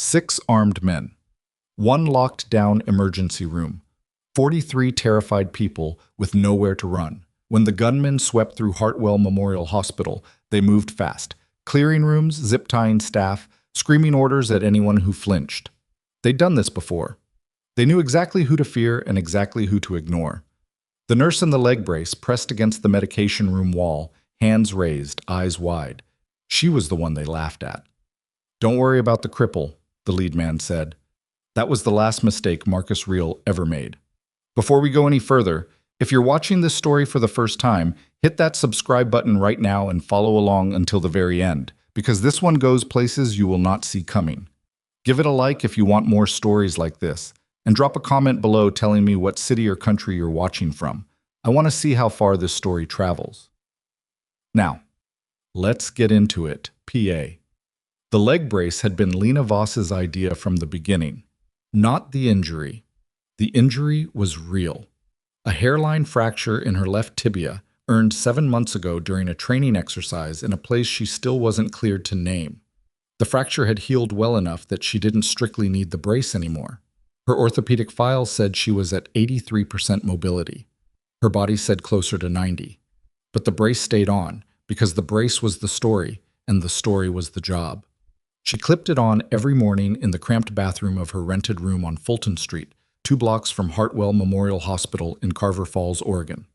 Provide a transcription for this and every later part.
6 armed men. 1 locked-down emergency room. 43 terrified people with nowhere to run. When the gunmen swept through Hartwell Memorial Hospital, they moved fast, clearing rooms, zip-tying staff, screaming orders at anyone who flinched. They'd done this before. They knew exactly who to fear and exactly who to ignore. The nurse in the leg brace pressed against the medication room wall, hands raised, eyes wide. She was the one they laughed at. "Don't worry about the cripple," the lead man said. That was the last mistake Marcus Reel ever made. Before we go any further, if you're watching this story for the first time, hit that subscribe button right now and follow along until the very end, because this one goes places you will not see coming. Give it a like if you want more stories like this, and drop a comment below telling me what city or country you're watching from. I want to see how far this story travels. Now, let's get into it. PA. The leg brace had been Lena Voss's idea from the beginning, not the injury. The injury was real. A hairline fracture in her left tibia, earned 7 months ago during a training exercise in a place she still wasn't cleared to name. The fracture had healed well enough that she didn't strictly need the brace anymore. Her orthopedic file said she was at 83% mobility. Her body said closer to 90. But the brace stayed on, because the brace was the story, and the story was the job. She clipped it on every morning in the cramped bathroom of her rented room on Fulton Street, 2 blocks from Hartwell Memorial Hospital in Carver Falls, Oregon.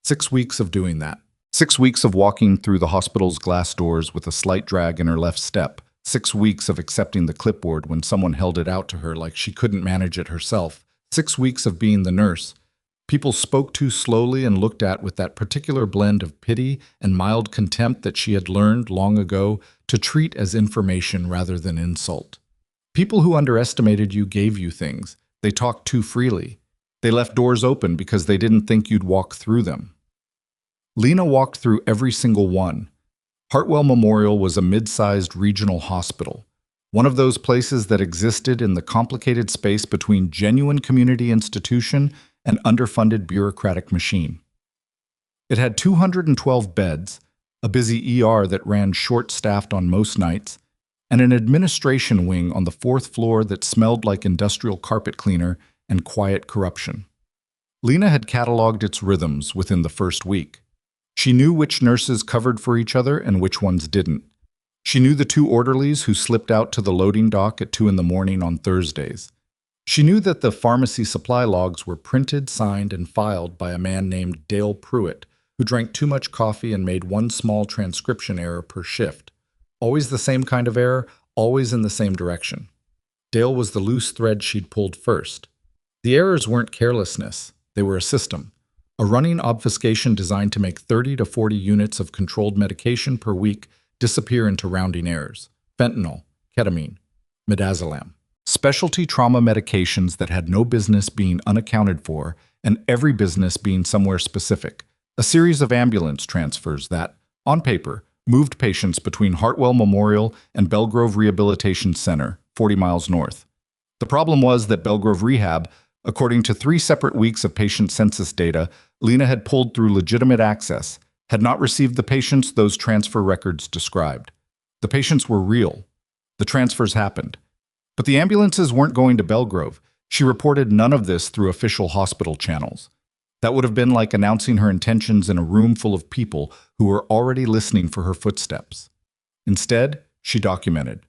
6 weeks of doing that. 6 weeks of walking through the hospital's glass doors with a slight drag in her left step. 6 weeks of accepting the clipboard when someone held it out to her like she couldn't manage it herself. 6 weeks of being the nurse. People spoke too slowly and looked at with that particular blend of pity and mild contempt that she had learned long ago to treat as information rather than insult. People who underestimated you gave you things. They talked too freely. They left doors open because they didn't think you'd walk through them. Lena walked through every single one. Hartwell Memorial was a mid-sized regional hospital, one of those places that existed in the complicated space between genuine community institution and underfunded bureaucratic machine. It had 212 beds, a busy ER that ran short-staffed on most nights, and an administration wing on the 4th floor that smelled like industrial carpet cleaner and quiet corruption. Lena had cataloged its rhythms within the first week. She knew which nurses covered for each other and which ones didn't. She knew the 2 orderlies who slipped out to the loading dock at 2 in the morning on Thursdays. She knew that the pharmacy supply logs were printed, signed, and filed by a man named Dale Pruitt, who drank too much coffee and made 1 small transcription error per shift. Always the same kind of error, always in the same direction. Dale was the loose thread she'd pulled first. The errors weren't carelessness, they were a system. A running obfuscation designed to make 30 to 40 units of controlled medication per week disappear into rounding errors. Fentanyl, ketamine, midazolam. Specialty trauma medications that had no business being unaccounted for, and every business being somewhere specific. A series of ambulance transfers that, on paper, moved patients between Hartwell Memorial and Belgrove Rehabilitation Center, 40 miles north. The problem was that Belgrove Rehab, according to 3 separate weeks of patient census data Lena had pulled through legitimate access, had not received the patients those transfer records described. The patients were real. The transfers happened. But the ambulances weren't going to Belgrove. She reported none of this through official hospital channels. That would have been like announcing her intentions in a room full of people who were already listening for her footsteps. Instead, she documented.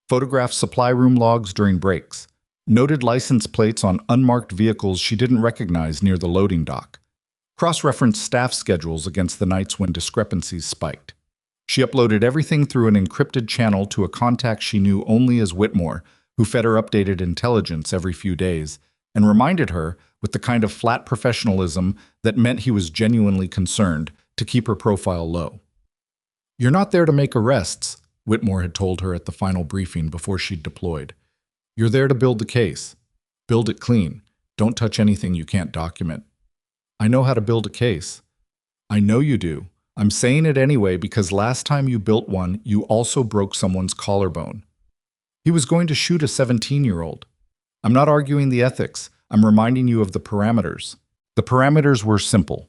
Photographed supply room logs during breaks. Noted license plates on unmarked vehicles she didn't recognize near the loading dock. Cross-referenced staff schedules against the nights when discrepancies spiked. She uploaded everything through an encrypted channel to a contact she knew only as Whitmore, who fed her updated intelligence every few days, and reminded her, with the kind of flat professionalism that meant he was genuinely concerned, to keep her profile low. "You're not there to make arrests," Whitmore had told her at the final briefing before she'd deployed. "You're there to build the case. Build it clean. Don't touch anything you can't document." "I know how to build a case." "I know you do. I'm saying it anyway because last time you built one, you also broke someone's collarbone." He was going to shoot a 17-year-old. "I'm not arguing the ethics. I'm reminding you of the parameters." The parameters were simple.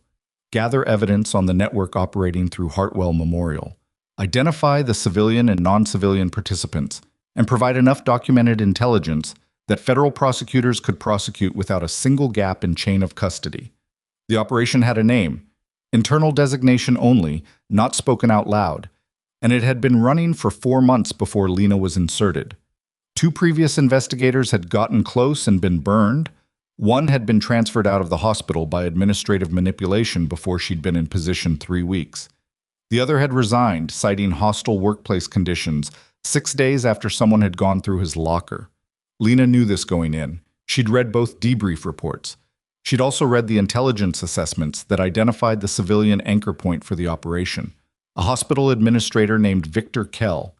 Gather evidence on the network operating through Hartwell Memorial. Identify the civilian and non-civilian participants. and provide enough documented intelligence that federal prosecutors could prosecute without a single gap in chain of custody. The operation had a name, internal designation only, not spoken out loud, and it had been running for 4 months before Lena was inserted. 2 previous investigators had gotten close and been burned. One had been transferred out of the hospital by administrative manipulation before she'd been in position 3 weeks. The other had resigned, citing hostile workplace conditions, 6 days after someone had gone through his locker. Lena knew this going in. She'd read both debrief reports. She'd also read the intelligence assessments that identified the civilian anchor point for the operation, a hospital administrator named Victor Kell,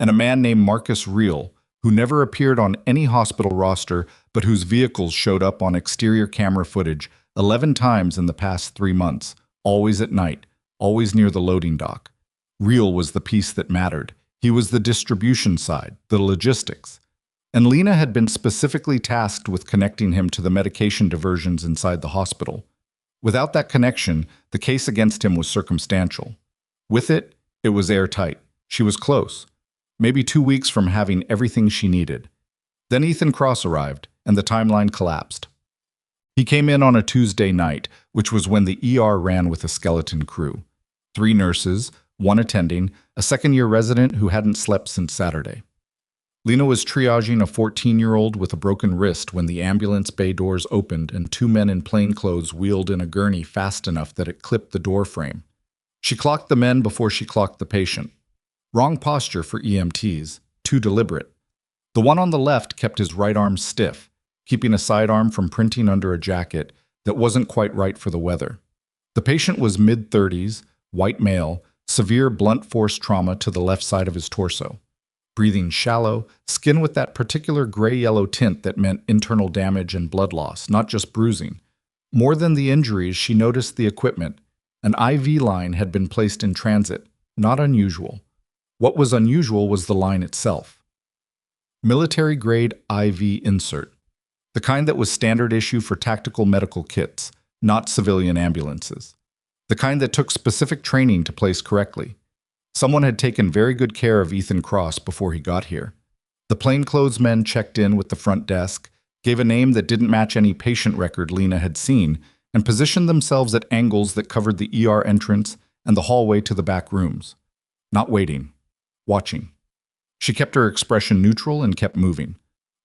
and a man named Marcus Reel, who never appeared on any hospital roster but whose vehicles showed up on exterior camera footage 11 times in the past 3 months, always at night, always near the loading dock. Reel was the piece that mattered. He was the distribution side, the logistics. And Lena had been specifically tasked with connecting him to the medication diversions inside the hospital. Without that connection, the case against him was circumstantial. With it, it was airtight. She was close. Maybe 2 weeks from having everything she needed. Then Ethan Cross arrived, and the timeline collapsed. He came in on a Tuesday night, which was when the ER ran with a skeleton crew. 3 nurses, 1 attending, a second-year resident who hadn't slept since Saturday. Lena was triaging a 14-year-old with a broken wrist when the ambulance bay doors opened and 2 men in plainclothes wheeled in a gurney fast enough that it clipped the door frame. She clocked the men before she clocked the patient. Wrong posture for EMTs, too deliberate. The one on the left kept his right arm stiff, keeping a sidearm from printing under a jacket that wasn't quite right for the weather. The patient was mid-30s, white male, severe blunt force trauma to the left side of his torso. Breathing shallow, skin with that particular gray-yellow tint that meant internal damage and blood loss, not just bruising. More than the injuries, she noticed the equipment. An IV line had been placed in transit, not unusual. What was unusual was the line itself. Military-grade IV insert, the kind that was standard issue for tactical medical kits, not civilian ambulances. The kind that took specific training to place correctly. Someone had taken very good care of Ethan Cross before he got here. The plainclothes men checked in with the front desk, gave a name that didn't match any patient record Lena had seen, and positioned themselves at angles that covered the ER entrance and the hallway to the back rooms. Not waiting. Watching. She kept her expression neutral and kept moving.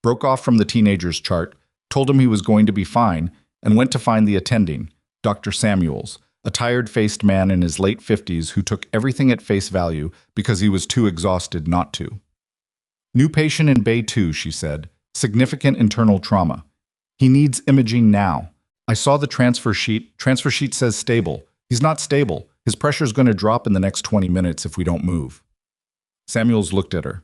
Broke off from the teenager's chart, told him he was going to be fine, and went to find the attending, Dr. Samuels, a tired-faced man in his late 50s who took everything at face value because he was too exhausted not to. New patient in Bay 2, she said. Significant internal trauma. He needs imaging now. I saw the transfer sheet. Transfer sheet says stable. He's not stable. His pressure's going to drop in the next 20 minutes if we don't move. Samuels looked at her.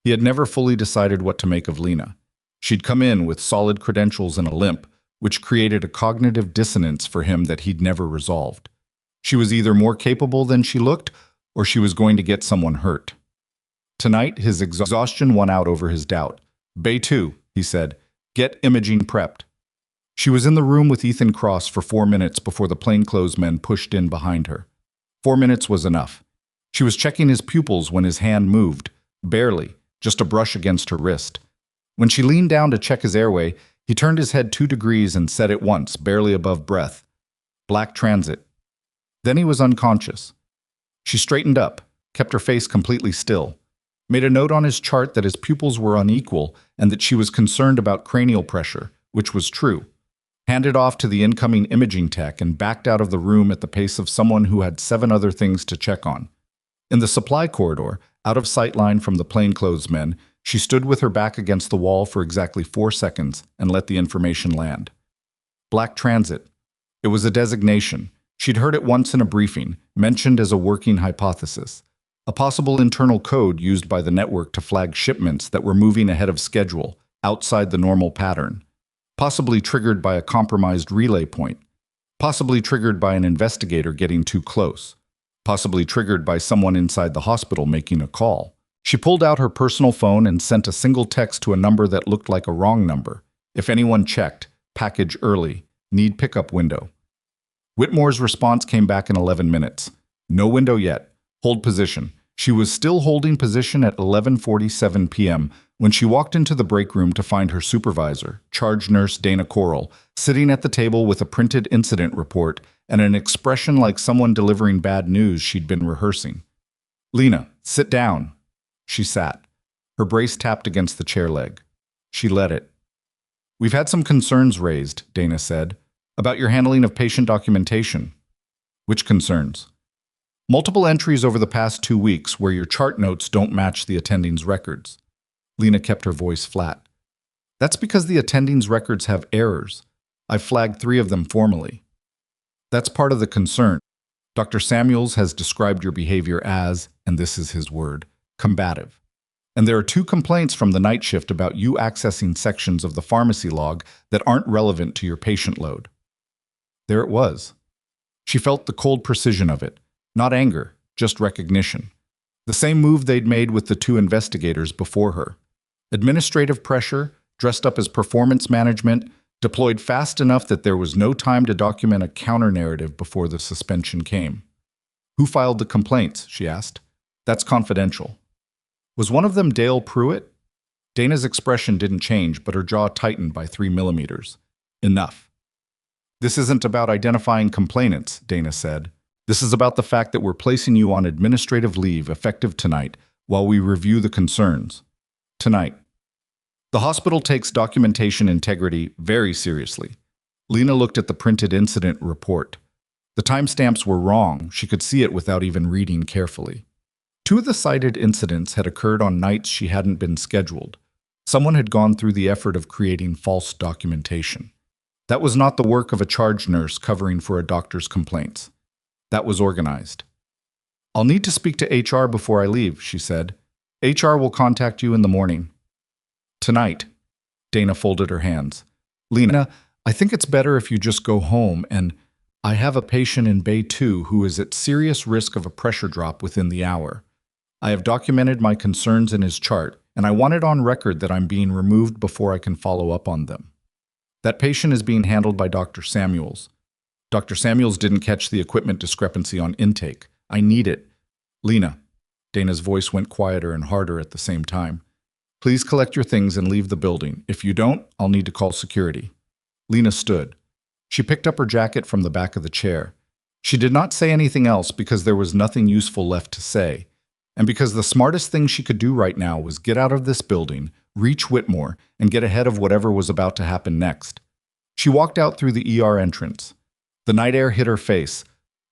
He had never fully decided what to make of Lena. She'd come in with solid credentials and a limp, which created a cognitive dissonance for him that he'd never resolved. She was either more capable than she looked, or she was going to get someone hurt. Tonight, his exhaustion won out over his doubt. Bay 2, he said. Get imaging prepped. She was in the room with Ethan Cross for 4 minutes before the plainclothes men pushed in behind her. 4 minutes was enough. She was checking his pupils when his hand moved, barely, just a brush against her wrist. When she leaned down to check his airway, he turned his head 2 degrees and said at once, barely above breath, "Black transit." Then he was unconscious. She straightened up, kept her face completely still, made a note on his chart that his pupils were unequal and that she was concerned about cranial pressure, which was true, handed off to the incoming imaging tech and backed out of the room at the pace of someone who had 7 other things to check on. In the supply corridor, out of sight line from the plainclothes men, she stood with her back against the wall for exactly 4 seconds and let the information land. Black transit. It was a designation. She'd heard it once in a briefing, mentioned as a working hypothesis. A possible internal code used by the network to flag shipments that were moving ahead of schedule, outside the normal pattern. Possibly triggered by a compromised relay point. Possibly triggered by an investigator getting too close. Possibly triggered by someone inside the hospital making a call. She pulled out her personal phone and sent a single text to a number that looked like a wrong number. If anyone checked, package early, need pickup window. Whitmore's response came back in 11 minutes. No window yet. Hold position. She was still holding position at 11:47 p.m. when she walked into the break room to find her supervisor, charge nurse Dana Coral, sitting at the table with a printed incident report and an expression like someone delivering bad news she'd been rehearsing. "Lena, sit down." She sat. Her brace tapped against the chair leg. She let it. "We've had some concerns raised," Dana said, "about your handling of patient documentation." "Which concerns?" "Multiple entries over the past 2 weeks where your chart notes don't match the attending's records." Lena kept her voice flat. "That's because the attending's records have errors. I've flagged 3 of them formally." "That's part of the concern. Dr. Samuels has described your behavior as, and this is his word, combative. And there are 2 complaints from the night shift about you accessing sections of the pharmacy log that aren't relevant to your patient load." There it was. She felt the cold precision of it. Not anger, just recognition. The same move they'd made with the 2 investigators before her. Administrative pressure, dressed up as performance management, deployed fast enough that there was no time to document a counter-narrative before the suspension came. "Who filed the complaints?" she asked. "That's confidential." "Was one of them Dale Pruitt?" Dana's expression didn't change, but her jaw tightened by 3 millimeters. "Enough." "This isn't about identifying complainants," Dana said. "This is about the fact that we're placing you on administrative leave effective tonight while we review the concerns. Tonight." The hospital takes documentation integrity very seriously. Lena looked at the printed incident report. The timestamps were wrong. She could see it without even reading carefully. 2 of the cited incidents had occurred on nights she hadn't been scheduled. Someone had gone through the effort of creating false documentation. That was not the work of a charge nurse covering for a doctor's complaints. That was organized. "I'll need to speak to HR before I leave," she said. "HR will contact you in the morning." "Tonight." Dana folded her hands. "Lena, I think it's better if you just go home, and I have a patient in Bay 2 who is at serious risk of a pressure drop within the hour. I have documented my concerns in his chart, and I want it on record that I'm being removed before I can follow up on them. That patient is being handled by Dr. Samuels. Dr. Samuels didn't catch the equipment discrepancy on intake. I need it. Lena." Dana's voice went quieter and harder at the same time. "Please collect your things and leave the building. If you don't, I'll need to call security." Lena stood. She picked up her jacket from the back of the chair. She did not say anything else because there was nothing useful left to say, and because the smartest thing she could do right now was get out of this building, reach Whitmore, and get ahead of whatever was about to happen next. She walked out through the ER entrance. The night air hit her face,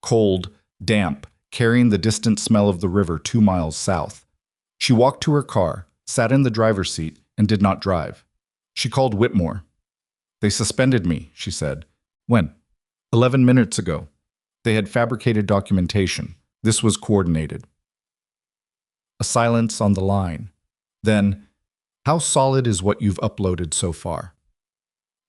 cold, damp, carrying the distant smell of the river 2 miles south. She walked to her car, sat in the driver's seat, and did not drive. She called Whitmore. "They suspended me," she said. "When?" 11 minutes ago. They had fabricated documentation. This was coordinated." A silence on the line. Then, "How solid is what you've uploaded so far?"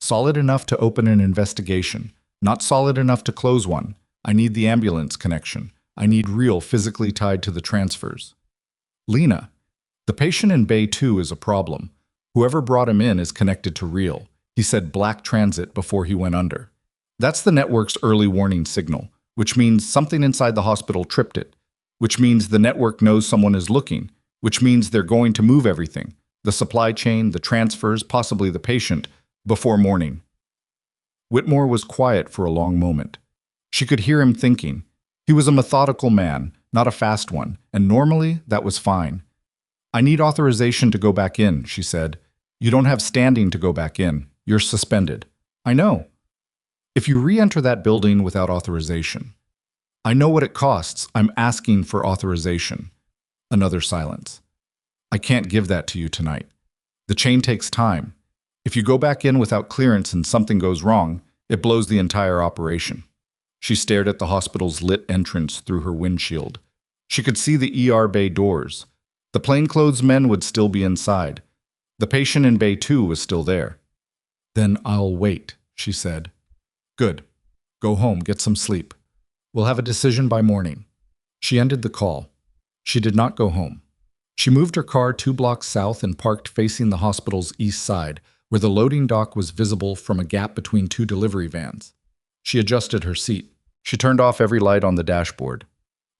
"Solid enough to open an investigation. Not solid enough to close one. I need the ambulance connection. I need real physically tied to the transfers." "Lena, the patient in Bay 2 is a problem. Whoever brought him in is connected to real. He said black transit before he went under. That's the network's early warning signal, which means something inside the hospital tripped it, which means the network knows someone is looking, which means they're going to move everything, the supply chain, the transfers, possibly the patient, before morning." Whitmore was quiet for a long moment. She could hear him thinking. He was a methodical man, not a fast one, and normally that was fine. "I need authorization to go back in," she said. "You don't have standing to go back in. You're suspended." "I know." "If you re-enter that building without authorization." "I know what it costs. I'm asking for authorization." Another silence. "I can't give that to you tonight. The chain takes time. If you go back in without clearance and something goes wrong, it blows the entire operation." She stared at the hospital's lit entrance through her windshield. She could see the ER bay doors. The plainclothes men would still be inside. The patient in Bay 2 was still there. "Then I'll wait," she said. "Good. Go home, get some sleep. We'll have a decision by morning." She ended the call. She did not go home. She moved her car 2 blocks south and parked facing the hospital's east side, where the loading dock was visible from a gap between 2 delivery vans. She adjusted her seat. She turned off every light on the dashboard.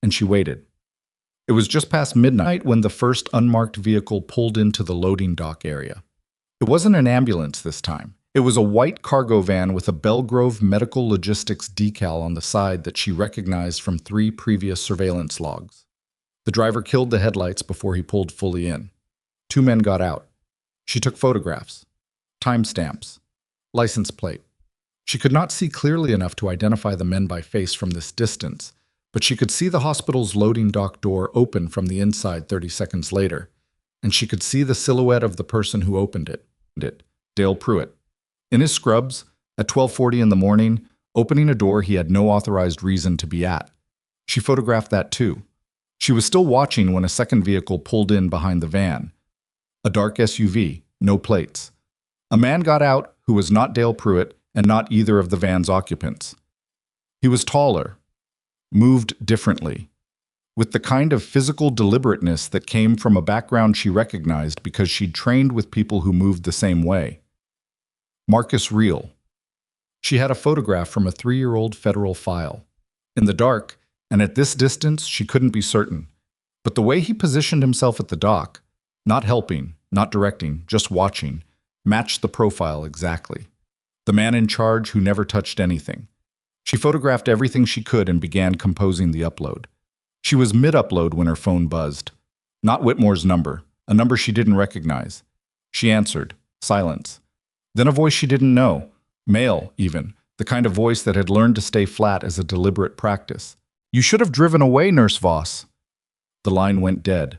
And she waited. It was just past midnight when the first unmarked vehicle pulled into the loading dock area. It wasn't an ambulance this time. It was a white cargo van with a Belgrove Medical Logistics decal on the side that she recognized from 3 previous surveillance logs. The driver killed the headlights before he pulled fully in. 2 men got out. She took photographs, timestamps, license plate. She could not see clearly enough to identify the men by face from this distance, but she could see the hospital's loading dock door open from the inside 30 seconds later, and she could see the silhouette of the person who opened it, Dale Pruitt. In his scrubs, at 12:40 in the morning, opening a door he had no authorized reason to be at. She photographed that too. She was still watching when a second vehicle pulled in behind the van. A dark SUV, no plates. A man got out who was not Dale Pruitt and not either of the van's occupants. He was taller, moved differently, with the kind of physical deliberateness that came from a background she recognized because she'd trained with people who moved the same way. Marcus Reel. She had a photograph from a 3-year-old federal file. In the dark, and at this distance, she couldn't be certain. But the way he positioned himself at the dock, not helping, not directing, just watching, matched the profile exactly. The man in charge who never touched anything. She photographed everything she could and began composing the upload. She was mid-upload when her phone buzzed. Not Whitmore's number, a number she didn't recognize. She answered. Silence. Then a voice she didn't know. Male, even. The kind of voice that had learned to stay flat as a deliberate practice. You should have driven away, Nurse Voss. The line went dead.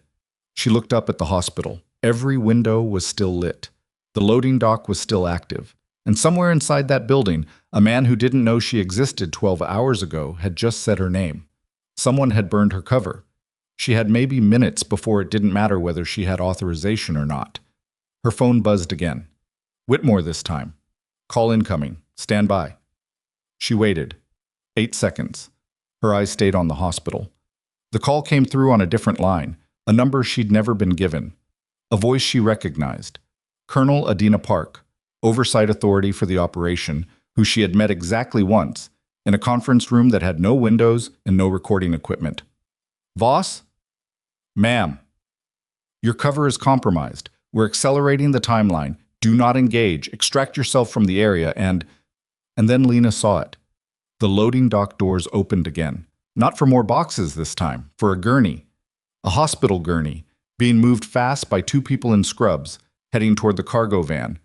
She looked up at the hospital. Every window was still lit. The loading dock was still active. And somewhere inside that building, a man who didn't know she existed 12 hours ago had just said her name. Someone had burned her cover. She had maybe minutes before it didn't matter whether she had authorization or not. Her phone buzzed again. Whitmore this time. Call incoming. Stand by. She waited. 8 seconds. Her eyes stayed on the hospital. The call came through on a different line, a number she'd never been given. A voice she recognized. Colonel Adina Park, Oversight Authority for the operation, who she had met exactly once, in a conference room that had no windows and no recording equipment. Voss? Ma'am. Your cover is compromised. We're accelerating the timeline. Do not engage. Extract yourself from the area and then Lena saw it. The loading dock doors opened again. Not for more boxes this time, for a gurney. A hospital gurney, being moved fast by 2 people in scrubs, heading toward the cargo van.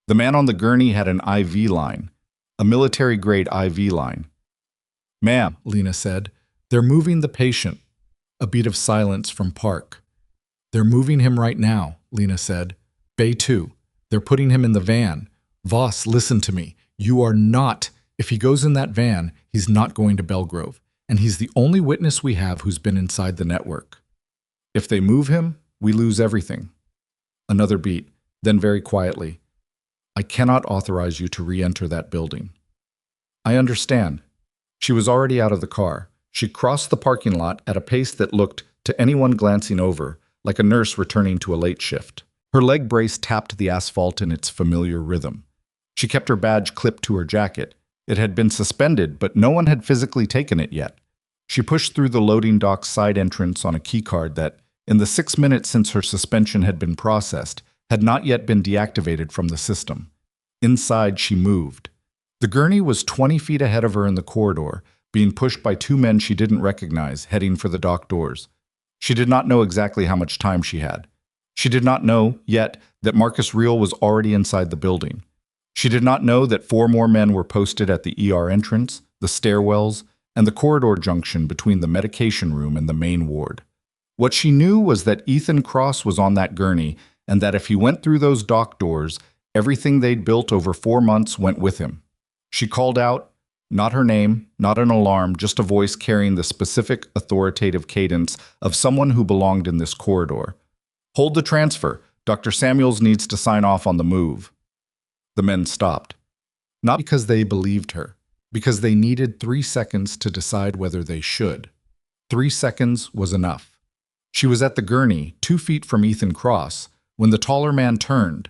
The man on the gurney had an IV line, a military-grade IV line. Ma'am, Lena said, they're moving the patient. A beat of silence from Park. They're moving him right now, Lena said. Bay 2. They're putting him in the van. Voss, listen to me. You are not. If he goes in that van, he's not going to Belgrove. And he's the only witness we have who's been inside the network. If they move him, we lose everything. Another beat, then very quietly. I cannot authorize you to re-enter that building. I understand. She was already out of the car. She crossed the parking lot at a pace that looked, to anyone glancing over, like a nurse returning to a late shift. Her leg brace tapped the asphalt in its familiar rhythm. She kept her badge clipped to her jacket. It had been suspended, but no one had physically taken it yet. She pushed through the loading dock side entrance on a keycard that, in the 6 minutes since her suspension had been processed, had not yet been deactivated from the system. Inside, she moved. The gurney was 20 feet ahead of her in the corridor, being pushed by 2 men she didn't recognize, heading for the dock doors. She did not know exactly how much time she had. She did not know, yet, that Marcus Reel was already inside the building. She did not know that 4 more men were posted at the ER entrance, the stairwells, and the corridor junction between the medication room and the main ward. What she knew was that Ethan Cross was on that gurney, and that if he went through those dock doors, everything they'd built over 4 months went with him. She called out, not her name, not an alarm, just a voice carrying the specific authoritative cadence of someone who belonged in this corridor. Hold the transfer. Dr. Samuels needs to sign off on the move. The men stopped. Not because they believed her, because they needed 3 seconds to decide whether they should. 3 seconds was enough. She was at the gurney, 2 feet from Ethan Cross, when the taller man turned,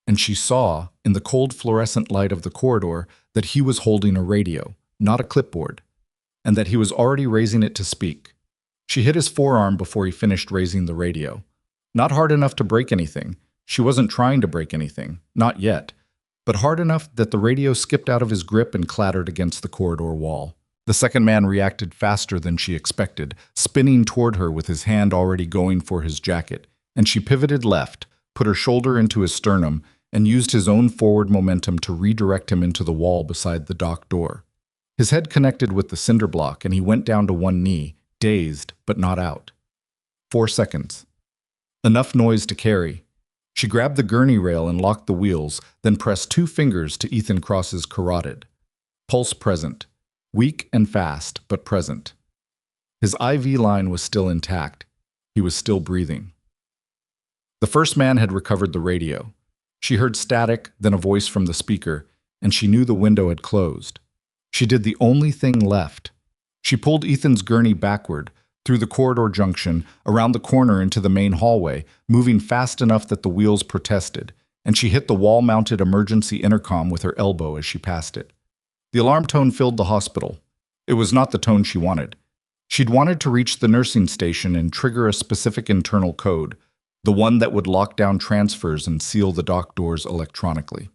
and she saw, in the cold fluorescent light of the corridor, that he was holding a radio, not a clipboard, and that he was already raising it to speak. She hit his forearm before he finished raising the radio. Not hard enough to break anything. She wasn't trying to break anything, not yet, but hard enough that the radio skipped out of his grip and clattered against the corridor wall. The second man reacted faster than she expected, spinning toward her with his hand already going for his jacket, and she pivoted left, put her shoulder into his sternum, and used his own forward momentum to redirect him into the wall beside the dock door. His head connected with the cinder block, and he went down to one knee, dazed but not out. 4 seconds. Enough noise to carry. She grabbed the gurney rail and locked the wheels, then pressed 2 fingers to Ethan Cross's carotid. Pulse present. Weak and fast, but present. His IV line was still intact. He was still breathing. The first man had recovered the radio. She heard static, then a voice from the speaker, and she knew the window had closed. She did the only thing left. She pulled Ethan's gurney backward, through the corridor junction, around the corner into the main hallway, moving fast enough that the wheels protested, and she hit the wall-mounted emergency intercom with her elbow as she passed it. The alarm tone filled the hospital. It was not the tone she wanted. She'd wanted to reach the nursing station and trigger a specific internal code, the one that would lock down transfers and seal the dock doors electronically.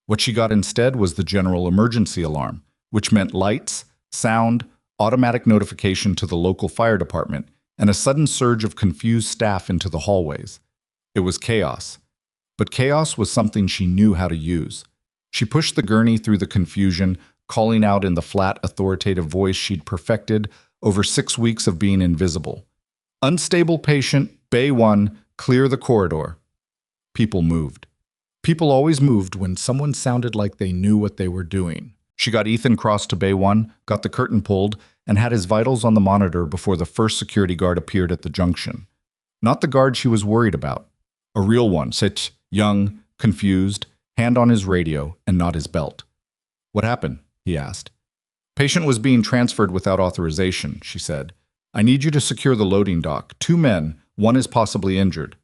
What she got instead was the general emergency alarm, which meant lights, sound, automatic notification to the local fire department, and a sudden surge of confused staff into the hallways. It was chaos. But chaos was something she knew how to use. She pushed the gurney through the confusion, calling out in the flat, authoritative voice she'd perfected over 6 weeks of being invisible. Unstable patient, Bay 1, clear the corridor. People moved. People always moved when someone sounded like they knew what they were doing. She got Ethan Cross to Bay 1, got the curtain pulled, and had his vitals on the monitor before the first security guard appeared at the junction. Not the guard she was worried about. A real one, sit, young, confused, hand on his radio, and not his belt. What happened? He asked. Patient was being transferred without authorization, she said. I need you to secure the loading dock. 2 men, one is possibly injured.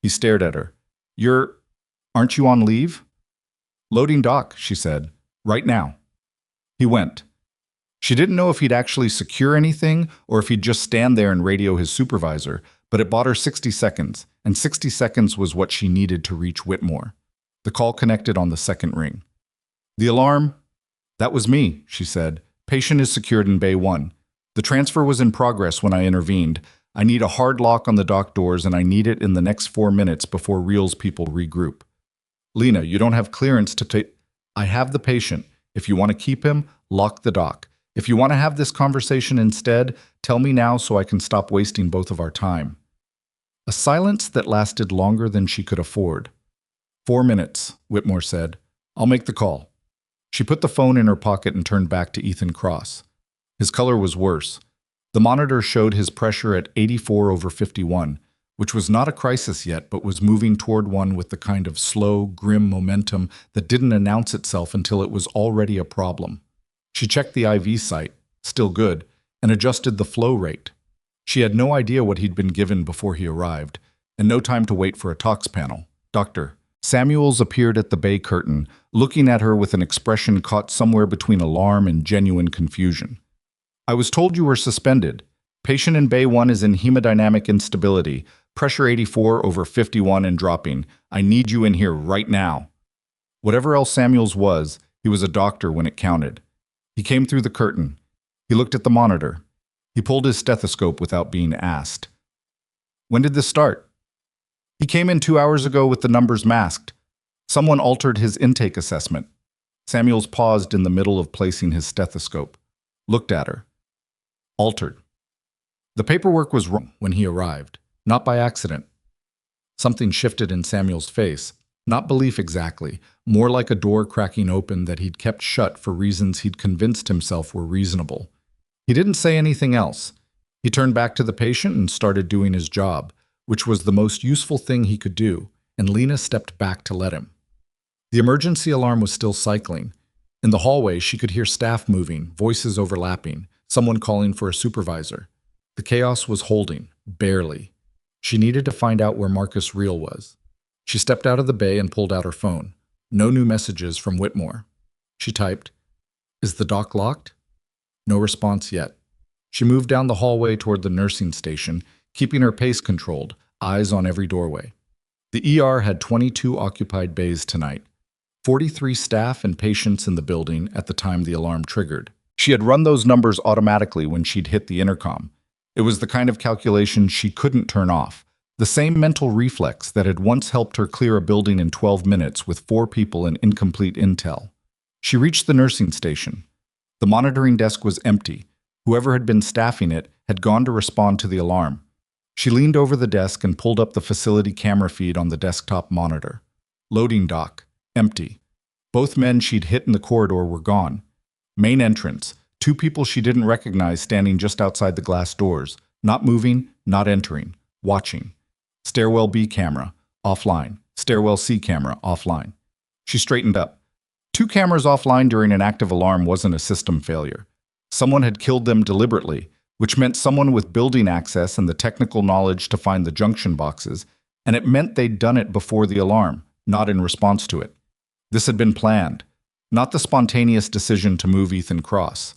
He stared at her. Aren't you on leave? Loading dock, she said. Right now. He went. She didn't know if he'd actually secure anything or if he'd just stand there and radio his supervisor, but it bought her 60 seconds, and 60 seconds was what she needed to reach Whitmore. The call connected on the second ring. The alarm? That was me, she said. Patient is secured in Bay 1. The transfer was in progress when I intervened. I need a hard lock on the dock doors, and I need it in the next 4 minutes before Reels people regroup. Lena, you don't have clearance to take... I have the patient. If you want to keep him, lock the dock. If you want to have this conversation instead, tell me now so I can stop wasting both of our time. A silence that lasted longer than she could afford. 4 minutes, Whitmore said. I'll make the call. She put the phone in her pocket and turned back to Ethan Cross. His color was worse. The monitor showed his pressure at 84/51, which was not a crisis yet, but was moving toward one with the kind of slow, grim momentum that didn't announce itself until it was already a problem. She checked the IV site, still good, and adjusted the flow rate. She had no idea what he'd been given before he arrived, and no time to wait for a tox panel. Doctor Samuels appeared at the bay curtain, looking at her with an expression caught somewhere between alarm and genuine confusion. I was told you were suspended. Patient in Bay 1 is in hemodynamic instability. Pressure 84/51 and dropping. I need you in here right now. Whatever else Samuels was, he was a doctor when it counted. He came through the curtain. He looked at the monitor. He pulled his stethoscope without being asked. When did this start? He came in 2 hours ago with the numbers masked. Someone altered his intake assessment. Samuels paused in the middle of placing his stethoscope. Looked at her. Altered. The paperwork was wrong when he arrived. Not by accident. Something shifted in Samuel's face. Not belief exactly, more like a door cracking open that he'd kept shut for reasons he'd convinced himself were reasonable. He didn't say anything else. He turned back to the patient and started doing his job, which was the most useful thing he could do, and Lena stepped back to let him. The emergency alarm was still cycling. In the hallway, she could hear staff moving, voices overlapping, someone calling for a supervisor. The chaos was holding, barely. She needed to find out where Marcus Reel was. She stepped out of the bay and pulled out her phone. No new messages from Whitmore. She typed, "Is the dock locked?" No response yet. She moved down the hallway toward the nursing station, keeping her pace controlled, eyes on every doorway. The ER had 22 occupied bays tonight, 43 staff and patients in the building at the time the alarm triggered. She had run those numbers automatically when she'd hit the intercom. It was the kind of calculation she couldn't turn off, the same mental reflex that had once helped her clear a building in 12 minutes with 4 people and incomplete intel. She reached the nursing station. The monitoring desk was empty. Whoever had been staffing it had gone to respond to the alarm. She leaned over the desk and pulled up the facility camera feed on the desktop monitor. Loading dock, empty. Both men she'd hit in the corridor were gone. Main entrance, 2 people she didn't recognize standing just outside the glass doors, not moving, not entering, watching. Stairwell B camera, offline. Stairwell C camera, offline. She straightened up. 2 cameras offline during an active alarm wasn't a system failure. Someone had killed them deliberately, which meant someone with building access and the technical knowledge to find the junction boxes, and it meant they'd done it before the alarm, not in response to it. This had been planned, not the spontaneous decision to move Ethan Cross.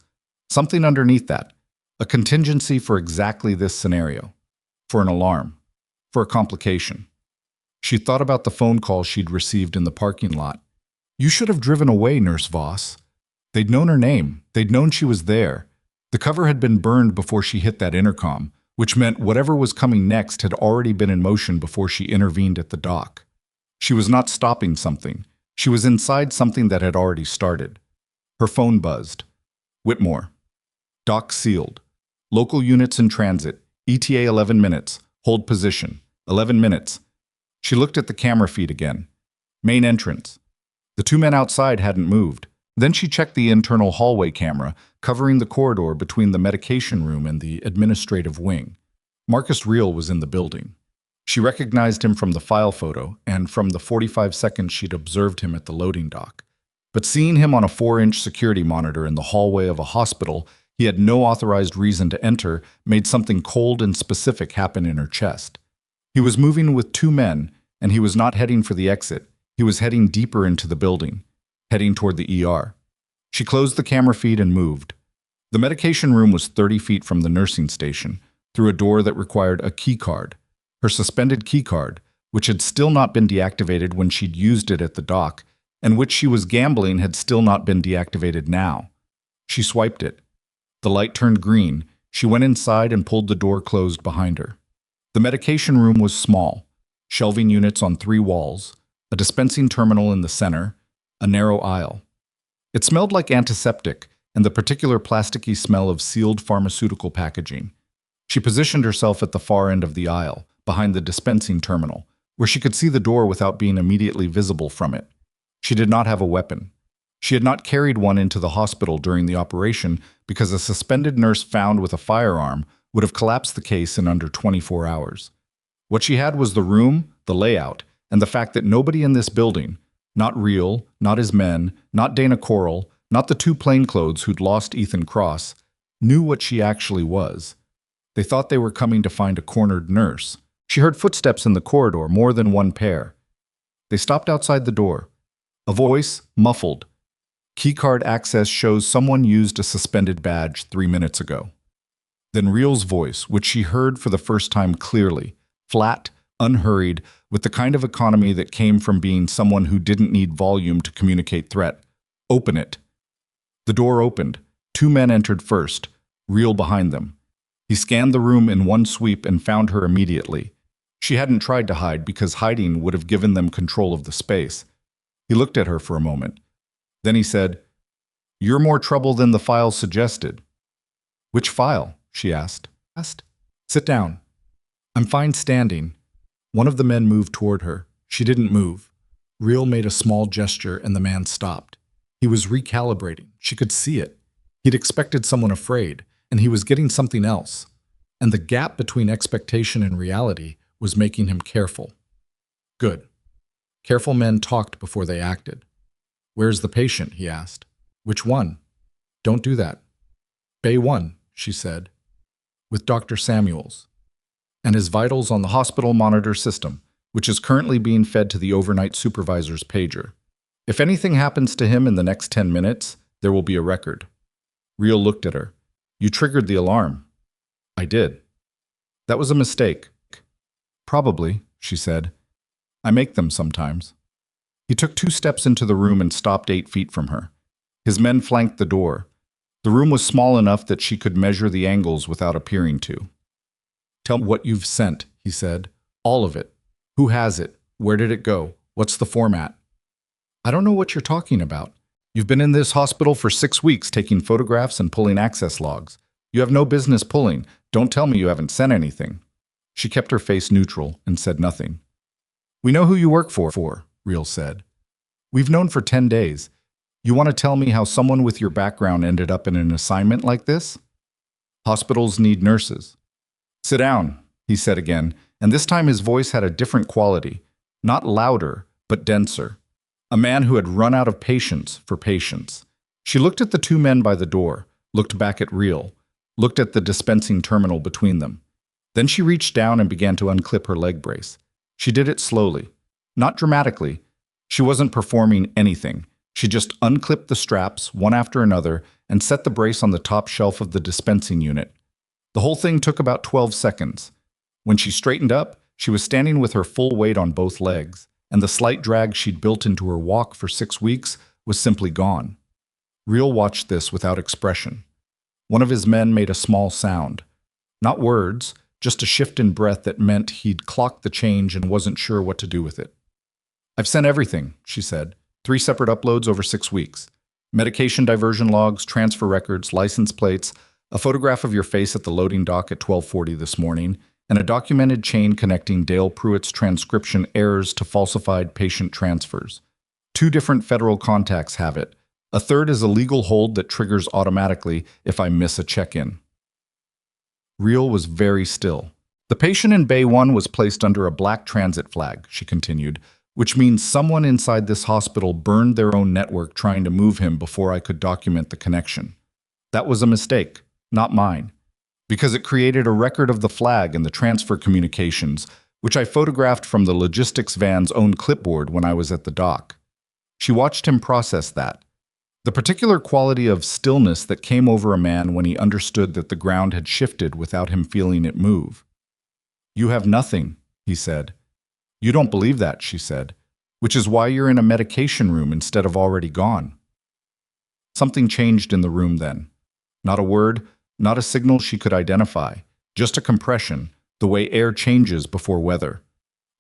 Something underneath that, a contingency for exactly this scenario, for an alarm, for a complication. She thought about the phone call she'd received in the parking lot. "You should have driven away, Nurse Voss." They'd known her name. They'd known she was there. The cover had been burned before she hit that intercom, which meant whatever was coming next had already been in motion before she intervened at the dock. She was not stopping something. She was inside something that had already started. Her phone buzzed. Whitmore. Dock sealed. Local units in transit. ETA 11 minutes. Hold position. 11 minutes. She looked at the camera feed again. Main entrance. The 2 men outside hadn't moved. Then she checked the internal hallway camera, covering the corridor between the medication room and the administrative wing. Marcus Reel was in the building. She recognized him from the file photo and from the 45 seconds she'd observed him at the loading dock. But seeing him on a 4-inch security monitor in the hallway of a hospital he had no authorized reason to enter made something cold and specific happen in her chest. He was moving with 2 men, and he was not heading for the exit. He was heading deeper into the building, heading toward the ER. She closed the camera feed and moved. The medication room was 30 feet from the nursing station, through a door that required a key card. Her suspended key card, which had still not been deactivated when she'd used it at the dock, and which she was gambling had still not been deactivated now. She swiped it. The light turned green. She went inside and pulled the door closed behind her. The medication room was small, shelving units on 3 walls, a dispensing terminal in the center, a narrow aisle. It smelled like antiseptic and the particular plasticky smell of sealed pharmaceutical packaging. She positioned herself at the far end of the aisle, behind the dispensing terminal, where she could see the door without being immediately visible from it. She did not have a weapon. She had not carried one into the hospital during the operation because a suspended nurse found with a firearm would have collapsed the case in under 24 hours. What she had was the room, the layout, and the fact that nobody in this building, not Reel, not his men, not Dana Coral, not the 2 plainclothes who'd lost Ethan Cross, knew what she actually was. They thought they were coming to find a cornered nurse. She heard footsteps in the corridor, more than 1 pair. They stopped outside the door. A voice, muffled. Keycard access shows someone used a suspended badge 3 minutes ago. Then Reel's voice, which she heard for the first time clearly, flat, unhurried, with the kind of economy that came from being someone who didn't need volume to communicate threat. "Open it." The door opened. 2 men entered first, Reel behind them. He scanned the room in one sweep and found her immediately. She hadn't tried to hide because hiding would have given them control of the space. He looked at her for a moment. Then he said, "You're more trouble than the file suggested." "Which file?" she asked. "Sit down." "I'm fine standing." One of the men moved toward her. She didn't move. Reel made a small gesture and the man stopped. He was recalibrating. She could see it. He'd expected someone afraid, and he was getting something else. And the gap between expectation and reality was making him careful. Good. Careful men talked before they acted. "Where's the patient?" he asked. "Which one?" "Don't do that." "Bay 1, she said. "With Dr. Samuels. And his vitals on the hospital monitor system, which is currently being fed to the overnight supervisor's pager. If anything happens to him in the next 10 minutes, there will be a record." Reel looked at her. You triggered the alarm. I did. That was a mistake. Probably, she said. I make them sometimes. He took 2 steps into the room and stopped 8 feet from her. His men flanked the door. The room was small enough that she could measure the angles without appearing to. Tell me what you've sent, he said. All of it. Who has it? Where did it go? What's the format? I don't know what you're talking about. You've been in this hospital for 6 weeks taking photographs and pulling access logs. You have no business pulling. Don't tell me you haven't sent anything. She kept her face neutral and said nothing. We know who you work for, Reel said. We've known for 10 days. You want to tell me how someone with your background ended up in an assignment like this? Hospitals need nurses. Sit down, he said again, and this time his voice had a different quality, not louder, but denser. A man who had run out of patience for patience. She looked at the 2 men by the door, looked back at Reel, looked at the dispensing terminal between them. Then she reached down and began to unclip her leg brace. She did it slowly, not dramatically. She wasn't performing anything. She just unclipped the straps, one after another, and set the brace on the top shelf of the dispensing unit. The whole thing took about 12 seconds. When she straightened up, she was standing with her full weight on both legs, and the slight drag she'd built into her walk for 6 weeks was simply gone. Reel watched this without expression. One of his men made a small sound. Not words, just a shift in breath that meant he'd clocked the change and wasn't sure what to do with it. I've sent everything, she said. 3 separate uploads over 6 weeks. Medication diversion logs, transfer records, license plates, a photograph of your face at the loading dock at 12:40 this morning, and a documented chain connecting Dale Pruitt's transcription errors to falsified patient transfers. 2 different federal contacts have it. A third is a legal hold that triggers automatically if I miss a check-in. Reel was very still. The patient in Bay 1 was placed under a black transit flag, she continued, which means someone inside this hospital burned their own network trying to move him before I could document the connection. That was a mistake, not mine, because it created a record of the flag and the transfer communications, which I photographed from the logistics van's own clipboard when I was at the dock. She watched him process that. The particular quality of stillness that came over a man when he understood that the ground had shifted without him feeling it move. You have nothing, he said. You don't believe that, she said, which is why you're in a medication room instead of already gone. Something changed in the room then. Not a word, not a signal she could identify, just a compression, the way air changes before weather.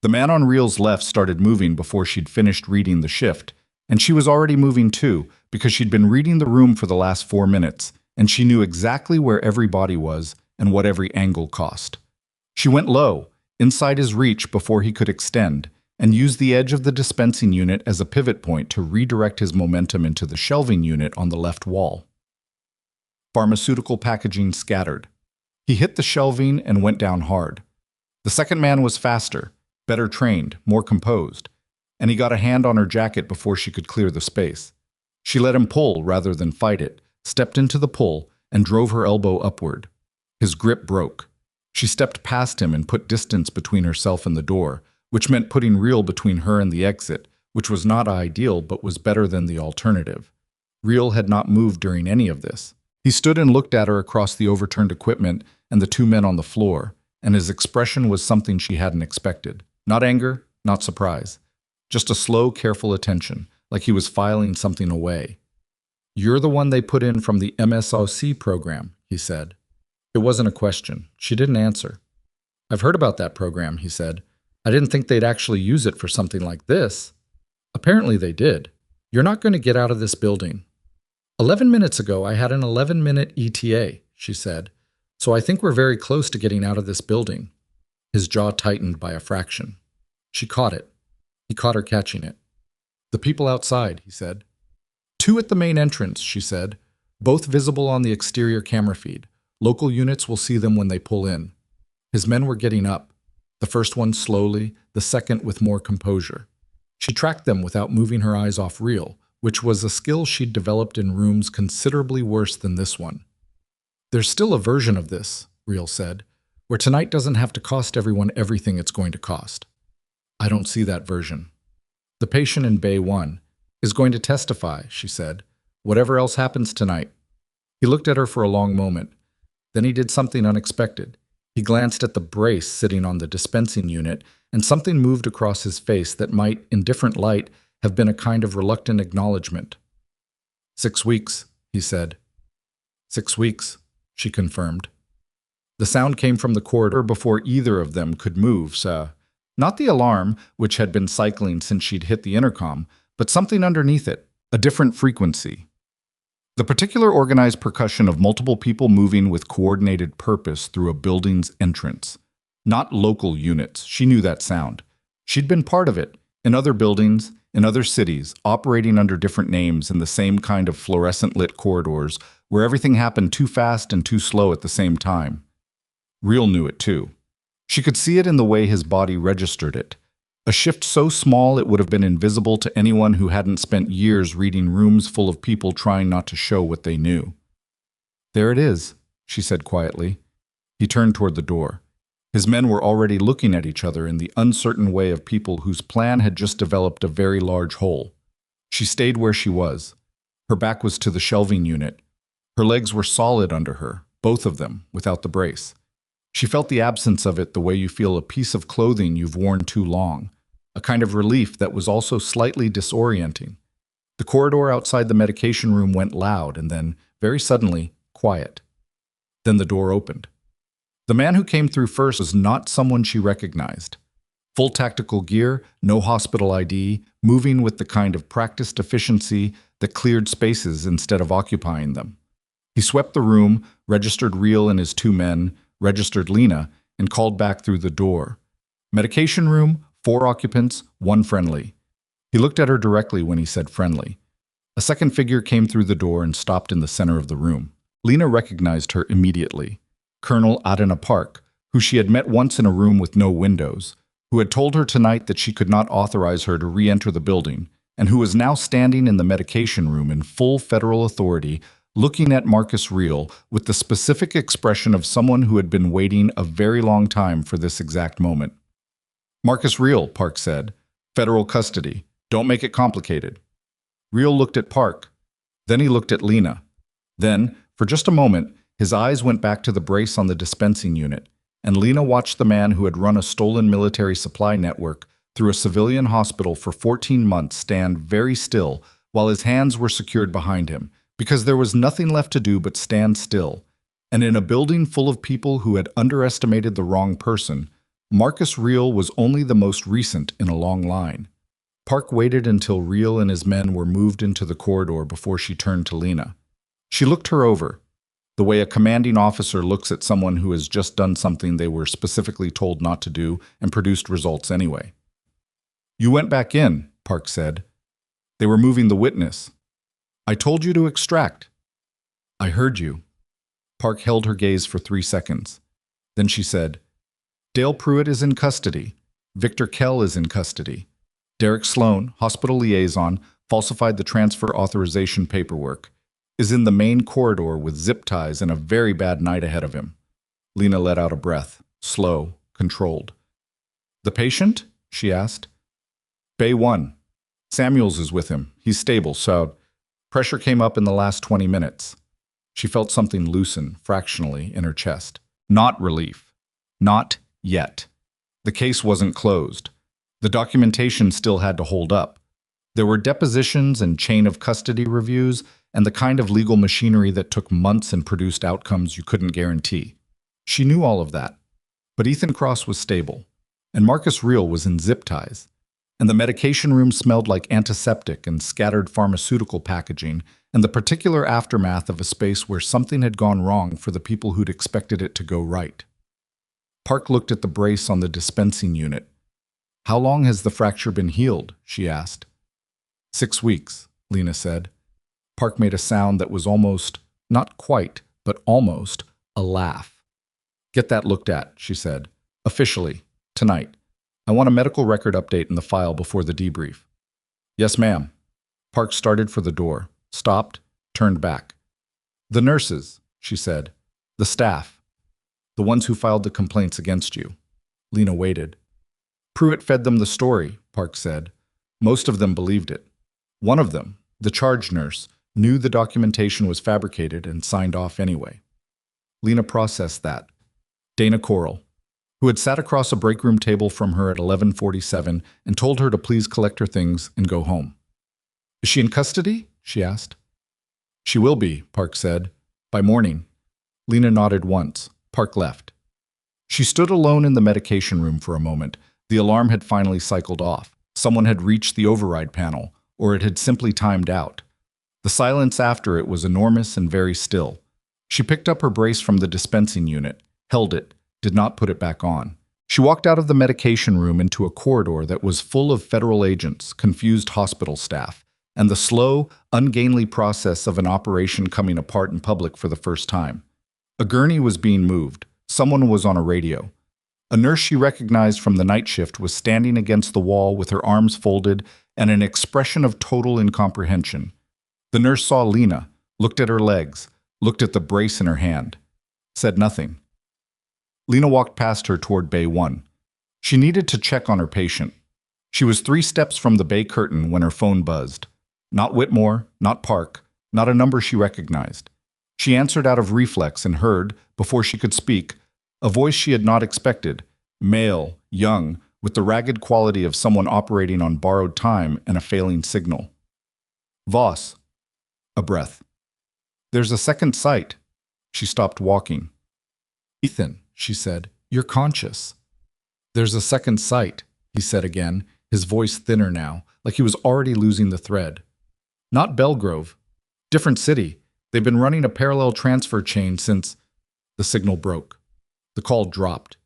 The man on Reel's left started moving before she'd finished reading the shift, and she was already moving too, because she'd been reading the room for the last 4 minutes, and she knew exactly where every body was and what every angle cost. She went low, inside his reach before he could extend, and used the edge of the dispensing unit as a pivot point to redirect his momentum into the shelving unit on the left wall. Pharmaceutical packaging scattered. He hit the shelving and went down hard. The second man was faster, better trained, more composed, and he got a hand on her jacket before she could clear the space. She let him pull rather than fight it, stepped into the pull, and drove her elbow upward. His grip broke. She stepped past him and put distance between herself and the door, which meant putting Reel between her and the exit, which was not ideal but was better than the alternative. Reel had not moved during any of this. He stood and looked at her across the overturned equipment and the 2 men on the floor, and his expression was something she hadn't expected. Not anger, not surprise. Just a slow, careful attention, like he was filing something away. You're the one they put in from the MSRC program, he said. It wasn't a question. She didn't answer. I've heard about that program, he said. I didn't think they'd actually use it for something like this. Apparently they did. You're not going to get out of this building. 11 minutes ago, I had an 11-minute ETA, she said, so I think we're very close to getting out of this building. His jaw tightened by a fraction. She caught it. He caught her catching it. The people outside, he said. 2 at the main entrance, she said, both visible on the exterior camera feed. Local units will see them when they pull in. His men were getting up, the first one slowly, the second with more composure. She tracked them without moving her eyes off Reel, which was a skill she'd developed in rooms considerably worse than this one. There's still a version of this, Reel said, where tonight doesn't have to cost everyone everything it's going to cost. I don't see that version. The patient in Bay 1 is going to testify, she said, whatever else happens tonight. He looked at her for a long moment, Then he did something unexpected. He glanced at the brace sitting on the dispensing unit, and something moved across his face that might, in different light, have been a kind of reluctant acknowledgement. 6 weeks, he said. 6 weeks, she confirmed. The sound came from the corridor before either of them could move, so not the alarm, which had been cycling since she'd hit the intercom, but something underneath it, a different frequency. The particular organized percussion of multiple people moving with coordinated purpose through a building's entrance. Not local units, she knew that sound. She'd been part of it, in other buildings, in other cities, operating under different names in the same kind of fluorescent-lit corridors where everything happened too fast and too slow at the same time. Real knew it too. She could see it in the way his body registered it. A shift so small it would have been invisible to anyone who hadn't spent years reading rooms full of people trying not to show what they knew. "There it is," she said quietly. He turned toward the door. His men were already looking at each other in the uncertain way of people whose plan had just developed a very large hole. She stayed where she was. Her back was to the shelving unit. Her legs were solid under her, both of them, without the brace. She felt the absence of it the way you feel a piece of clothing you've worn too long, a kind of relief that was also slightly disorienting. The corridor outside the medication room went loud and then, very suddenly, quiet. Then the door opened. The man who came through first was not someone she recognized. Full tactical gear, no hospital ID, moving with the kind of practiced efficiency that cleared spaces instead of occupying them. He swept the room, registered Real and his 2 men, registered Lena, and called back through the door. Medication room, 4 occupants, 1 friendly. He looked at her directly when he said friendly. A second figure came through the door and stopped in the center of the room. Lena recognized her immediately. Colonel Adena Park, who she had met once in a room with no windows, who had told her tonight that she could not authorize her to re-enter the building, and who was now standing in the medication room in full federal authority, looking at Marcus Real with the specific expression of someone who had been waiting a very long time for this exact moment. "Marcus Real," Park said. "Federal custody. Don't make it complicated." Real looked at Park. Then he looked at Lena. Then, for just a moment, his eyes went back to the brace on the dispensing unit, and Lena watched the man who had run a stolen military supply network through a civilian hospital for 14 months stand very still while his hands were secured behind him, because there was nothing left to do but stand still. And in a building full of people who had underestimated the wrong person, Marcus Real was only the most recent in a long line. Park waited until Real and his men were moved into the corridor before she turned to Lena. She looked her over, the way a commanding officer looks at someone who has just done something they were specifically told not to do and produced results anyway. "You went back in," Park said. "They were moving the witness. I told you to extract." "I heard you." Park held her gaze for 3 seconds. Then she said, "Dale Pruitt is in custody. Victor Kell is in custody. Derek Sloan, hospital liaison, falsified the transfer authorization paperwork, is in the main corridor with zip ties and a very bad night ahead of him." Lena let out a breath, slow, controlled. "The patient?" she asked. "Bay 1. Samuels is with him. He's stable, so pressure came up in the last 20 minutes. She felt something loosen, fractionally, in her chest. Not relief. Not yet. The case wasn't closed. The documentation still had to hold up. There were depositions and chain of custody reviews and the kind of legal machinery that took months and produced outcomes you couldn't guarantee. She knew all of that. But Ethan Cross was stable, and Marcus Real was in zip ties, and the medication room smelled like antiseptic and scattered pharmaceutical packaging and the particular aftermath of a space where something had gone wrong for the people who'd expected it to go right. Park looked at the brace on the dispensing unit. "How long has the fracture been healed?" she asked. 6 weeks, Lena said. Park made a sound that was almost, not quite, but almost, a laugh. "Get that looked at," she said. "Officially, tonight. I want a medical record update in the file before the debrief." "Yes, ma'am." Park started for the door, stopped, turned back. "The nurses," she said. "The staff. The ones who filed the complaints against you." Lena waited. "Pruitt fed them the story," Park said. "Most of them believed it. One of them, the charge nurse, knew the documentation was fabricated and signed off anyway." Lena processed that. Dana Coral, who had sat across a break room table from her at 11:47 and told her to please collect her things and go home. Is she in custody? She asked. She will be, Park said. By morning. Lena nodded once. Park left. She stood alone in the medication room for a moment. The alarm had finally cycled off. Someone had reached the override panel, or it had simply timed out. The silence after it was enormous and very still. She picked up her brace from the dispensing unit, held it, did not put it back on. She walked out of the medication room into a corridor that was full of federal agents, confused hospital staff, and the slow, ungainly process of an operation coming apart in public for the first time. A gurney was being moved. Someone was on a radio. A nurse she recognized from the night shift was standing against the wall with her arms folded and an expression of total incomprehension. The nurse saw Lena, looked at her legs, looked at the brace in her hand, said nothing. Lena walked past her toward Bay 1. She needed to check on her patient. She was 3 steps from the bay curtain when her phone buzzed. Not Whitmore, not Park, not a number she recognized. She answered out of reflex and heard, before she could speak, a voice she had not expected, male, young, with the ragged quality of someone operating on borrowed time and a failing signal. Voss. A breath. There's a second sight. She stopped walking. Ethan, she said, you're conscious. There's a second sight, he said again, his voice thinner now, like he was already losing the thread. Not Belgrove. Different city. They've been running a parallel transfer chain since... The signal broke. The call dropped.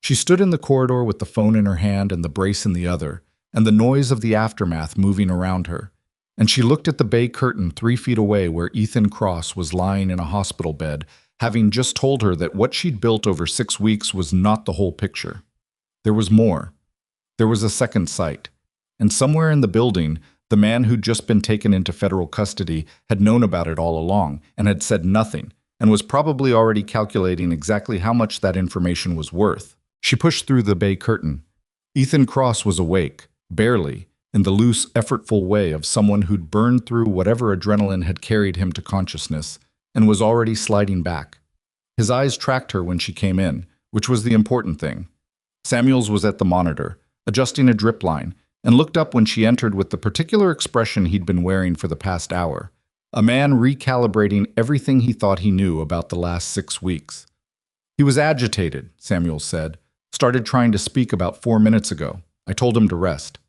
She stood in the corridor with the phone in her hand and the brace in the other, and the noise of the aftermath moving around her. And she looked at the bay curtain 3 feet away where Ethan Cross was lying in a hospital bed, having just told her that what she'd built over 6 weeks was not the whole picture. There was more. There was a second sight. And somewhere in the building, the man who'd just been taken into federal custody had known about it all along and had said nothing, and was probably already calculating exactly how much that information was worth. She pushed through the bay curtain. Ethan Cross was awake, barely, in the loose, effortful way of someone who'd burned through whatever adrenaline had carried him to consciousness, and was already sliding back. His eyes tracked her when she came in, which was the important thing. Samuels was at the monitor, adjusting a drip line, and looked up when she entered with the particular expression he'd been wearing for the past hour. A man recalibrating everything he thought he knew about the last 6 weeks. He was agitated, Samuels said. Started trying to speak about 4 minutes ago. I told him to rest.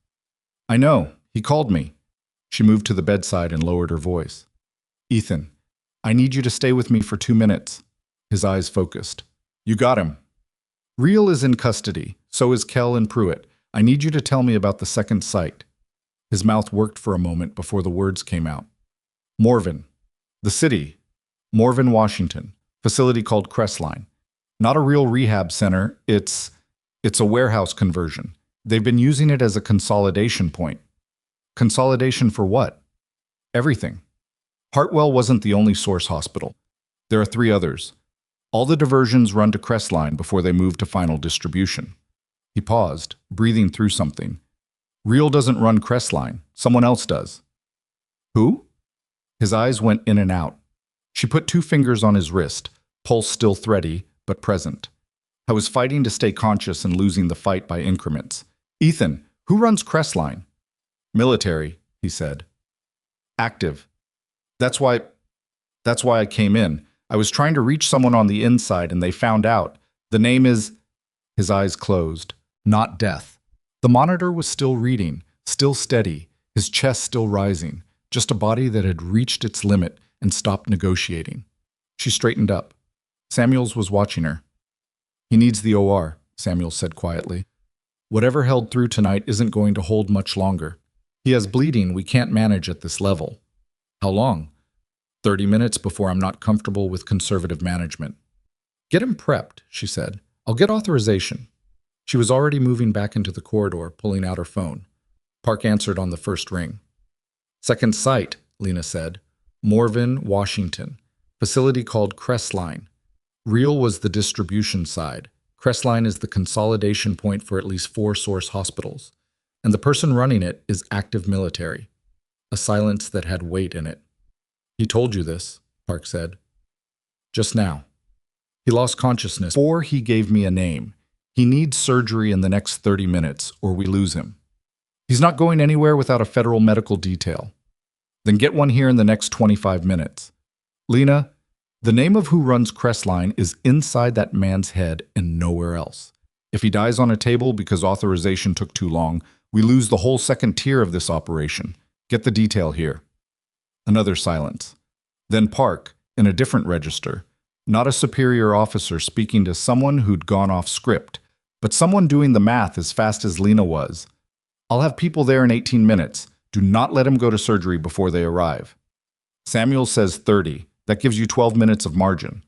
I know. He called me. She moved to the bedside and lowered her voice. Ethan, I need you to stay with me for 2 minutes. His eyes focused. You got him. Real is in custody. So is Kell and Pruitt. I need you to tell me about the second sight. His mouth worked for a moment before the words came out. Morven. The city. Morven, Washington. Facility called Crestline. Not a real rehab center. It's a warehouse conversion. They've been using it as a consolidation point. Consolidation for what? Everything. Hartwell wasn't the only source hospital. There are 3 others. All the diversions run to Crestline before they move to final distribution. He paused, breathing through something. Real doesn't run Crestline. Someone else does. Who? His eyes went in and out. She put 2 fingers on his wrist, pulse still thready, but present. I was fighting to stay conscious and losing the fight by increments. Ethan, who runs Crestline? Military, he said. Active. That's why I came in. I was trying to reach someone on the inside and they found out. The name is... His eyes closed. Not death. The monitor was still reading, still steady, his chest still rising, just a body that had reached its limit and stopped negotiating. She straightened up. Samuels was watching her. He needs the OR, Samuels said quietly. Whatever held through tonight isn't going to hold much longer. He has bleeding we can't manage at this level. How long? 30 minutes before I'm not comfortable with conservative management. Get him prepped, she said. I'll get authorization. She was already moving back into the corridor, pulling out her phone. Park answered on the first ring. Second site, Lena said. Morven, Washington. Facility called Crestline. Real was the distribution side. Crestline is the consolidation point for at least 4 source hospitals. And the person running it is active military. A silence that had weight in it. He told you this, Park said. Just now. He lost consciousness before he gave me a name. He needs surgery in the next 30 minutes, or we lose him. He's not going anywhere without a federal medical detail. Then get one here in the next 25 minutes. Lena, the name of who runs Crestline is inside that man's head and nowhere else. If he dies on a table because authorization took too long, we lose the whole second tier of this operation. Get the detail here. Another silence. Then Park, in a different register. Not a superior officer speaking to someone who'd gone off script, but someone doing the math as fast as Lena was. I'll have people there in 18 minutes. Do not let him go to surgery before they arrive. Samuel says 30. That gives you 12 minutes of margin.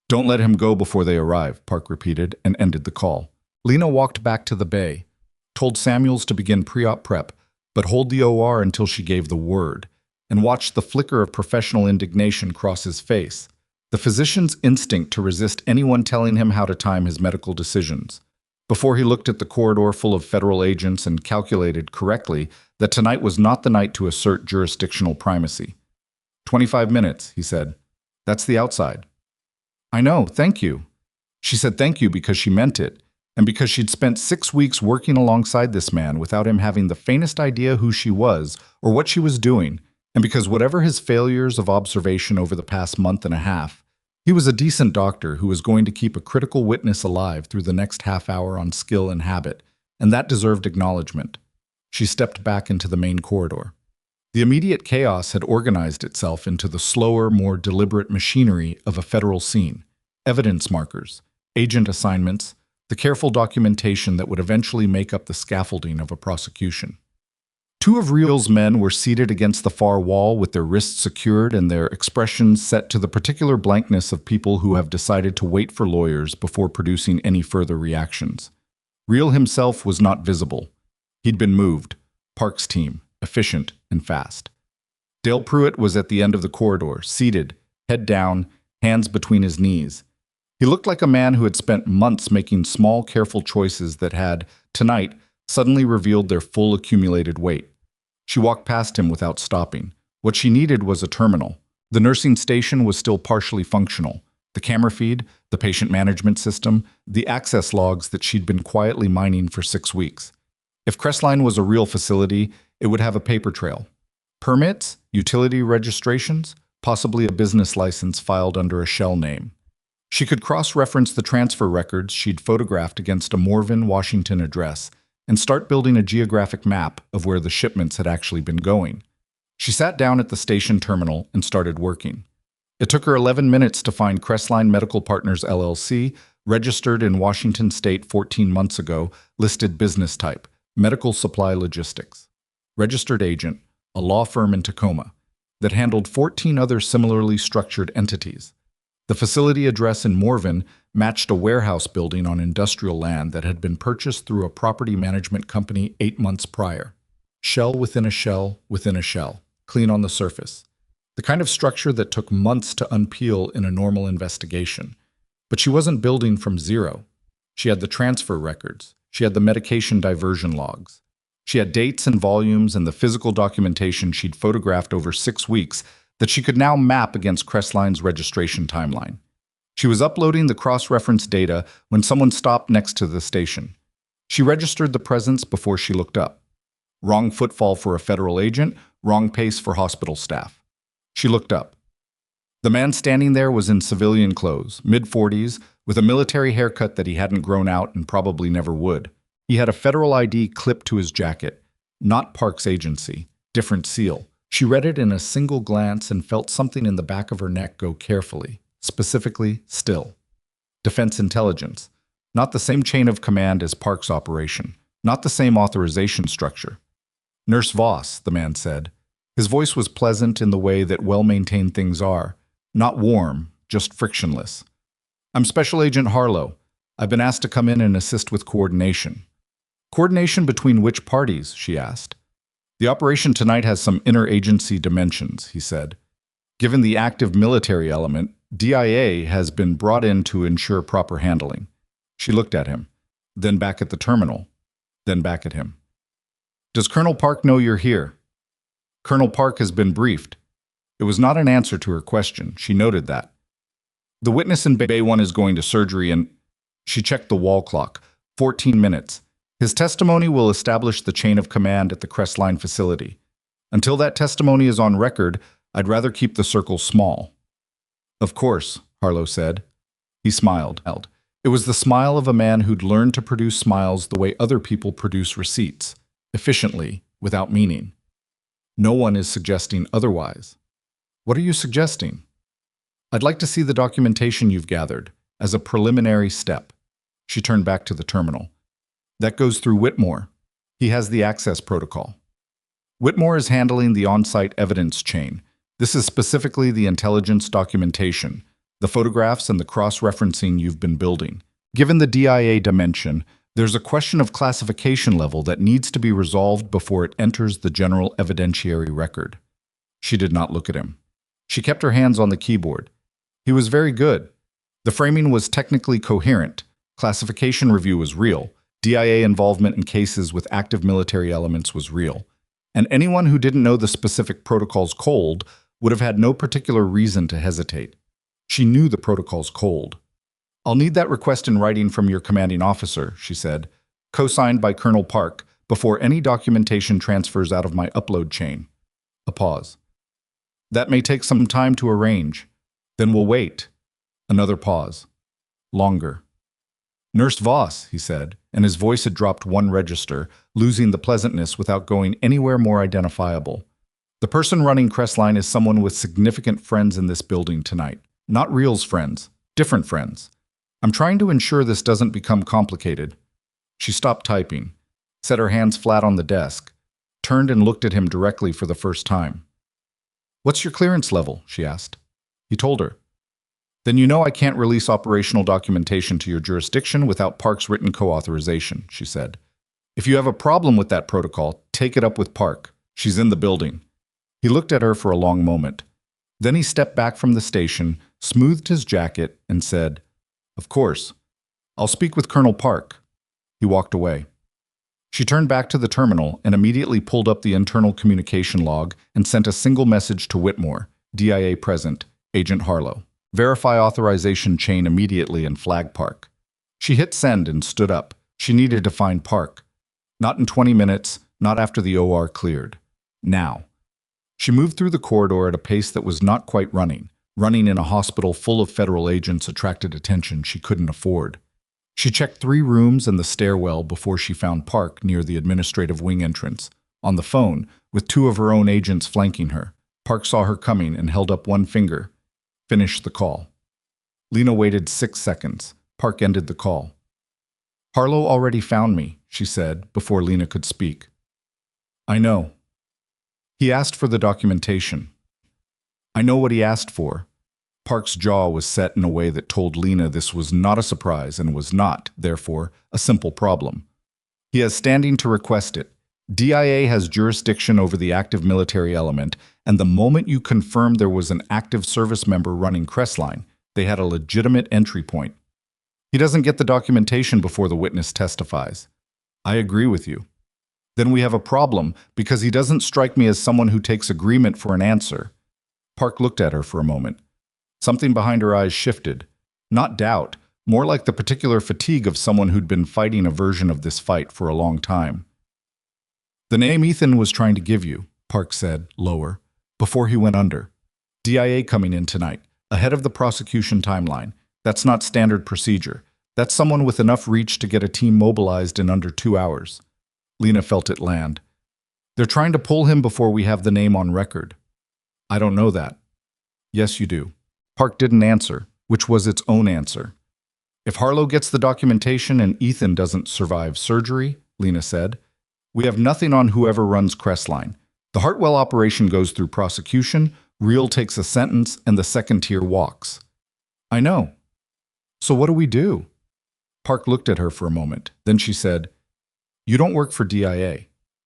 Don't let him go before they arrive, Park repeated and ended the call. Lena walked back to the bay, told Samuels to begin pre-op prep, but hold the OR until she gave the word, and watched the flicker of professional indignation cross his face. The physician's instinct to resist anyone telling him how to time his medical decisions. Before he looked at the corridor full of federal agents and calculated correctly that tonight was not the night to assert jurisdictional primacy. 25 minutes, he said. That's the outside. I know, thank you. She said thank you because she meant it, and because she'd spent 6 weeks working alongside this man without him having the faintest idea who she was or what she was doing, and because whatever his failures of observation over the past month and a half, he was a decent doctor who was going to keep a critical witness alive through the next half hour on skill and habit, and that deserved acknowledgement. She stepped back into the main corridor. The immediate chaos had organized itself into the slower, more deliberate machinery of a federal scene. Evidence markers, agent assignments, the careful documentation that would eventually make up the scaffolding of a prosecution. Two of Real's men were seated against the far wall with their wrists secured and their expressions set to the particular blankness of people who have decided to wait for lawyers before producing any further reactions. Real himself was not visible. He'd been moved. Park's team, efficient and fast. Dale Pruitt was at the end of the corridor, seated, head down, hands between his knees. He looked like a man who had spent months making small, careful choices that had, tonight, suddenly revealed their full accumulated weight. She walked past him without stopping. What she needed was a terminal. The nursing station was still partially functional. The camera feed, the patient management system, the access logs that she'd been quietly mining for 6 weeks. If Crestline was a real facility, it would have a paper trail. Permits, utility registrations, possibly a business license filed under a shell name. She could cross-reference the transfer records she'd photographed against a Morven, Washington address and start building a geographic map of where the shipments had actually been going. She sat down at the station terminal and started working. It took her 11 minutes to find Crestline Medical Partners LLC, registered in Washington State 14 months ago, listed business type, medical supply logistics. Registered agent, a law firm in Tacoma, that handled 14 other similarly structured entities. The facility address in Morven matched a warehouse building on industrial land that had been purchased through a property management company 8 months prior. Shell within a shell within a shell, clean on the surface. The kind of structure that took months to unpeel in a normal investigation. But she wasn't building from zero. She had the transfer records. She had the medication diversion logs. She had dates and volumes and the physical documentation she'd photographed over 6 weeks that she could now map against Crestline's registration timeline. She was uploading the cross-reference data when someone stopped next to the station. She registered the presence before she looked up. Wrong footfall for a federal agent, wrong pace for hospital staff. She looked up. The man standing there was in civilian clothes, mid-40s, with a military haircut that he hadn't grown out and probably never would. He had a federal ID clipped to his jacket, not Park's agency, different seal. She read it in a single glance and felt something in the back of her neck go carefully, specifically, still. Defense Intelligence. Not the same chain of command as Park's operation. Not the same authorization structure. Nurse Voss, the man said. His voice was pleasant in the way that well-maintained things are. Not warm, just frictionless. I'm Special Agent Harlow. I've been asked to come in and assist with coordination. Coordination between which parties? She asked. The operation tonight has some interagency dimensions, he said. Given the active military element, DIA has been brought in to ensure proper handling. She looked at him, then back at the terminal, then back at him. Does Colonel Park know you're here? Colonel Park has been briefed. It was not an answer to her question. She noted that. The witness in Bay 1 is going to surgery and she checked the wall clock. 14 minutes. His testimony will establish the chain of command at the Crestline facility. Until that testimony is on record, I'd rather keep the circle small. Of course, Hartwell said. He smiled. It was the smile of a man who'd learned to produce smiles the way other people produce receipts, efficiently, without meaning. No one is suggesting otherwise. What are you suggesting? I'd like to see the documentation you've gathered, as a preliminary step. She turned back to the terminal. That goes through Whitmore. He has the access protocol. Whitmore is handling the on-site evidence chain. This is specifically the intelligence documentation, the photographs and the cross-referencing you've been building. Given the DIA dimension, there's a question of classification level that needs to be resolved before it enters the general evidentiary record. She did not look at him. She kept her hands on the keyboard. He was very good. The framing was technically coherent. Classification review was real. DIA involvement in cases with active military elements was real. And anyone who didn't know the specific protocols cold would have had no particular reason to hesitate. She knew the protocols cold. I'll need that request in writing from your commanding officer, she said, co-signed by Colonel Park, before any documentation transfers out of my upload chain. A pause. That may take some time to arrange. Then we'll wait. Another pause. Longer. Nurse Voss, he said, and his voice had dropped one register, losing the pleasantness without going anywhere more identifiable. The person running Crestline is someone with significant friends in this building tonight. Not Real's friends, different friends. I'm trying to ensure this doesn't become complicated. She stopped typing, set her hands flat on the desk, turned and looked at him directly for the first time. What's your clearance level? She asked. He told her. Then you know I can't release operational documentation to your jurisdiction without Park's written co-authorization, she said. If you have a problem with that protocol, take it up with Park. She's in the building. He looked at her for a long moment. Then he stepped back from the station, smoothed his jacket, and said, Of course. I'll speak with Colonel Park. He walked away. She turned back to the terminal and immediately pulled up the internal communication log and sent a single message to Whitmore, DIA present, Agent Hartwell. Verify authorization chain immediately and flag Park. She hit send and stood up. She needed to find Park. Not in 20 minutes, not after the OR cleared. Now. She moved through the corridor at a pace that was not quite running. Running in a hospital full of federal agents attracted attention she couldn't afford. She checked 3 rooms and the stairwell before she found Park near the administrative wing entrance. On the phone, with 2 of her own agents flanking her. Park saw her coming and held up one finger. Finish the call. Lena waited 6 seconds. Park ended the call. Hartwell already found me, she said, before Lena could speak. I know. He asked for the documentation. I know what he asked for. Park's jaw was set in a way that told Lena this was not a surprise and was not, therefore, a simple problem. He has standing to request it. DIA has jurisdiction over the active military element, and the moment you confirmed there was an active service member running Crestline, they had a legitimate entry point. He doesn't get the documentation before the witness testifies. I agree with you. Then we have a problem, because he doesn't strike me as someone who takes agreement for an answer. Park looked at her for a moment. Something behind her eyes shifted. Not doubt, more like the particular fatigue of someone who'd been fighting a version of this fight for a long time. The name Ethan was trying to give you, Park said, lower, before he went under. DIA coming in tonight, ahead of the prosecution timeline. That's not standard procedure. That's someone with enough reach to get a team mobilized in under 2 hours. Lena felt it land. They're trying to pull him before we have the name on record. I don't know that. Yes, you do. Park didn't answer, which was its own answer. If Hartwell gets the documentation and Ethan doesn't survive surgery, Lena said, we have nothing on whoever runs Crestline. The Hartwell operation goes through prosecution, Real takes a sentence, and the second tier walks. I know. So what do we do? Park looked at her for a moment. Then she said, you don't work for DIA.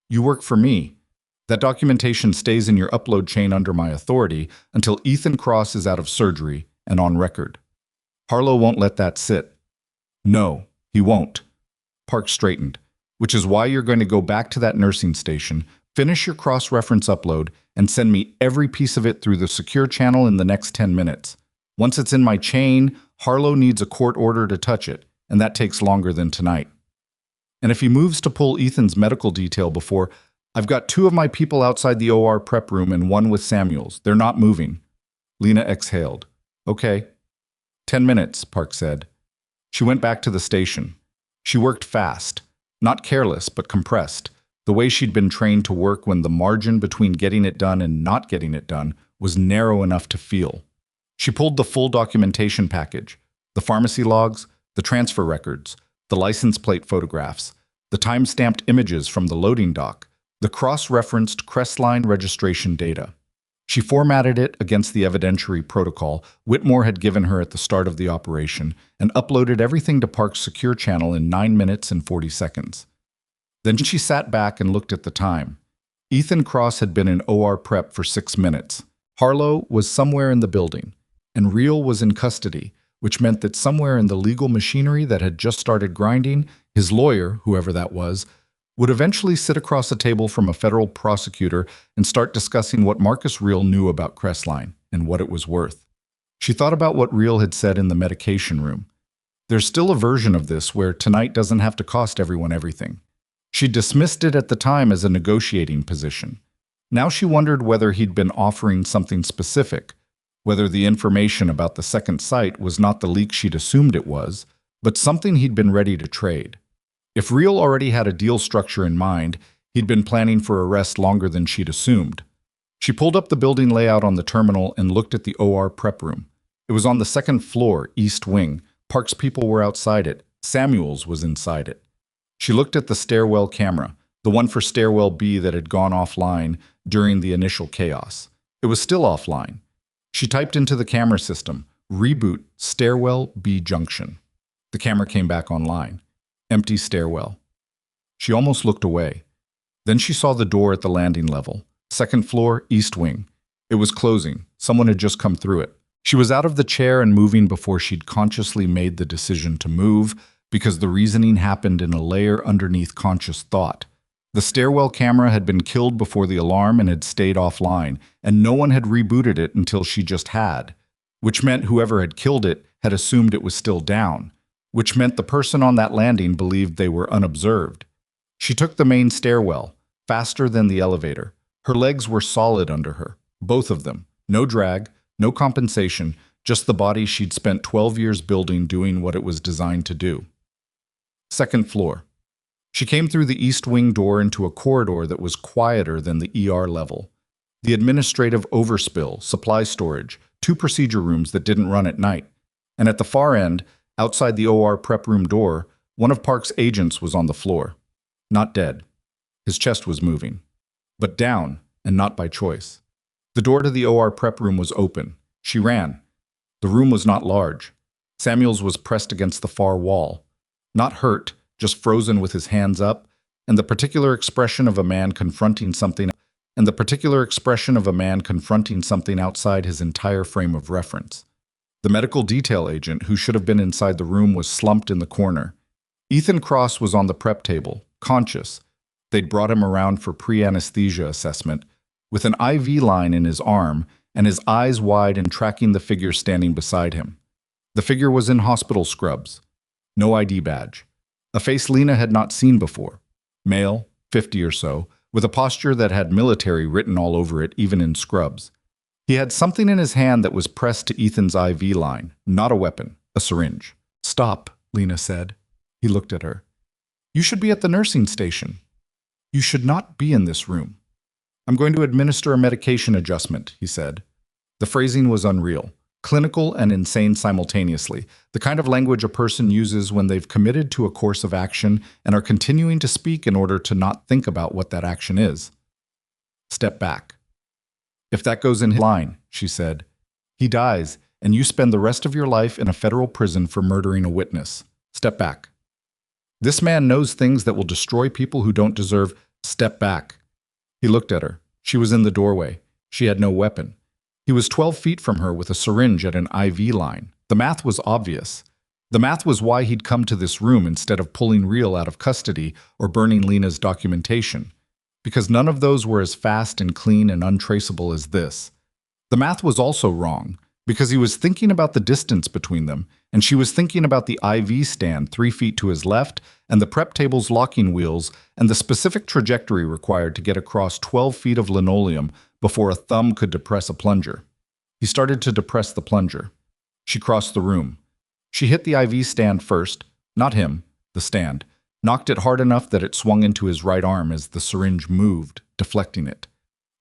You work for me. That documentation stays in your upload chain under my authority until Ethan Cross is out of surgery and on record. Hartwell won't let that sit. No, he won't. Park straightened, which is why you're going to go back to that nursing station, finish your cross-reference upload, and send me every piece of it through the secure channel in the next 10 minutes. Once it's in my chain, Harlow needs a court order to touch it, and that takes longer than tonight. And if he moves to pull Ethan's medical detail before, I've got 2 of my people outside the OR prep room and 1 with Samuels. They're not moving. Lena exhaled. Okay. 10 minutes, Park said. She went back to the station. She worked fast, not careless, but compressed, the way she'd been trained to work when the margin between getting it done and not getting it done was narrow enough to feel. She pulled the full documentation package, the pharmacy logs, the transfer records, the license plate photographs, the time-stamped images from the loading dock, the cross-referenced Crestline registration data. She formatted it against the evidentiary protocol Whitmore had given her at the start of the operation and uploaded everything to Park's secure channel in 9 minutes and 40 seconds. Then she sat back and looked at the time. Ethan Cross had been in OR prep for 6 minutes. Harlow was somewhere in the building, and Reel was in custody, which meant that somewhere in the legal machinery that had just started grinding, his lawyer, whoever that was, would eventually sit across a table from a federal prosecutor and start discussing what Marcus Reel knew about Crestline and what it was worth. She thought about what Reel had said in the medication room. There's still a version of this where tonight doesn't have to cost everyone everything. She dismissed it at the time as a negotiating position. Now she wondered whether he'd been offering something specific, whether the information about the second site was not the leak she'd assumed it was, but something he'd been ready to trade. If Reel already had a deal structure in mind, he'd been planning for arrest longer than she'd assumed. She pulled up the building layout on the terminal and looked at the OR prep room. It was on the 2nd floor, east wing. Park's people were outside it. Samuels was inside it. She looked at the stairwell camera, the one for stairwell B that had gone offline during the initial chaos. It was still offline. She typed into the camera system, reboot stairwell B junction. The camera came back online. Empty stairwell. She almost looked away. Then she saw the door at the landing level. 2nd floor, east wing. It was closing. Someone had just come through it. She was out of the chair and moving before she'd consciously made the decision to move, because the reasoning happened in a layer underneath conscious thought. The stairwell camera had been killed before the alarm and had stayed offline, and no one had rebooted it until she just had, which meant whoever had killed it had assumed it was still down, which meant the person on that landing believed they were unobserved. She took the main stairwell, faster than the elevator. Her legs were solid under her, both of them. No drag, no compensation, just the body she'd spent 12 years building doing what it was designed to do. 2nd floor. She came through the east wing door into a corridor that was quieter than the ER level. The administrative overspill, supply storage, 2 procedure rooms that didn't run at night. And at the far end, outside the OR prep room door, one of Park's agents was on the floor. Not dead. His chest was moving. But down, and not by choice. The door to the OR prep room was open. She ran. The room was not large. Samuels was pressed against the far wall. Not hurt, just frozen with his hands up, and the particular expression of a man confronting something outside his entire frame of reference. The medical detail agent, who should have been inside the room, was slumped in the corner. Ethan Cross was on the prep table, conscious. They'd brought him around for pre-anesthesia assessment, with an IV line in his arm and his eyes wide and tracking the figure standing beside him. The figure was in hospital scrubs. No ID badge. A face Lena had not seen before. Male, 50 or so, with a posture that had military written all over it, even in scrubs. He had something in his hand that was pressed to Ethan's IV line, not a weapon, a syringe. "Stop," Lena said. He looked at her. "You should be at the nursing station. You should not be in this room." "I'm going to administer a medication adjustment," he said. The phrasing was unreal. Clinical and insane simultaneously, the kind of language a person uses when they've committed to a course of action and are continuing to speak in order to not think about what that action is. "Step back." "If that goes in his line," she said, "he dies, and you spend the rest of your life in a federal prison for murdering a witness. Step back." "This man knows things that will destroy people who don't deserve." "Step back." He looked at her. She was in the doorway. She had no weapon. He was 12 feet from her with a syringe at an IV line. The math was obvious. The math was why he'd come to this room instead of pulling Reel out of custody or burning Lena's documentation. Because none of those were as fast and clean and untraceable as this. The math was also wrong, because he was thinking about the distance between them, and she was thinking about the IV stand 3 feet to his left, and the prep table's locking wheels, and the specific trajectory required to get across 12 feet of linoleum before a thumb could depress a plunger. He started to depress the plunger. She crossed the room. She hit the IV stand first, not him, the stand, knocked it hard enough that it swung into his right arm as the syringe moved, deflecting it.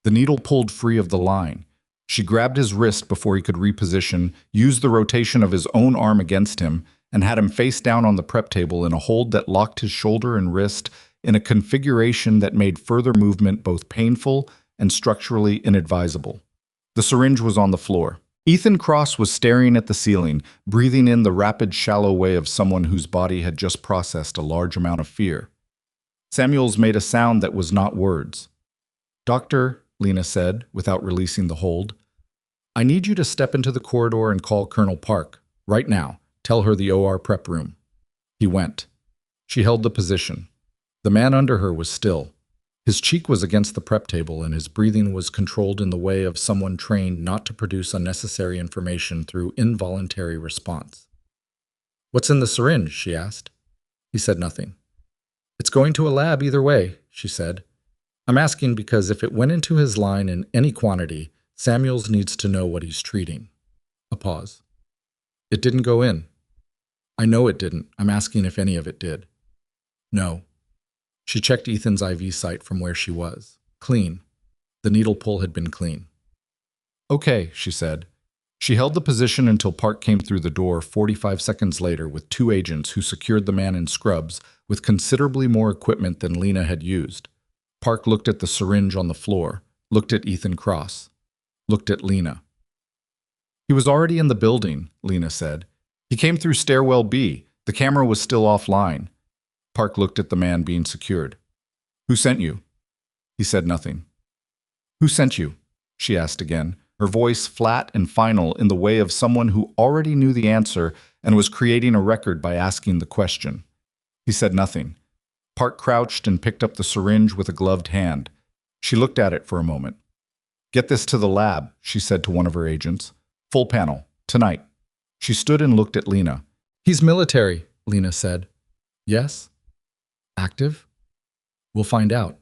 The needle pulled free of the line. She grabbed his wrist before he could reposition, used the rotation of his own arm against him, and had him face down on the prep table in a hold that locked his shoulder and wrist in a configuration that made further movement both painful and structurally inadvisable. The syringe was on the floor. Ethan Cross was staring at the ceiling, breathing in the rapid, shallow way of someone whose body had just processed a large amount of fear. Samuels made a sound that was not words. "Doctor," Lena said, without releasing the hold, "I need you to step into the corridor and call Colonel Park. Right now. Tell her the OR prep room." He went. She held the position. The man under her was still. His cheek was against the prep table, and his breathing was controlled in the way of someone trained not to produce unnecessary information through involuntary response. "What's in the syringe?" she asked. He said nothing. "It's going to a lab either way," she said. "I'm asking because if it went into his line in any quantity, Samuels needs to know what he's treating." A pause. "It didn't go in." "I know it didn't. I'm asking if any of it did." "No." She checked Ethan's IV site from where she was. Clean. The needle pull had been clean. "Okay," she said. She held the position until Park came through the door 45 seconds later with 2 agents who secured the man in scrubs with considerably more equipment than Lena had used. Park looked at the syringe on the floor, looked at Ethan Cross, looked at Lena. "He was already in the building," Lena said. "He came through stairwell B. The camera was still offline." Park looked at the man being secured. "Who sent you?" He said nothing. "Who sent you?" she asked again, her voice flat and final in the way of someone who already knew the answer and was creating a record by asking the question. He said nothing. Park crouched and picked up the syringe with a gloved hand. She looked at it for a moment. "Get this to the lab," she said to one of her agents. "Full panel, tonight." She stood and looked at Lena. "He's military," Lena said. "Yes? Active? We'll find out.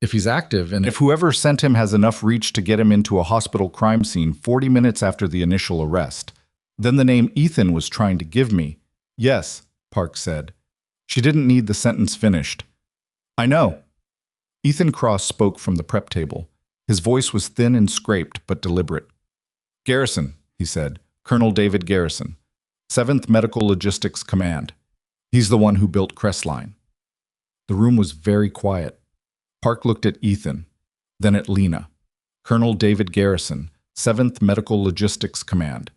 If he's active, and if whoever sent him has enough reach to get him into a hospital crime scene 40 minutes after the initial arrest, then the name Ethan was trying to give me." "Yes," Park said. She didn't need the sentence finished. "I know." Ethan Cross spoke from the prep table. His voice was thin and scraped, but deliberate. "Garrison," he said. "Colonel David Garrison, 7th Medical Logistics Command. He's the one who built Crestline." The room was very quiet. Park looked at Ethan, then at Lena. "Colonel David Garrison, 7th Medical Logistics Command,"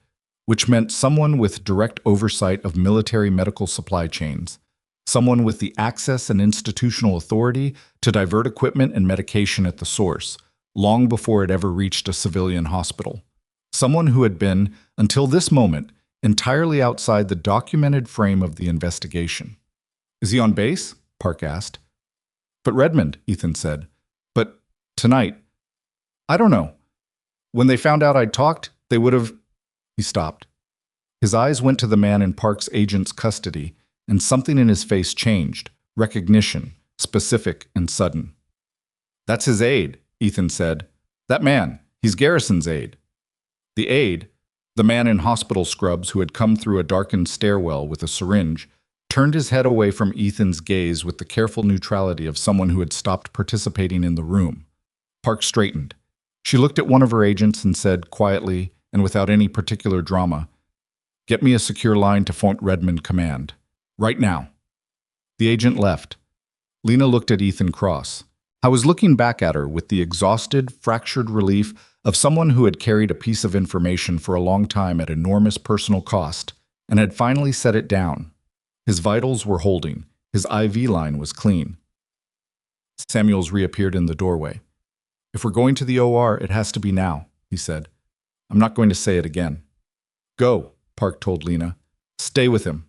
which meant someone with direct oversight of military medical supply chains, someone with the access and institutional authority to divert equipment and medication at the source, long before it ever reached a civilian hospital. Someone who had been, until this moment, entirely outside the documented frame of the investigation. "Is he on base?" Park asked. "But Redmond," Ethan said. "But tonight, I don't know. When they found out I'd talked, they would have—" He stopped. His eyes went to the man in Park's agent's custody, and something in his face changed. Recognition, specific and sudden. "That's his aide," Ethan said. "That man, he's Garrison's aide." The aide, the man in hospital scrubs who had come through a darkened stairwell with a syringe, turned his head away from Ethan's gaze with the careful neutrality of someone who had stopped participating in the room. Park straightened. She looked at one of her agents and said, quietly and without any particular drama, "Get me a secure line to Fort Redmond Command. Right now." The agent left. Lena looked at Ethan Cross. I was looking back at her with the exhausted, fractured relief of someone who had carried a piece of information for a long time at enormous personal cost and had finally set it down. His vitals were holding. His IV line was clean. Samuels reappeared in the doorway. "If we're going to the OR, it has to be now," he said. "I'm not going to say it again." "Go," Park told Lena. "Stay with him."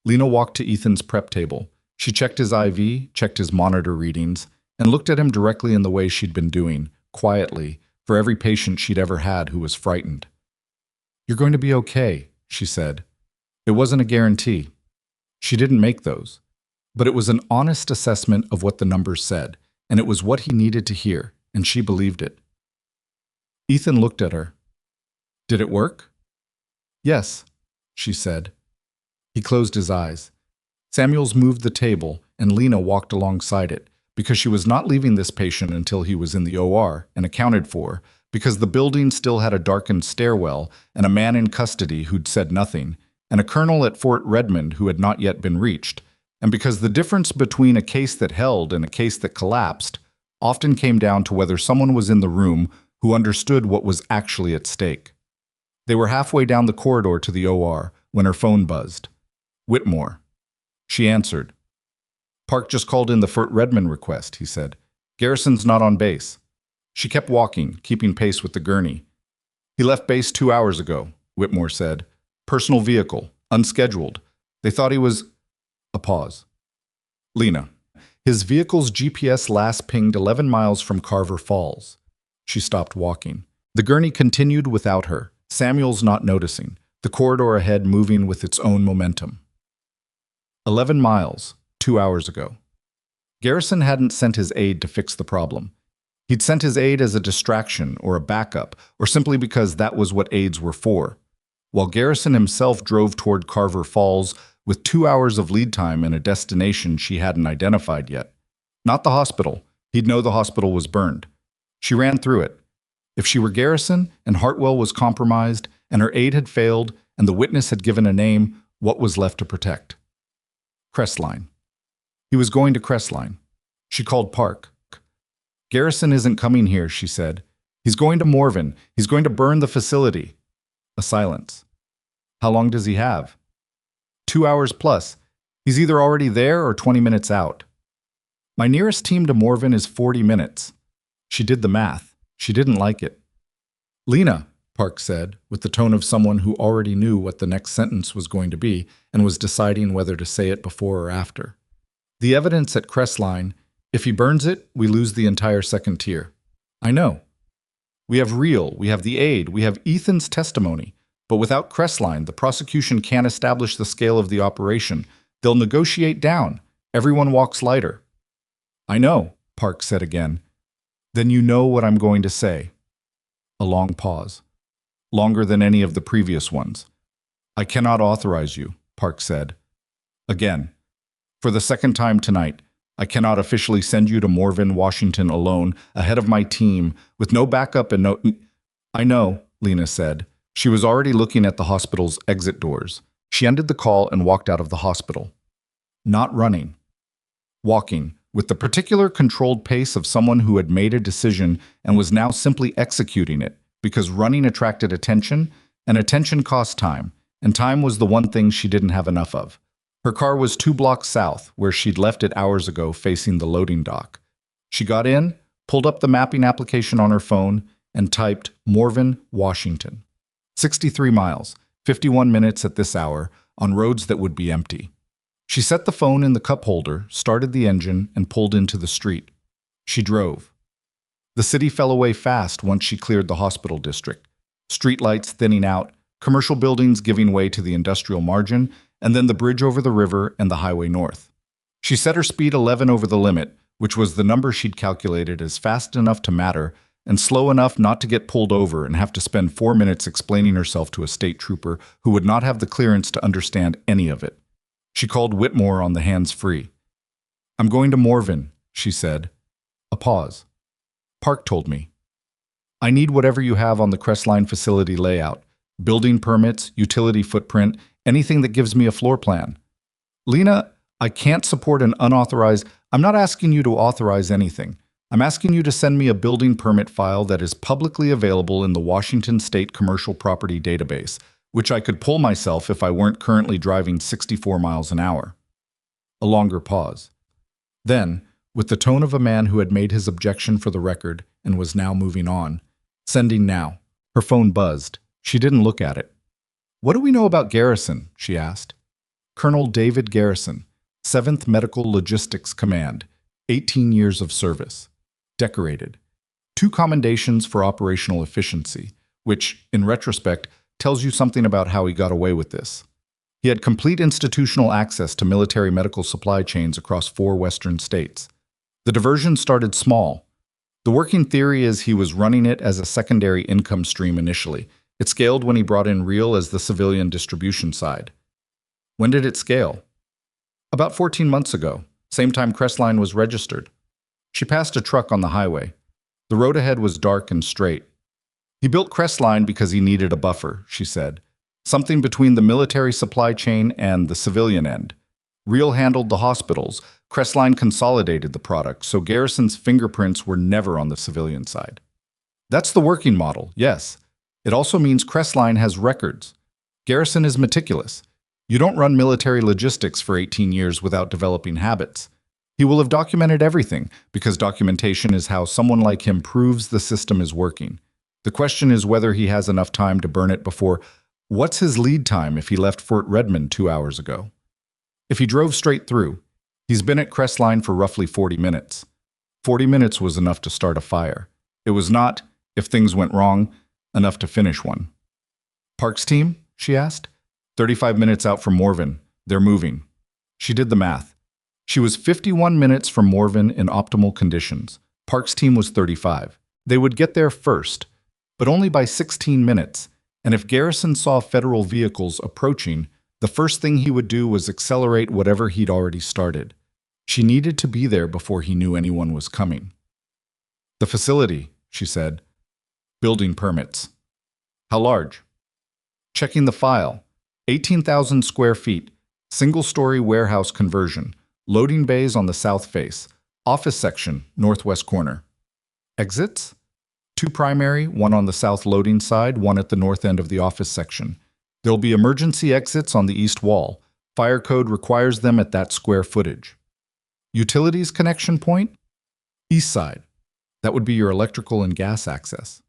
Lena walked to Ethan's prep table. She checked his IV, checked his monitor readings, and looked at him directly in the way she'd been doing, quietly, for every patient she'd ever had who was frightened. "You're going to be okay," she said. It wasn't a guarantee. She didn't make those. But it was an honest assessment of what the numbers said, and it was what he needed to hear, and she believed it. Ethan looked at her. "Did it work?" "Yes," she said. He closed his eyes. Samuels moved the table, and Lena walked alongside it, because she was not leaving this patient until he was in the OR and accounted for, because the building still had a darkened stairwell and a man in custody who'd said nothing, and a colonel at Fort Redmond who had not yet been reached, and because the difference between a case that held and a case that collapsed often came down to whether someone was in the room who understood what was actually at stake. They were halfway down the corridor to the OR when her phone buzzed. "Whitmore." She answered. "Park just called in the Fort Redmond request," he said. "Garrison's not on base." She kept walking, keeping pace with the gurney. "He left base 2 hours ago," Whitmore said. "Personal vehicle, unscheduled. They thought he was—" A pause. "Lena, his vehicle's GPS last pinged 11 miles from Carver Falls." She stopped walking. The gurney continued without her, Samuels not noticing, the corridor ahead moving with its own momentum. 11 miles, 2 hours ago. Garrison hadn't sent his aide to fix the problem. He'd sent his aide as a distraction or a backup, or simply because that was what aides were for. While Garrison himself drove toward Carver Falls with 2 hours of lead time and a destination she hadn't identified yet. Not the hospital. He'd know the hospital was burned. She ran through it. If she were Garrison and Hartwell was compromised and her aide had failed and the witness had given a name, what was left to protect? Crestline. He was going to Crestline. She called Park. "Garrison isn't coming here," she said. "He's going to Morven. He's going to burn the facility." A silence. "How long does he have?" 2 hours plus. He's either already there or 20 minutes out. "My nearest team to Morven is 40 minutes. She did the math. She didn't like it. "Lena," Park said, with the tone of someone who already knew what the next sentence was going to be and was deciding whether to say it before or after. "The evidence at Crestline, if he burns it, we lose the entire second tier." "I know. We have we have the aid, we have Ethan's testimony. But without Crestline, the prosecution can't establish the scale of the operation. They'll negotiate down. Everyone walks lighter." "I know," Park said again. "Then you know what I'm going to say." A long pause. Longer than any of the previous ones. "I cannot authorize you," Park said. Again. "For the second time tonight, I cannot officially send you to Morven, Washington alone, ahead of my team, with no backup and no—" "I know," Lena said. She was already looking at the hospital's exit doors. She ended the call and walked out of the hospital. Not running. Walking, with the particular controlled pace of someone who had made a decision and was now simply executing it, because running attracted attention, and attention cost time, and time was the one thing she didn't have enough of. Her car was 2 blocks south, where she'd left it hours ago facing the loading dock. She got in, pulled up the mapping application on her phone, and typed Morven, Washington. 63 miles, 51 minutes at this hour, on roads that would be empty. She set the phone in the cup holder, started the engine, and pulled into the street. She drove. The city fell away fast once she cleared the hospital district. Streetlights thinning out, commercial buildings giving way to the industrial margin, and then the bridge over the river and the highway north. She set her speed 11 over the limit, which was the number she'd calculated as fast enough to matter and slow enough not to get pulled over and have to spend 4 minutes explaining herself to a state trooper who would not have the clearance to understand any of it. She called Whitmore on the hands-free. "I'm going to Morven," she said. A pause. "Park told me. I need whatever you have on the Crestline facility layout. Building permits, utility footprint, anything that gives me a floor plan." "Lena, I can't support an unauthorized—" "I'm not asking you to authorize anything. I'm asking you to send me a building permit file that is publicly available in the Washington State Commercial Property Database, which I could pull myself if I weren't currently driving 64 miles an hour." A longer pause. Then, with the tone of a man who had made his objection for the record and was now moving on, "Sending now." Her phone buzzed. She didn't look at it. "What do we know about Garrison?" she asked. "Colonel David Garrison, 7th Medical Logistics Command, 18 years of service. Decorated. 2 commendations for operational efficiency, which, in retrospect, tells you something about how he got away with this. He had complete institutional access to military medical supply chains across 4 Western states. The diversion started small. The working theory is he was running it as a secondary income stream initially. It scaled when he brought in real as the civilian distribution side. When did it scale? About 14 months ago, same time Crestline was registered. She passed a truck on the highway. The road ahead was dark and straight. He built Crestline because he needed a buffer, she said. Something between the military supply chain and the civilian end. Real handled the hospitals. Crestline consolidated the product, so Garrison's fingerprints were never on the civilian side. That's the working model, yes. It also means Crestline has records. Garrison is meticulous. You don't run military logistics for 18 years without developing habits. He will have documented everything, because documentation is how someone like him proves the system is working. The question is whether he has enough time to burn it before. What's his lead time if he left Fort Redmond 2 hours ago? If he drove straight through, he's been at Crestline for roughly 40 minutes. 40 minutes was enough to start a fire. It was not, if things went wrong, enough to finish one. Park's team? She asked. 35 minutes out from Morven. They're moving. She did the math. She was 51 minutes from Morven in optimal conditions. Park's team was 35. They would get there first, but only by 16 minutes. And if Garrison saw federal vehicles approaching, the first thing he would do was accelerate whatever he'd already started. She needed to be there before he knew anyone was coming. The facility, she said. Building permits. How large? Checking the file. 18,000 square feet. Single-story warehouse conversion. Loading bays on the south face. Office section, northwest corner. Exits? 2 primary, 1 on the south loading side, 1 at the north end of the office section. There'll be emergency exits on the east wall. Fire code requires them at that square footage. Utilities connection point? East side. That would be your electrical and gas access.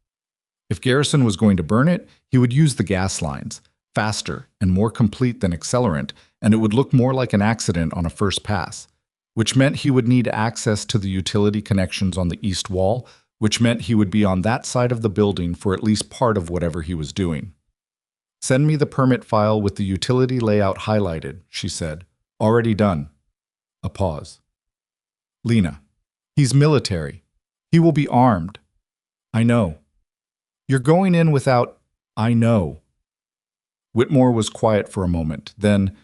If Garrison was going to burn it, he would use the gas lines, faster and more complete than accelerant, and it would look more like an accident on a first pass, which meant he would need access to the utility connections on the east wall, which meant he would be on that side of the building for at least part of whatever he was doing. Send me the permit file with the utility layout highlighted, she said. Already done. A pause. Lena. He's military. He will be armed. I know. You're going in without... I know. Whitmore was quiet for a moment. Then,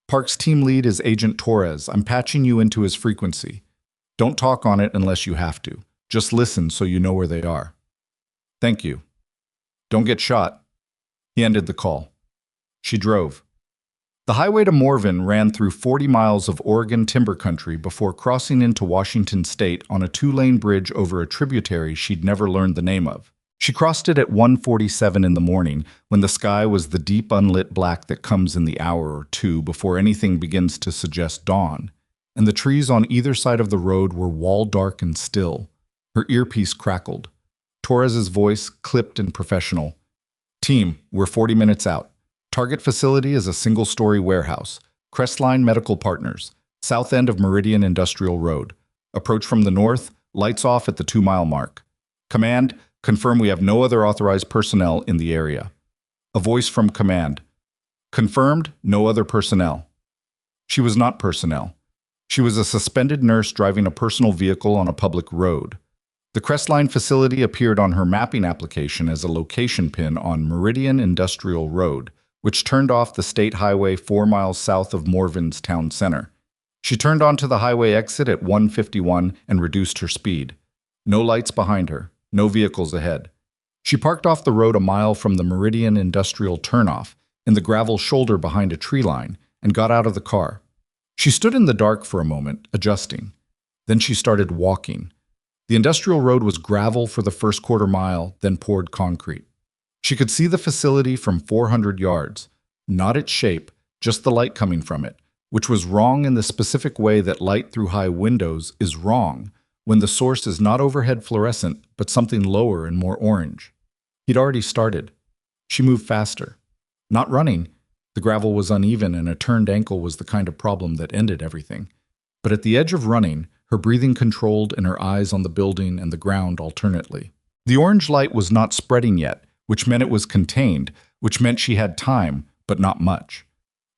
Park's team lead is Agent Torres. I'm patching you into his frequency. Don't talk on it unless you have to. Just listen so you know where they are. Thank you. Don't get shot. He ended the call. She drove. The highway to Morven ran through 40 miles of Oregon timber country before crossing into Washington state on a 2-lane bridge over a tributary she'd never learned the name of. She crossed it at 1:47 in the morning, when the sky was the deep unlit black that comes in the hour or two before anything begins to suggest dawn, and the trees on either side of the road were wall-dark and still. Her earpiece crackled. Torres's voice clipped and professional. Team, we're 40 minutes out. Target facility is a single-story warehouse. Crestline Medical Partners, south end of Meridian Industrial Road. Approach from the north, lights off at the 2-mile mark. Command, confirm we have no other authorized personnel in the area. A voice from command. Confirmed, no other personnel. She was not personnel. She was a suspended nurse driving a personal vehicle on a public road. The Crestline facility appeared on her mapping application as a location pin on Meridian Industrial Road, which turned off the state highway 4 miles south of Morven's town center. She turned onto the highway exit at 1:51 and reduced her speed. No lights behind her, no vehicles ahead. She parked off the road a mile from the Meridian Industrial turnoff, in the gravel shoulder behind a tree line, and got out of the car. She stood in the dark for a moment, adjusting. Then she started walking. The industrial road was gravel for the first quarter mile, then poured concrete. She could see the facility from 400 yards, not its shape, just the light coming from it, which was wrong in the specific way that light through high windows is wrong when the source is not overhead fluorescent, but something lower and more orange. He'd already started. She moved faster. Not running. The gravel was uneven and a turned ankle was the kind of problem that ended everything. But at the edge of running, her breathing controlled and her eyes on the building and the ground alternately. The orange light was not spreading yet, which meant it was contained, which meant she had time, but not much.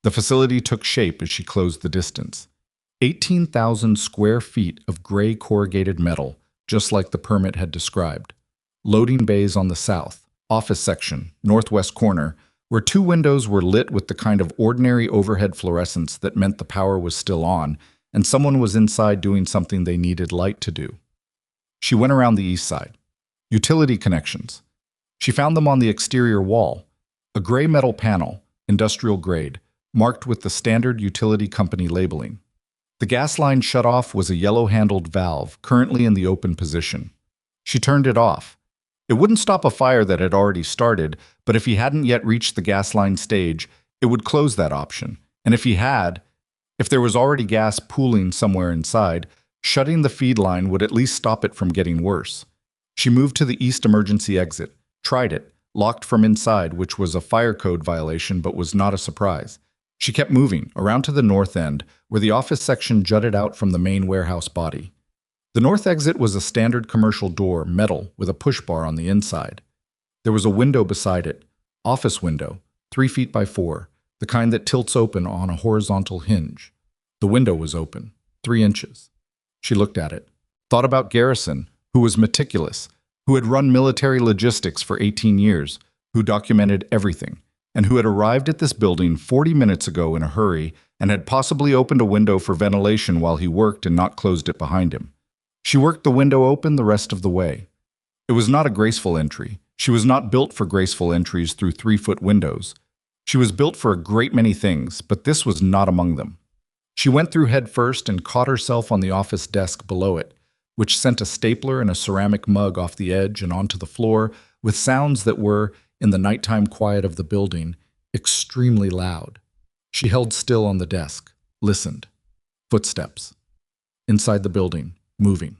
The facility took shape as she closed the distance. 18,000 square feet of gray corrugated metal, just like the permit had described. Loading bays on the south, office section, northwest corner, where two windows were lit with the kind of ordinary overhead fluorescence that meant the power was still on, and someone was inside doing something they needed light to do. She went around the east side. Utility connections. She found them on the exterior wall. A gray metal panel, industrial grade, marked with the standard utility company labeling. The gas line shut-off was a yellow-handled valve, currently in the open position. She turned it off. It wouldn't stop a fire that had already started, but if he hadn't yet reached the gas line stage, it would close that option. And if he had, if there was already gas pooling somewhere inside, shutting the feed line would at least stop it from getting worse. She moved to the east emergency exit, tried it, locked from inside, which was a fire code violation but was not a surprise. She kept moving, around to the north end, where the office section jutted out from the main warehouse body. The north exit was a standard commercial door, metal, with a push bar on the inside. There was a window beside it, office window, 3 feet by 4, the kind that tilts open on a horizontal hinge. The window was open, 3 inches. She looked at it, thought about Garrison, who was meticulous, who had run military logistics for 18 years, who documented everything, and who had arrived at this building 40 minutes ago in a hurry and had possibly opened a window for ventilation while he worked and not closed it behind him. She worked the window open the rest of the way. It was not a graceful entry. She was not built for graceful entries through 3-foot windows. She was built for a great many things, but this was not among them. She went through head first and caught herself on the office desk below it, which sent a stapler and a ceramic mug off the edge and onto the floor with sounds that were, in the nighttime quiet of the building, extremely loud. She held still on the desk, listened. Footsteps. Inside the building, moving.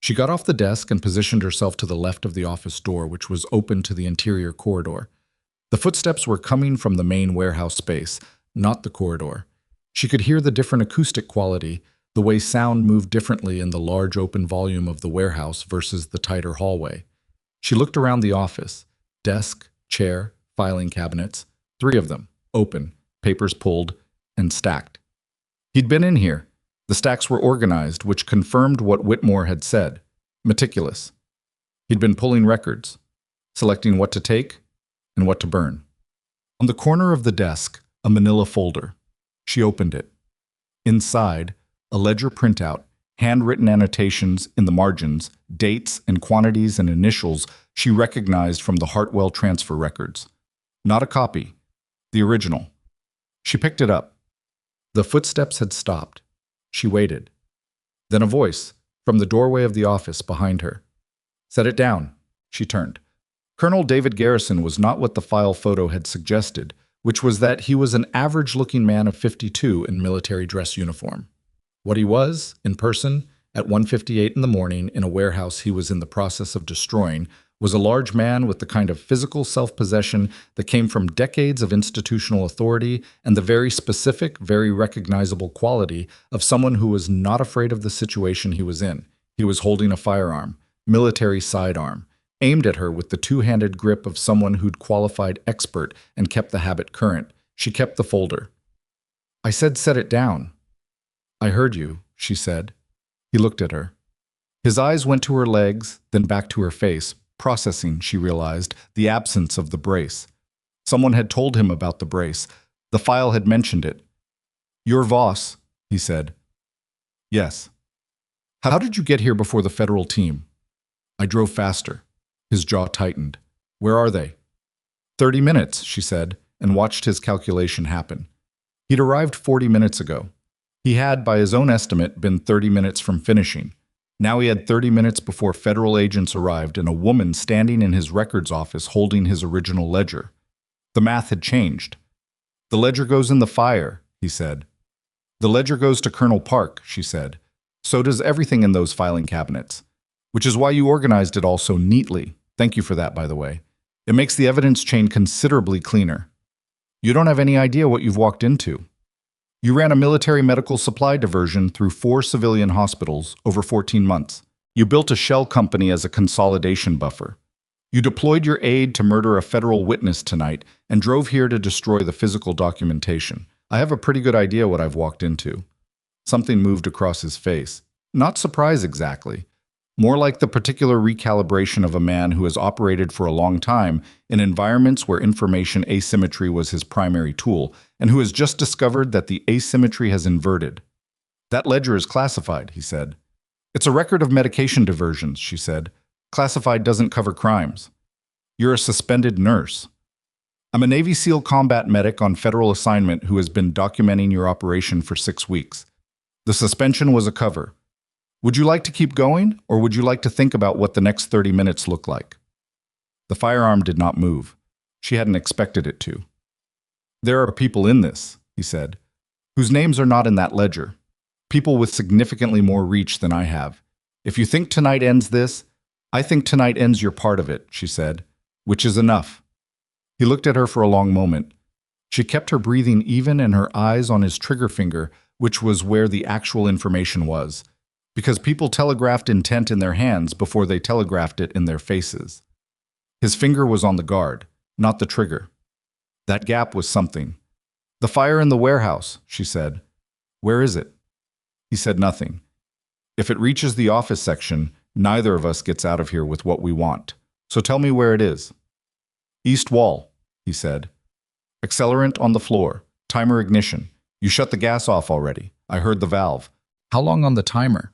She got off the desk and positioned herself to the left of the office door, which was open to the interior corridor. The footsteps were coming from the main warehouse space, not the corridor. She could hear the different acoustic quality, the way sound moved differently in the large open volume of the warehouse versus the tighter hallway. She looked around the office. Desk, chair, filing cabinets, 3 of them, open, papers pulled, and stacked. He'd been in here. The stacks were organized, which confirmed what Whitmore had said. Meticulous. He'd been pulling records, selecting what to take and what to burn. On the corner of the desk, a manila folder. She opened it. Inside, a ledger printout, handwritten annotations in the margins, dates and quantities and initials she recognized from the Hartwell transfer records. Not a copy, the original. She picked it up. The footsteps had stopped. She waited. Then a voice, from the doorway of the office behind her. Set it down. She turned. Colonel David Garrison was not what the file photo had suggested, which was that he was an average-looking man of 52 in military dress uniform. What he was, in person, at 1:58 in the morning in a warehouse he was in the process of destroying, was a large man with the kind of physical self-possession that came from decades of institutional authority and the very specific, very recognizable quality of someone who was not afraid of the situation he was in. He was holding a firearm, military sidearm, aimed at her with the two-handed grip of someone who'd qualified expert and kept the habit current. She kept the folder. "I said set it down." "I heard you," she said. He looked at her. His eyes went to her legs, then back to her face, processing, she realized, the absence of the brace. Someone had told him about the brace. The file had mentioned it. "You're Voss," he said. "Yes." "How did you get here before the federal team?" "I drove faster." His jaw tightened. "Where are they?" 30 minutes, she said, and watched his calculation happen. He'd arrived 40 minutes ago. He had, by his own estimate, been 30 minutes from finishing. Now he had 30 minutes before federal agents arrived and a woman standing in his records office holding his original ledger. The math had changed. "The ledger goes in the fire," he said. "The ledger goes to Colonel Park," she said. "So does everything in those filing cabinets. Which is why you organized it all so neatly. Thank you for that, by the way. It makes the evidence chain considerably cleaner. You don't have any idea what you've walked into. You ran a military medical supply diversion through 4 civilian hospitals over 14 months. You built a shell company as a consolidation buffer. You deployed your aide to murder a federal witness tonight and drove here to destroy the physical documentation. I have a pretty good idea what I've walked into. Something moved across his face. Not surprise exactly. More like the particular recalibration of a man who has operated for a long time in environments where information asymmetry was his primary tool, and who has just discovered that the asymmetry has inverted. That ledger is classified, he said. It's a record of medication diversions, she said. Classified doesn't cover crimes. You're a suspended nurse. I'm a Navy SEAL combat medic on federal assignment who has been documenting your operation for 6 weeks. The suspension was a cover. Would you like to keep going, or would you like to think about what the next 30 minutes look like? The firearm did not move. She hadn't expected it to. There are people in this, he said, whose names are not in that ledger. People with significantly more reach than I have. If you think tonight ends this, I think tonight ends your part of it, she said, which is enough. He looked at her for a long moment. She kept her breathing even and her eyes on his trigger finger, which was where the actual information was, because people telegraphed intent in their hands before they telegraphed it in their faces. His finger was on the guard, not the trigger. That gap was something. The fire in the warehouse, she said. Where is it? He said nothing. If it reaches the office section, neither of us gets out of here with what we want. So tell me where it is. East wall, he said. Accelerant on the floor. Timer ignition. You shut the gas off already. I heard the valve. How long on the timer?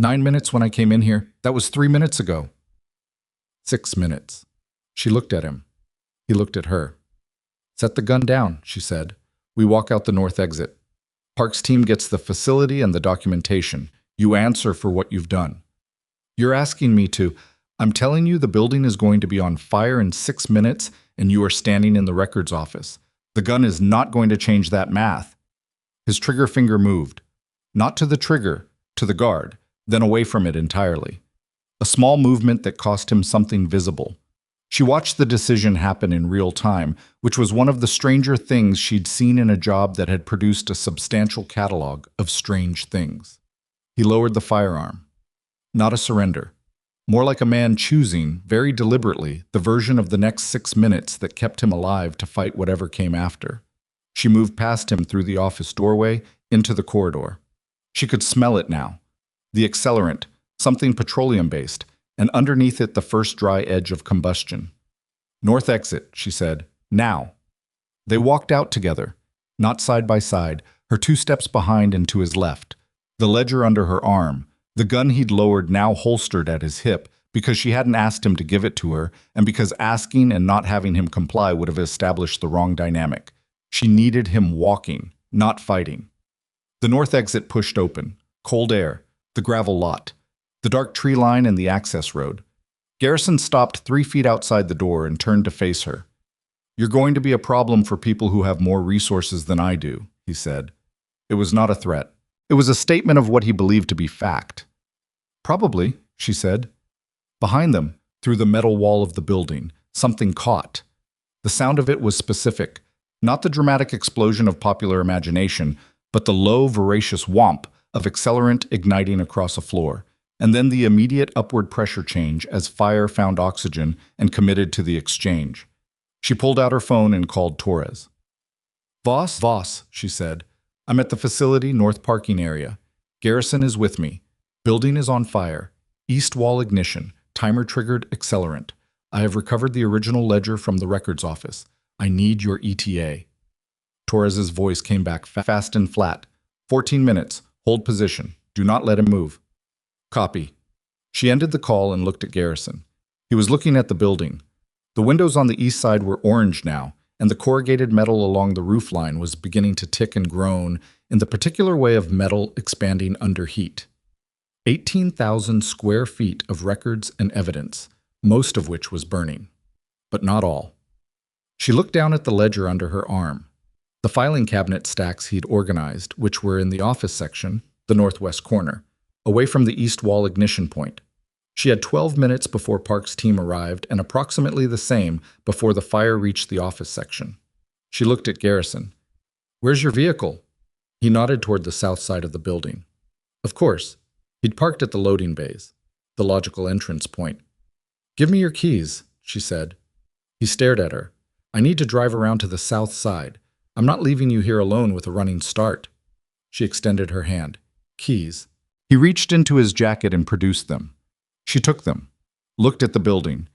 9 minutes when I came in here. That was 3 minutes ago. 6 minutes. She looked at him. He looked at her. Set the gun down, she said. We walk out the north exit. Park's team gets the facility and the documentation. You answer for what you've done. You're asking me to. I'm telling you the building is going to be on fire in 6 minutes and you are standing in the records office. The gun is not going to change that math. His trigger finger moved. Not to the trigger, to the guard, then away from it entirely. A small movement that cost him something visible. She watched the decision happen in real time, which was one of the stranger things she'd seen in a job that had produced a substantial catalog of strange things. He lowered the firearm. Not a surrender. More like a man choosing, very deliberately, the version of the next 6 minutes that kept him alive to fight whatever came after. She moved past him through the office doorway, into the corridor. She could smell it now. The accelerant, something petroleum-based, and underneath it the first dry edge of combustion. North exit, she said. Now. They walked out together, not side by side, her 2 steps behind and to his left. The ledger under her arm, the gun he'd lowered now holstered at his hip because she hadn't asked him to give it to her and because asking and not having him comply would have established the wrong dynamic. She needed him walking, not fighting. The north exit pushed open. Cold air, the gravel lot, the dark tree line and the access road. Garrison stopped 3 feet outside the door and turned to face her. You're going to be a problem for people who have more resources than I do, he said. It was not a threat. It was a statement of what he believed to be fact. Probably, she said. Behind them, through the metal wall of the building, something caught. The sound of it was specific, not the dramatic explosion of popular imagination, but the low, voracious whomp of accelerant igniting across a floor, and then the immediate upward pressure change as fire found oxygen and committed to the exchange. She pulled out her phone and called Torres. Voss, she said. I'm at the facility north parking area. Garrison is with me. Building is on fire. East wall ignition. Timer triggered accelerant. I have recovered the original ledger from the records office. I need your ETA. Torres's voice came back fast and flat. 14 minutes. Hold position. Do not let him move. Copy. She ended the call and looked at Garrison. He was looking at the building. The windows on the east side were orange now, and the corrugated metal along the roof line was beginning to tick and groan in the particular way of metal expanding under heat. 18,000 square feet of records and evidence, most of which was burning. But not all. She looked down at the ledger under her arm. The filing cabinet stacks he'd organized, which were in the office section, the northwest corner, away from the east wall ignition point. She had 12 minutes before Park's team arrived and approximately the same before the fire reached the office section. She looked at Garrison. Where's your vehicle? He nodded toward the south side of the building. Of course. He'd parked at the loading bays, the logical entrance point. Give me your keys, she said. He stared at her. I need to drive around to the south side. I'm not leaving you here alone with a running start. She extended her hand. Keys. He reached into his jacket and produced them. She took them, looked at the building.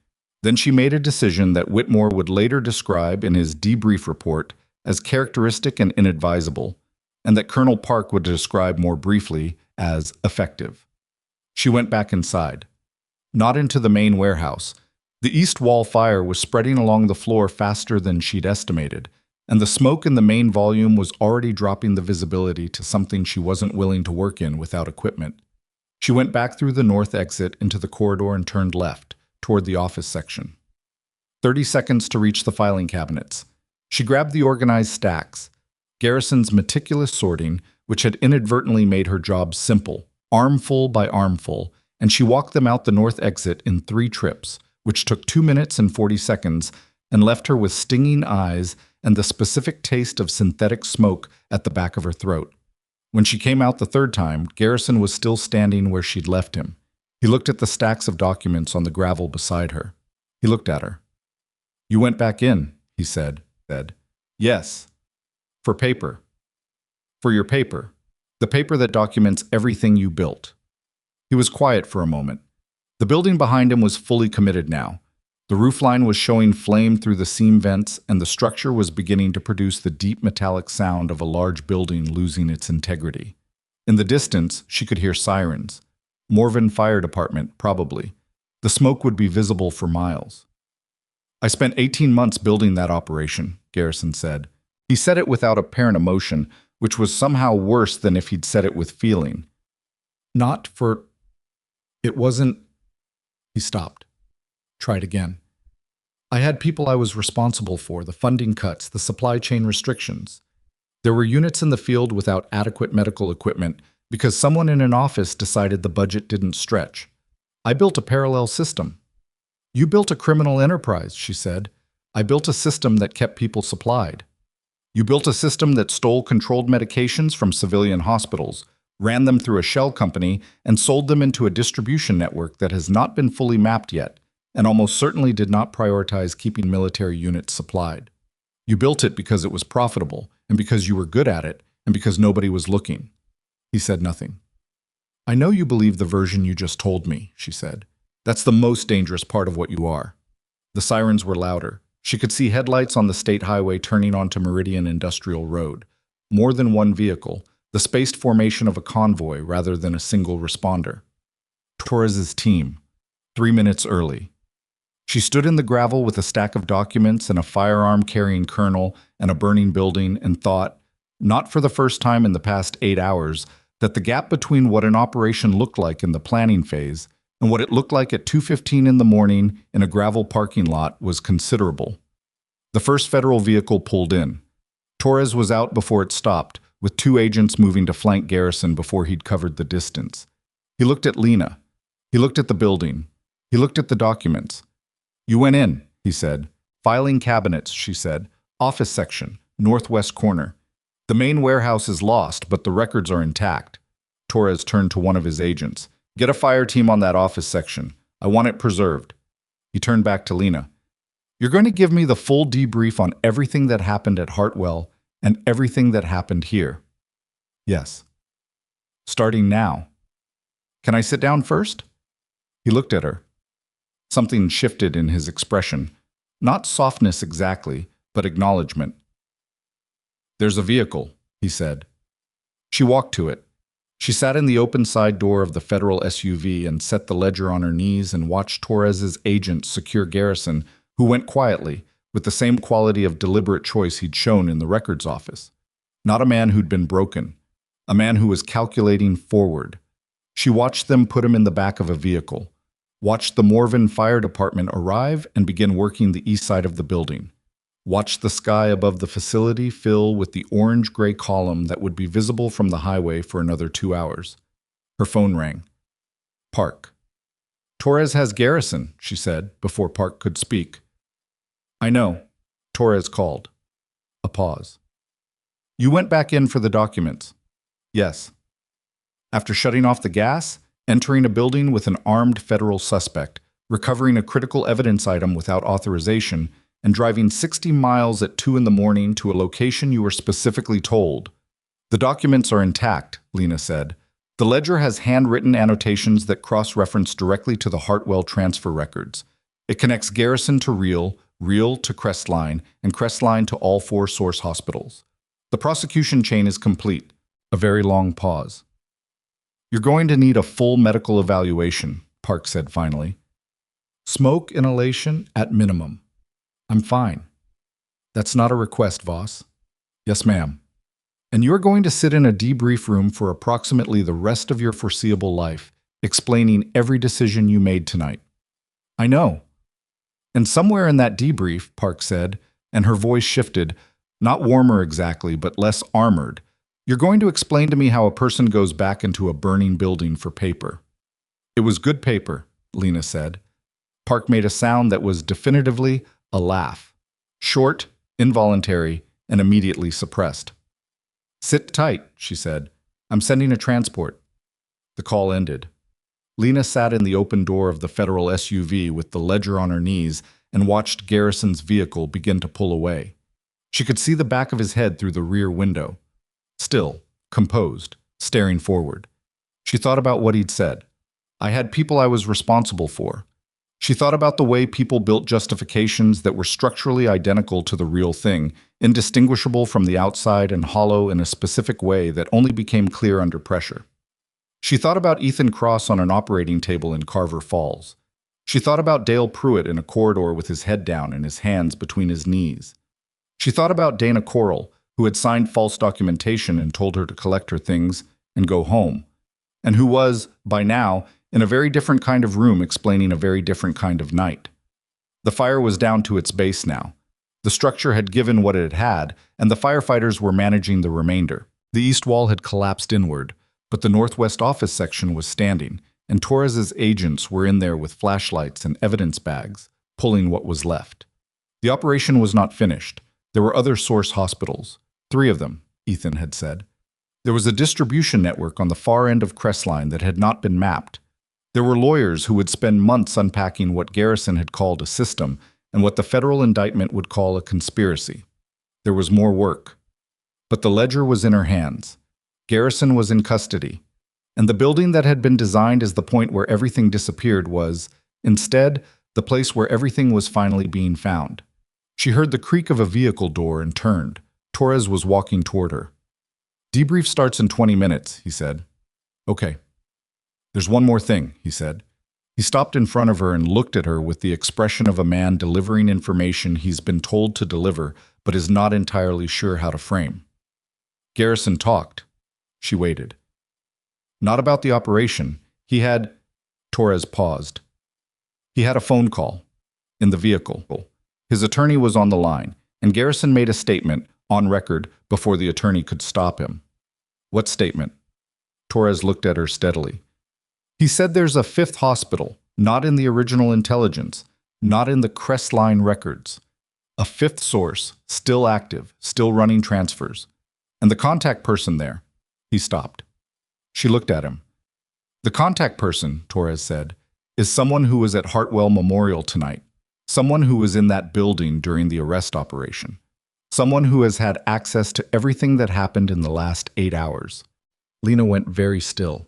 Then she made a decision that Whitmore would later describe in his debrief report as characteristic and inadvisable, and that Colonel Park would describe more briefly as effective. She went back inside. Not into the main warehouse. The east wall fire was spreading along the floor faster than she'd estimated, and the smoke in the main volume was already dropping the visibility to something she wasn't willing to work in without equipment. She went back through the north exit into the corridor and turned left, toward the office section. 30 seconds to reach the filing cabinets. She grabbed the organized stacks, Garrison's meticulous sorting, which had inadvertently made her job simple, armful by armful, and she walked them out the north exit in 3 trips, which took 2 minutes and 40 seconds, and left her with stinging eyes and the specific taste of synthetic smoke at the back of her throat. When she came out the 3rd time, Garrison was still standing where she'd left him. He looked at the stacks of documents on the gravel beside her. He looked at her. You went back in, he said. Yes. For paper. For your paper. The paper that documents everything you built. He was quiet for a moment. The building behind him was fully committed now. The roofline was showing flame through the seam vents, and the structure was beginning to produce the deep metallic sound of a large building losing its integrity. In the distance, she could hear sirens. Morven Fire Department, probably. The smoke would be visible for miles. I spent 18 months building that operation, Garrison said. He said it without apparent emotion, which was somehow worse than if he'd said it with feeling. Not for... It wasn't... He stopped. Tried again. I had people I was responsible for, the funding cuts, the supply chain restrictions. There were units in the field without adequate medical equipment because someone in an office decided the budget didn't stretch. I built a parallel system. You built a criminal enterprise, she said. I built a system that kept people supplied. You built a system that stole controlled medications from civilian hospitals, ran them through a shell company, and sold them into a distribution network that has not been fully mapped yet, and almost certainly did not prioritize keeping military units supplied. You built it because it was profitable, and because you were good at it, and because nobody was looking. He said nothing. I know you believe the version you just told me, she said. That's the most dangerous part of what you are. The sirens were louder. She could see headlights on the state highway turning onto Meridian Industrial Road. More than one vehicle, the spaced formation of a convoy rather than a single responder. Torres's team, 3 minutes early. She stood in the gravel with a stack of documents and a firearm-carrying colonel and a burning building and thought, not for the first time in the past 8 hours, that the gap between what an operation looked like in the planning phase and what it looked like at 2:15 in the morning in a gravel parking lot was considerable. The first federal vehicle pulled in. Torres was out before it stopped, with 2 agents moving to flank Garrison before he'd covered the distance. He looked at Lena. He looked at the building. He looked at the documents. You went in, he said. Filing cabinets, she said. Office section, northwest corner. The main warehouse is lost, but the records are intact. Torres turned to one of his agents. Get a fire team on that office section. I want it preserved. He turned back to Lena. You're going to give me the full debrief on everything that happened at Hartwell and everything that happened here. Yes. Starting now. Can I sit down first? He looked at her. Something shifted in his expression. Not softness exactly, but acknowledgement. There's a vehicle, he said. She walked to it. She sat in the open side door of the federal SUV and set the ledger on her knees and watched Torres's agent secure Garrison, who went quietly, with the same quality of deliberate choice he'd shown in the records office. Not a man who'd been broken. A man who was calculating forward. She watched them put him in the back of a vehicle. Watched the Morven Fire Department arrive and begin working the east side of the building. Watched the sky above the facility fill with the orange-gray column that would be visible from the highway for another 2 hours. Her phone rang. Park. Torres has Garrison, she said, before Park could speak. I know. Torres called. A pause. You went back in for the documents. Yes. After shutting off the gas, entering a building with an armed federal suspect, recovering a critical evidence item without authorization, and driving 60 miles at 2 in the morning to a location you were specifically told. The documents are intact, Lena said. The ledger has handwritten annotations that cross-reference directly to the Hartwell transfer records. It connects Garrison to Real, Real to Crestline, and Crestline to all 4 source hospitals. The prosecution chain is complete. A very long pause. You're going to need a full medical evaluation, Park said finally. Smoke inhalation at minimum. I'm fine. That's not a request, Voss. Yes, ma'am. And you're going to sit in a debrief room for approximately the rest of your foreseeable life, explaining every decision you made tonight. I know. And somewhere in that debrief, Park said, and her voice shifted, not warmer exactly, but less armored, you're going to explain to me how a person goes back into a burning building for paper. It was good paper, Lena said. Park made a sound that was definitively a laugh. Short, involuntary, and immediately suppressed. Sit tight, she said. I'm sending a transport. The call ended. Lena sat in the open door of the federal SUV with the ledger on her knees and watched Garrison's vehicle begin to pull away. She could see the back of his head through the rear window. Still, composed, staring forward. She thought about what he'd said. I had people I was responsible for. She thought about the way people built justifications that were structurally identical to the real thing, indistinguishable from the outside and hollow in a specific way that only became clear under pressure. She thought about Ethan Cross on an operating table in Carver Falls. She thought about Dale Pruitt in a corridor with his head down and his hands between his knees. She thought about Dana Corll, who had signed false documentation and told her to collect her things and go home, and who was, by now, in a very different kind of room explaining a very different kind of night. The fire was down to its base now. The structure had given what it had, and the firefighters were managing the remainder. The east wall had collapsed inward, but the northwest office section was standing, and Torres's agents were in there with flashlights and evidence bags, pulling what was left. The operation was not finished. There were other source hospitals. 3 of them, Ethan had said. There was a distribution network on the far end of Crestline that had not been mapped. There were lawyers who would spend months unpacking what Garrison had called a system and what the federal indictment would call a conspiracy. There was more work. But the ledger was in her hands. Garrison was in custody. And the building that had been designed as the point where everything disappeared was, instead, the place where everything was finally being found. She heard the creak of a vehicle door and turned. Torres was walking toward her. Debrief starts in 20 minutes, he said. Okay. There's one more thing, he said. He stopped in front of her and looked at her with the expression of a man delivering information he's been told to deliver but is not entirely sure how to frame. Garrison talked. She waited. Not about the operation. He had... Torres paused. He had a phone call. In the vehicle. His attorney was on the line, and Garrison made a statement, on record, before the attorney could stop him. What statement? Torres looked at her steadily. He said there's a 5th hospital, not in the original intelligence, not in the Crestline records. A 5th source, still active, still running transfers. And the contact person there. He stopped. She looked at him. The contact person, Torres said, is someone who was at Hartwell Memorial tonight. Someone who was in that building during the arrest operation. Someone who has had access to everything that happened in the last 8 hours. Lena went very still.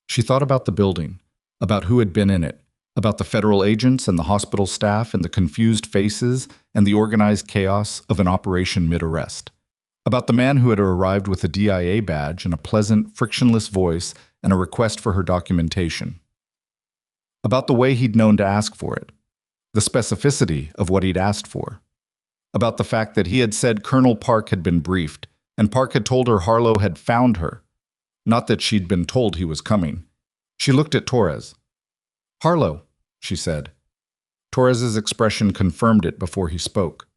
She thought about the building, about who had been in it, about the federal agents and the hospital staff and the confused faces and the organized chaos of an operation mid-arrest, about the man who had arrived with a DIA badge and a pleasant, frictionless voice and a request for her documentation, about the way he'd known to ask for it, the specificity of what he'd asked for, about the fact that he had said Colonel Park had been briefed and Park had told her Harlow had found her. Not that she'd been told he was coming. She looked at Torres. Harlow, she said. Torres's expression confirmed it before he spoke.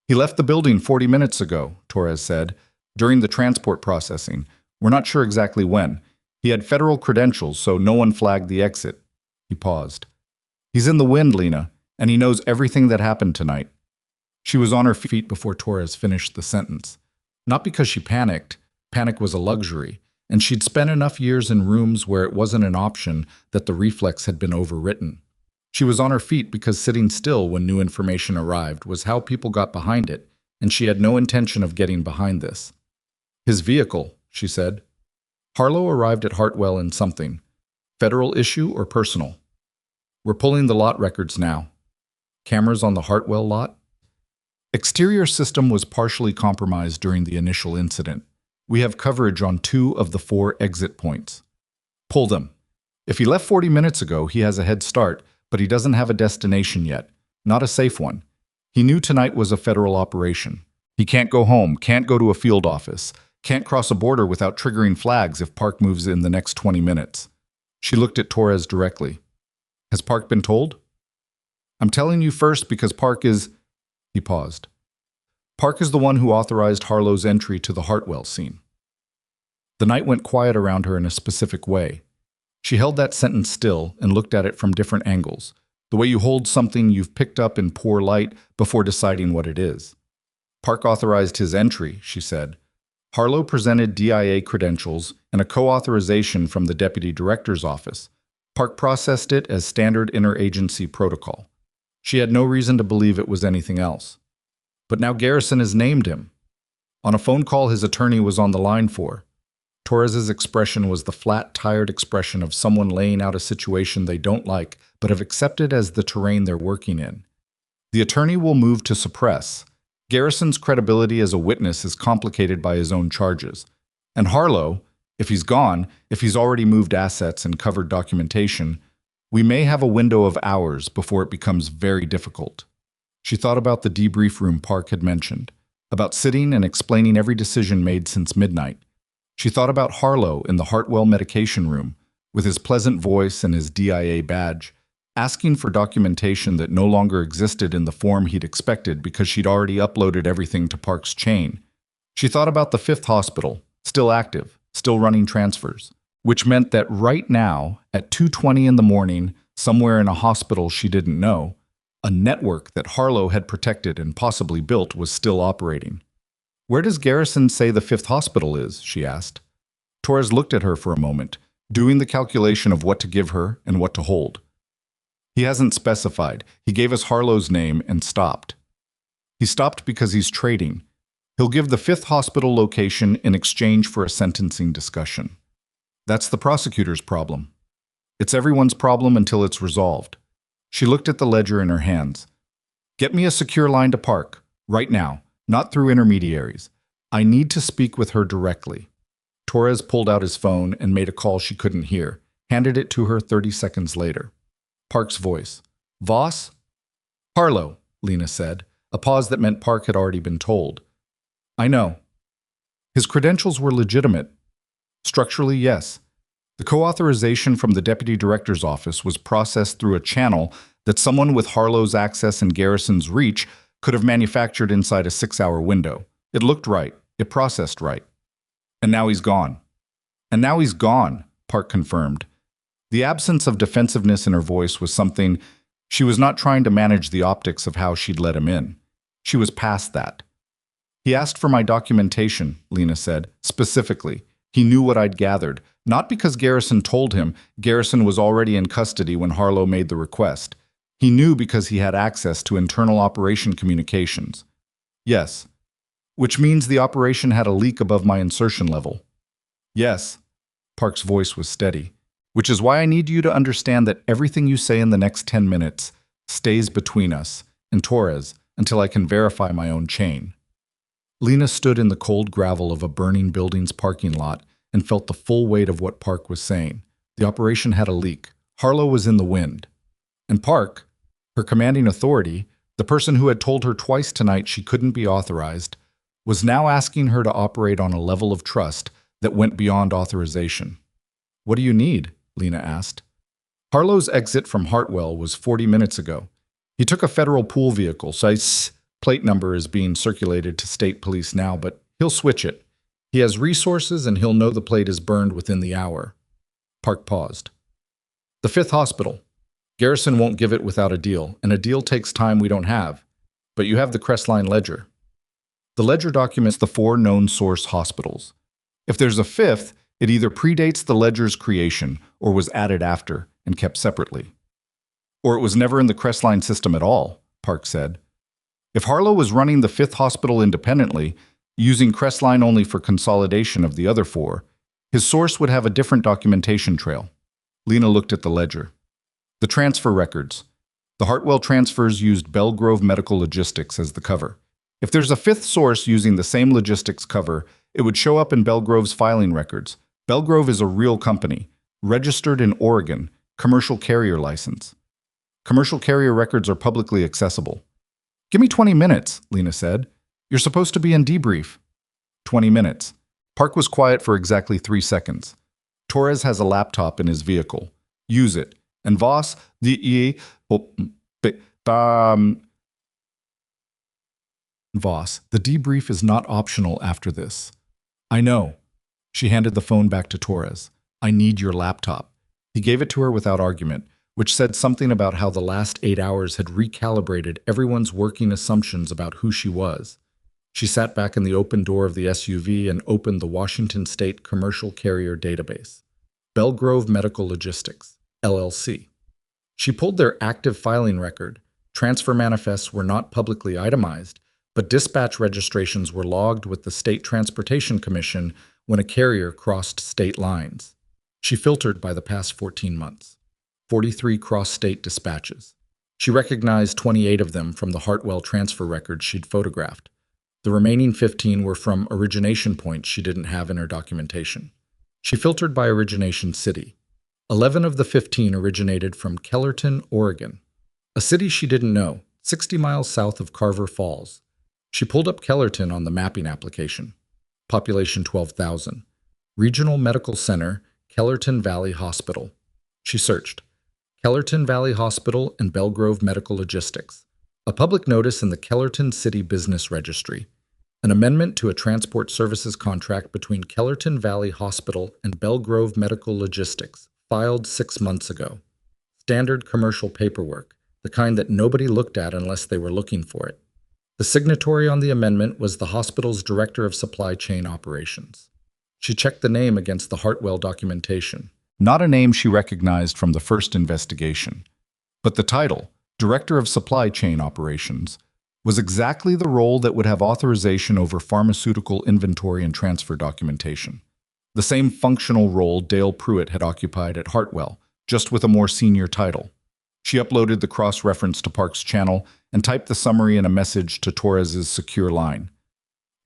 He left the building 40 minutes ago, Torres said, during the transport processing. We're not sure exactly when. He had federal credentials, so no one flagged the exit. He paused. He's in the wind, Lena, and he knows everything that happened tonight. She was on her feet before Torres finished the sentence. Not because she panicked. Panic was a luxury. And she'd spent enough years in rooms where it wasn't an option that the reflex had been overwritten. She was on her feet because sitting still when new information arrived was how people got behind it, and she had no intention of getting behind this. His vehicle, she said. Harlow arrived at Hartwell in something. Federal issue or personal? We're pulling the lot records now. Cameras on the Hartwell lot? Exterior system was partially compromised during the initial incident. We have coverage on 2 of the 4 exit points. Pull them. If he left 40 minutes ago, he has a head start, but he doesn't have a destination yet. Not a safe one. He knew tonight was a federal operation. He can't go home, can't go to a field office, can't cross a border without triggering flags if Park moves in the next 20 minutes. She looked at Torres directly. Has Park been told? I'm telling you first because Park is... He paused. Park is the one who authorized Harlow's entry to the Hartwell scene. The night went quiet around her in a specific way. She held that sentence still and looked at it from different angles, the way you hold something you've picked up in poor light before deciding what it is. Park authorized his entry, she said. Harlow presented DIA credentials and a co-authorization from the Deputy Director's office. Park processed it as standard interagency protocol. She had no reason to believe it was anything else. But now Garrison has named him. On a phone call his attorney was on the line for. Torres's expression was the flat, tired expression of someone laying out a situation they don't like, but have accepted as the terrain they're working in. The attorney will move to suppress. Garrison's credibility as a witness is complicated by his own charges. And Harlow, if he's gone, if he's already moved assets and covered documentation, we may have a window of hours before it becomes very difficult. She thought about the debrief room Park had mentioned, about sitting and explaining every decision made since midnight. She thought about Harlow in the Hartwell medication room, with his pleasant voice and his DIA badge, asking for documentation that no longer existed in the form he'd expected because she'd already uploaded everything to Park's chain. She thought about the 5th hospital, still active, still running transfers, which meant that right now, at 2:20 in the morning, somewhere in a hospital she didn't know, a network that Harlow had protected and possibly built was still operating. Where does Garrison say the 5th hospital is? She asked. Torres looked at her for a moment, doing the calculation of what to give her and what to hold. He hasn't specified. He gave us Harlow's name and stopped. He stopped because he's trading. He'll give the 5th hospital location in exchange for a sentencing discussion. That's the prosecutor's problem. It's everyone's problem until it's resolved. She looked at the ledger in her hands. Get me a secure line to Park, right now, not through intermediaries. I need to speak with her directly. Torres pulled out his phone and made a call she couldn't hear, handed it to her 30 seconds later. Park's voice. Voss? Harlow, Lena said, a pause that meant Park had already been told. I know. His credentials were legitimate. Structurally, yes. The co-authorization from the Deputy Director's office was processed through a channel that someone with Harlow's access and Garrison's reach could have manufactured inside a 6-hour window. It looked right. It processed right. And now he's gone. And now he's gone, Park confirmed. The absence of defensiveness in her voice was something. She was not trying to manage the optics of how she'd let him in. She was past that. He asked for my documentation, Lena said, specifically. He knew what I'd gathered, not because Garrison told him. Garrison was already in custody when Harlow made the request. He knew because he had access to internal operation communications. Yes. Which means the operation had a leak above my insertion level. Yes. Park's voice was steady. Which is why I need you to understand that everything you say in the next 10 minutes stays between us and Torres until I can verify my own chain. Lena stood in the cold gravel of a burning building's parking lot and felt the full weight of what Park was saying. The operation had a leak. Harlow was in the wind. And Park, her commanding authority, the person who had told her twice tonight she couldn't be authorized, was now asking her to operate on a level of trust that went beyond authorization. What do you need? Lena asked. Harlow's exit from Hartwell was 40 minutes ago. He took a federal pool vehicle, so his plate number is being circulated to state police now, but he'll switch it. He has resources and he'll know the plate is burned within the hour. Park paused. The 5th hospital. Garrison won't give it without a deal, and a deal takes time we don't have. But you have the Crestline ledger. The ledger documents the 4 known source hospitals. If there's a 5th, it either predates the ledger's creation or was added after and kept separately. Or it was never in the Crestline system at all, Park said. If Hartwell was running the fifth hospital independently, using Crestline only for consolidation of the other four, his source would have a different documentation trail. Lena looked at the ledger. The transfer records. The Hartwell transfers used Belgrove Medical Logistics as the cover. If there's a fifth source using the same logistics cover, it would show up in Belgrove's filing records. Belgrove is a real company, registered in Oregon, commercial carrier license. Commercial carrier records are publicly accessible. Give me 20 minutes, Lena said. You're supposed to be in debrief. 20 minutes. Park was quiet for exactly 3 seconds. Torres has a laptop in his vehicle. Use it. And Voss, Voss, the debrief is not optional after this. I know. She handed the phone back to Torres. I need your laptop. He gave it to her without argument, which said something about how the last 8 hours had recalibrated everyone's working assumptions about who she was. She sat back in the open door of the SUV and opened the Washington State Commercial Carrier Database. Belgrove Medical Logistics, LLC. She pulled their active filing record. Transfer manifests were not publicly itemized, but dispatch registrations were logged with the State Transportation Commission when a carrier crossed state lines. She filtered by the past 14 months. 43 cross-state dispatches. She recognized 28 of them from the Hartwell transfer records she'd photographed. The remaining 15 were from origination points she didn't have in her documentation. She filtered by origination city. 11 of the 15 originated from Kellerton, Oregon, a city she didn't know, 60 miles south of Carver Falls. She pulled up Kellerton on the mapping application. Population 12,000. Regional Medical Center, Kellerton Valley Hospital. She searched. Kellerton Valley Hospital and Belgrove Medical Logistics. A public notice in the Kellerton City Business Registry. An amendment to a transport services contract between Kellerton Valley Hospital and Belgrove Medical Logistics, filed 6 months ago. Standard commercial paperwork, the kind that nobody looked at unless they were looking for it. The signatory on the amendment was the hospital's Director of Supply Chain Operations. She checked the name against the Hartwell documentation. Not a name she recognized from the first investigation. But the title, Director of Supply Chain Operations, was exactly the role that would have authorization over pharmaceutical inventory and transfer documentation. The same functional role Dale Pruitt had occupied at Hartwell, just with a more senior title. She uploaded the cross-reference to Park's channel and typed the summary in a message to Torres's secure line.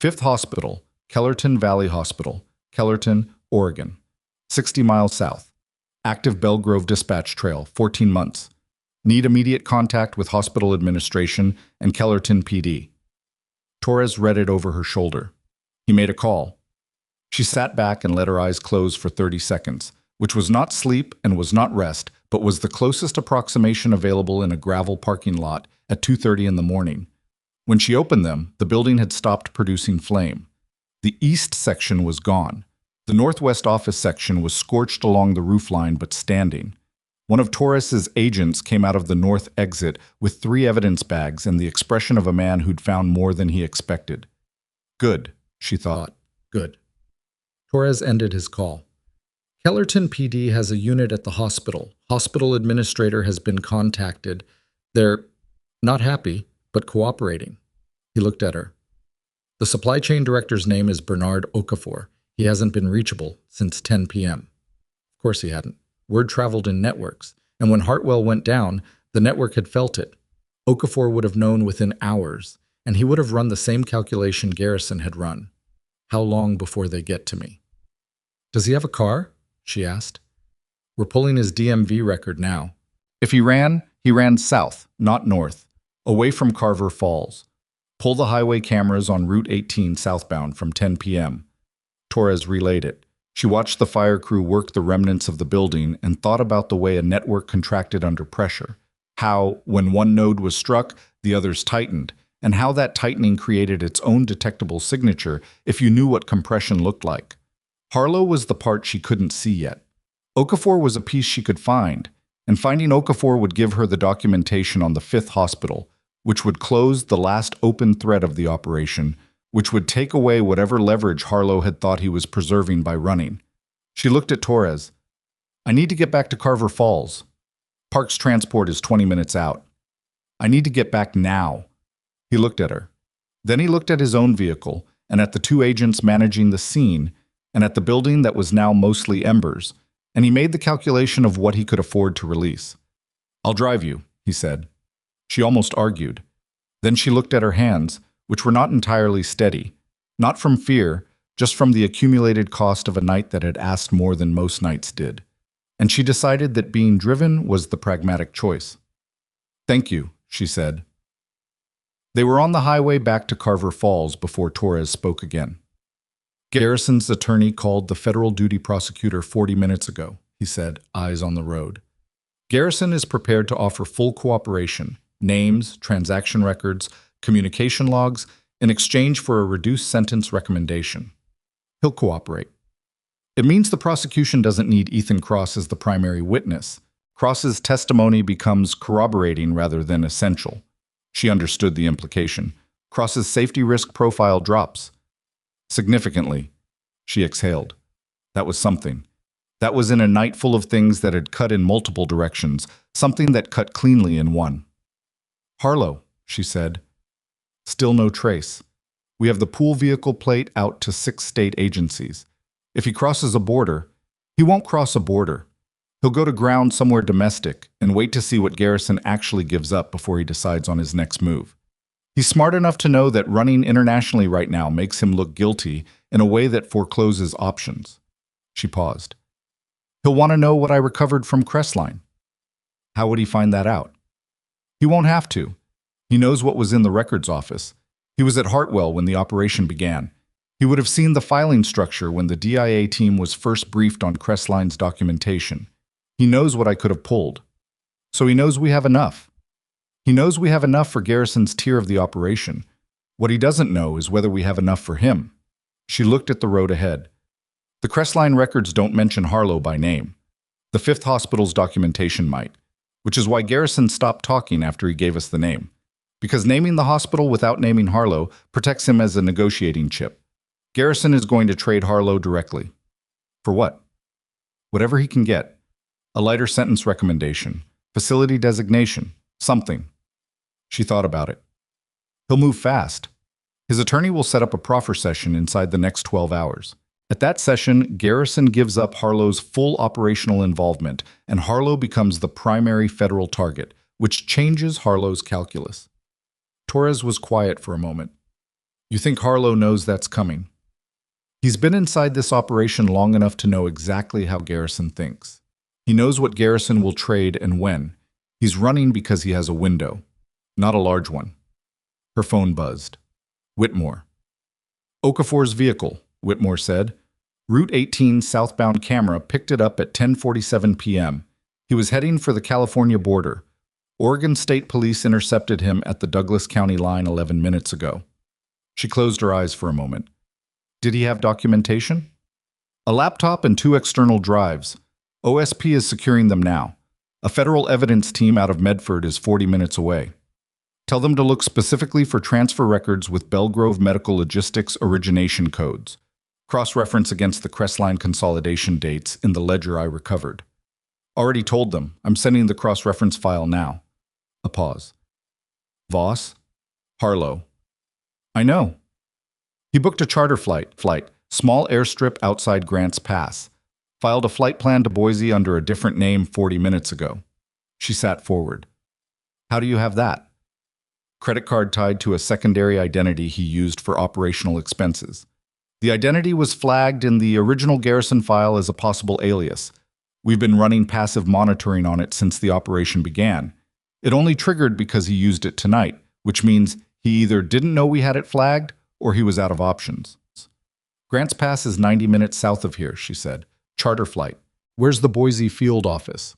5th Hospital, Kellerton Valley Hospital, Kellerton, Oregon. 60 miles south. Active Belgrove dispatch trail, 14 months. Need immediate contact with hospital administration and Kellerton PD. Torres read it over her shoulder. He made a call. She sat back and let her eyes close for 30 seconds, which was not sleep and was not rest, but was the closest approximation available in a gravel parking lot at 2:30 in the morning. When she opened them, the building had stopped producing flame. The east section was gone. The northwest office section was scorched along the roofline but standing. One of Torres's agents came out of the north exit with 3 evidence bags and the expression of a man who'd found more than he expected. Good, she thought. Good. Torres ended his call. Kellerton PD has a unit at the hospital. Hospital administrator has been contacted. They're not happy, but cooperating. He looked at her. The supply chain director's name is Bernard Okafor. He hasn't been reachable since 10 p.m. Of course he hadn't. Word traveled in networks, and when Hartwell went down, the network had felt it. Okafor would have known within hours, and he would have run the same calculation Garrison had run. How long before they get to me? Does he have a car? She asked. We're pulling his DMV record now. If he ran south, not north, away from Carver Falls. Pull the highway cameras on Route 18 southbound from 10 p.m. Torres relayed it. She watched the fire crew work the remnants of the building and thought about the way a network contracted under pressure. How, when one node was struck, the others tightened, and how that tightening created its own detectable signature if you knew what compression looked like. Harlow was the part she couldn't see yet. Okafor was a piece she could find, and finding Okafor would give her the documentation on the 5th Hospital, which would close the last open thread of the operation, which would take away whatever leverage Harlow had thought he was preserving by running. She looked at Torres. I need to get back to Carver Falls. Park's transport is 20 minutes out. I need to get back now. He looked at her. Then he looked at his own vehicle and at the two agents managing the scene and at the building that was now mostly embers, and he made the calculation of what he could afford to release. I'll drive you, he said. She almost argued. Then she looked at her hands, which were not entirely steady, not from fear, just from the accumulated cost of a night that had asked more than most nights did. And she decided that being driven was the pragmatic choice. Thank you, she said. They were on the highway back to Carver Falls before Torres spoke again. Garrison's attorney called the federal duty prosecutor 40 minutes ago, he said, eyes on the road. Garrison is prepared to offer full cooperation, names, transaction records, communication logs, in exchange for a reduced sentence recommendation. He'll cooperate. It means the prosecution doesn't need Ethan Cross as the primary witness. Cross's testimony becomes corroborating rather than essential. She understood the implication. Cross's safety risk profile drops. Significantly, she exhaled. That was something. That was in a night full of things that had cut in multiple directions, something that cut cleanly in one. Harlow, she said. Still no trace. We have the pool vehicle plate out to 6 state agencies. If he crosses a border, he won't cross a border. He'll go to ground somewhere domestic and wait to see what Garrison actually gives up before he decides on his next move. He's smart enough to know that running internationally right now makes him look guilty in a way that forecloses options. She paused. He'll want to know what I recovered from Crestline. How would he find that out? He won't have to. He knows what was in the records office. He was at Hartwell when the operation began. He would have seen the filing structure when the DIA team was first briefed on Crestline's documentation. He knows what I could have pulled. So he knows we have enough. He knows we have enough for Garrison's tier of the operation. What he doesn't know is whether we have enough for him. She looked at the road ahead. The Crestline records don't mention Harlow by name. The 5th Hospital's documentation might, which is why Garrison stopped talking after he gave us the name. Because naming the hospital without naming Harlow protects him as a negotiating chip. Garrison is going to trade Harlow directly. For what? Whatever he can get. A lighter sentence recommendation, facility designation, something. She thought about it. He'll move fast. His attorney will set up a proffer session inside the next 12 hours. At that session, Garrison gives up Harlow's full operational involvement, and Harlow becomes the primary federal target, which changes Harlow's calculus. Torres was quiet for a moment. You think Harlow knows that's coming? He's been inside this operation long enough to know exactly how Garrison thinks. He knows what Garrison will trade and when. He's running because he has a window, not a large one. Her phone buzzed. Whitmore. Okafor's vehicle, Whitmore said. Route 18 southbound camera picked it up at 10:47 p.m. He was heading for the California border. Oregon State Police intercepted him at the Douglas County line 11 minutes ago. She closed her eyes for a moment. Did he have documentation? A laptop and 2 external drives. OSP is securing them now. A federal evidence team out of Medford is 40 minutes away. Tell them to look specifically for transfer records with Belgrove Medical Logistics origination codes. Cross-reference against the Crestline consolidation dates in the ledger I recovered. Already told them. I'm sending the cross-reference file now. A pause. Voss? Harlow. I know. He booked a charter flight, small airstrip outside Grants Pass. Filed a flight plan to Boise under a different name 40 minutes ago. She sat forward. How do you have that? Credit card tied to a secondary identity he used for operational expenses. The identity was flagged in the original Garrison file as a possible alias. We've been running passive monitoring on it since the operation began. It only triggered because he used it tonight, which means he either didn't know we had it flagged or he was out of options. Grants Pass is 90 minutes south of here, she said. Charter flight. Where's the Boise field office?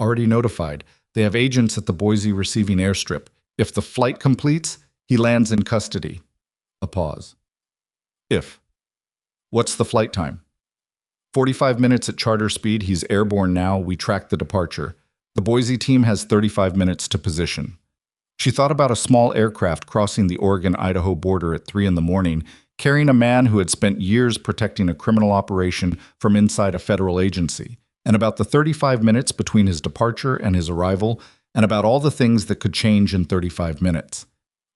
Already notified. They have agents at the Boise receiving airstrip. If the flight completes, he lands in custody. A pause. If. What's the flight time? 45 minutes at charter speed. He's airborne now. We track the departure. The Boise team has 35 minutes to position. She thought about a small aircraft crossing the Oregon-Idaho border at 3 in the morning, carrying a man who had spent years protecting a criminal operation from inside a federal agency. and about the 35 minutes between his departure and his arrival, and about all the things that could change in 35 minutes.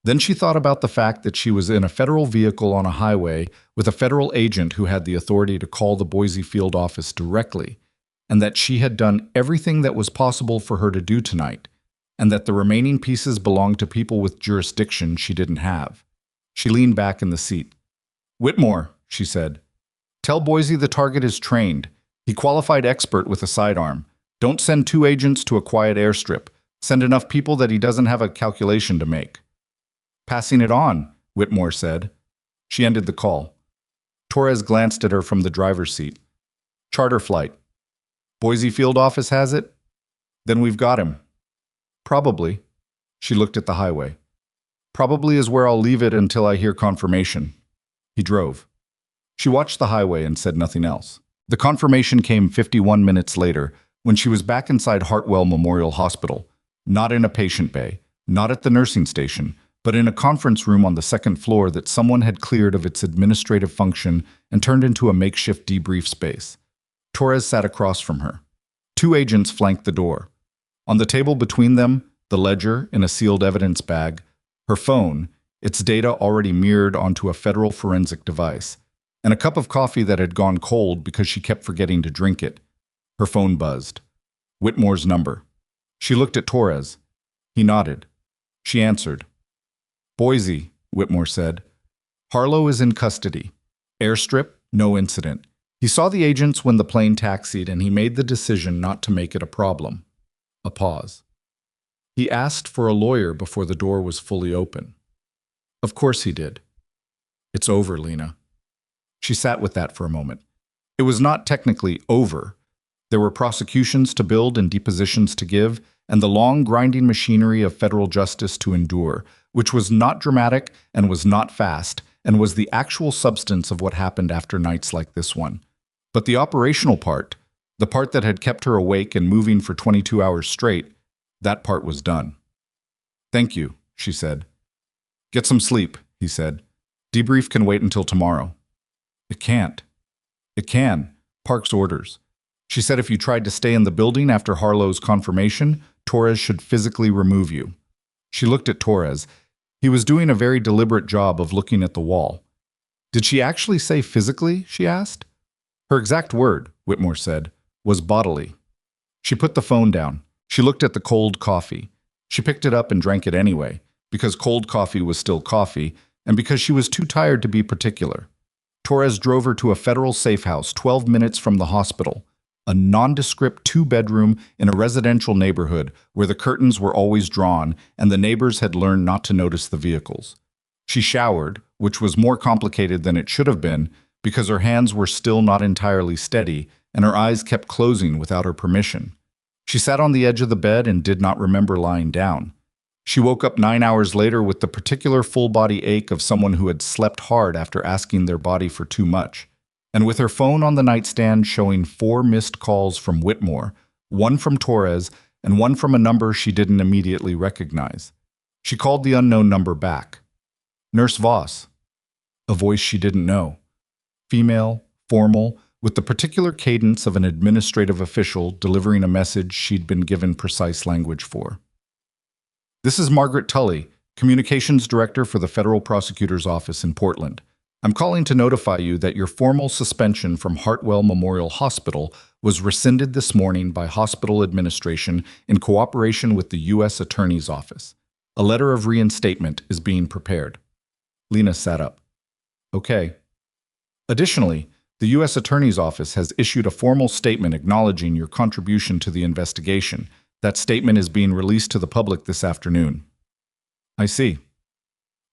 Then she thought about the fact that she was in a federal vehicle on a highway with a federal agent who had the authority to call the Boise field office directly, and that she had done everything that was possible for her to do tonight, and that the remaining pieces belonged to people with jurisdiction she didn't have. She leaned back in the seat. "Whitmore," she said, "tell Boise the target is trained. He qualified expert with a sidearm. Don't send 2 agents to a quiet airstrip. Send enough people that he doesn't have a calculation to make." "Passing it on," Whitmore said. She ended the call. Torres glanced at her from the driver's seat. "Charter flight. Boise field office has it? Then we've got him." "Probably." She looked at the highway. "Probably is where I'll leave it until I hear confirmation." He drove. She watched the highway and said nothing else. The confirmation came 51 minutes later, when she was back inside Hartwell Memorial Hospital, not in a patient bay, not at the nursing station, but in a conference room on the second floor that someone had cleared of its administrative function and turned into a makeshift debrief space. Torres sat across from her. 2 agents flanked the door. On the table between them, the ledger in a sealed evidence bag, her phone, its data already mirrored onto a federal forensic device, and a cup of coffee that had gone cold because she kept forgetting to drink it. Her phone buzzed. Whitmore's number. She looked at Torres. He nodded. She answered. "Boise," Whitmore said. "Harlow is in custody. Airstrip, no incident. He saw the agents when the plane taxied, and he made the decision not to make it a problem." A pause. "He asked for a lawyer before the door was fully open." "Of course he did." "It's over, Lena." She sat with that for a moment. It was not technically over. There were prosecutions to build and depositions to give, and the long, grinding machinery of federal justice to endure, which was not dramatic and was not fast, and was the actual substance of what happened after nights like this one. But the operational part, the part that had kept her awake and moving for 22 hours straight, that part was done. "Thank you," she said. "Get some sleep," he said. "Debrief can wait until tomorrow." "It can't." "It can. Park's orders." She said if you tried to stay in the building after Harlow's confirmation, Torres should physically remove you. She looked at Torres. He was doing a very deliberate job of looking at the wall. "Did she actually say physically?" she asked. "Her exact word," Whitmore said, "was bodily." She put the phone down. She looked at the cold coffee. She picked it up and drank it anyway, because cold coffee was still coffee, and because she was too tired to be particular. Torres drove her to a federal safe house 12 minutes from the hospital, a nondescript 2-bedroom in a residential neighborhood where the curtains were always drawn and the neighbors had learned not to notice the vehicles. She showered, which was more complicated than it should have been because her hands were still not entirely steady and her eyes kept closing without her permission. She sat on the edge of the bed and did not remember lying down. She woke up 9 hours later with the particular full-body ache of someone who had slept hard after asking their body for too much, and with her phone on the nightstand showing 4 missed calls from Whitmore, 1 from Torres, and 1 from a number she didn't immediately recognize. She called the unknown number back. "Nurse Voss." A voice she didn't know. Female, formal, with the particular cadence of an administrative official delivering a message she'd been given precise language for. "This is Margaret Tully, Communications Director for the Federal Prosecutor's Office in Portland. I'm calling to notify you that your formal suspension from Hartwell Memorial Hospital was rescinded this morning by hospital administration in cooperation with the U.S. Attorney's Office. A letter of reinstatement is being prepared." Lena sat up. "Okay." "Additionally, the U.S. Attorney's Office has issued a formal statement acknowledging your contribution to the investigation. That statement is being released to the public this afternoon." "I see."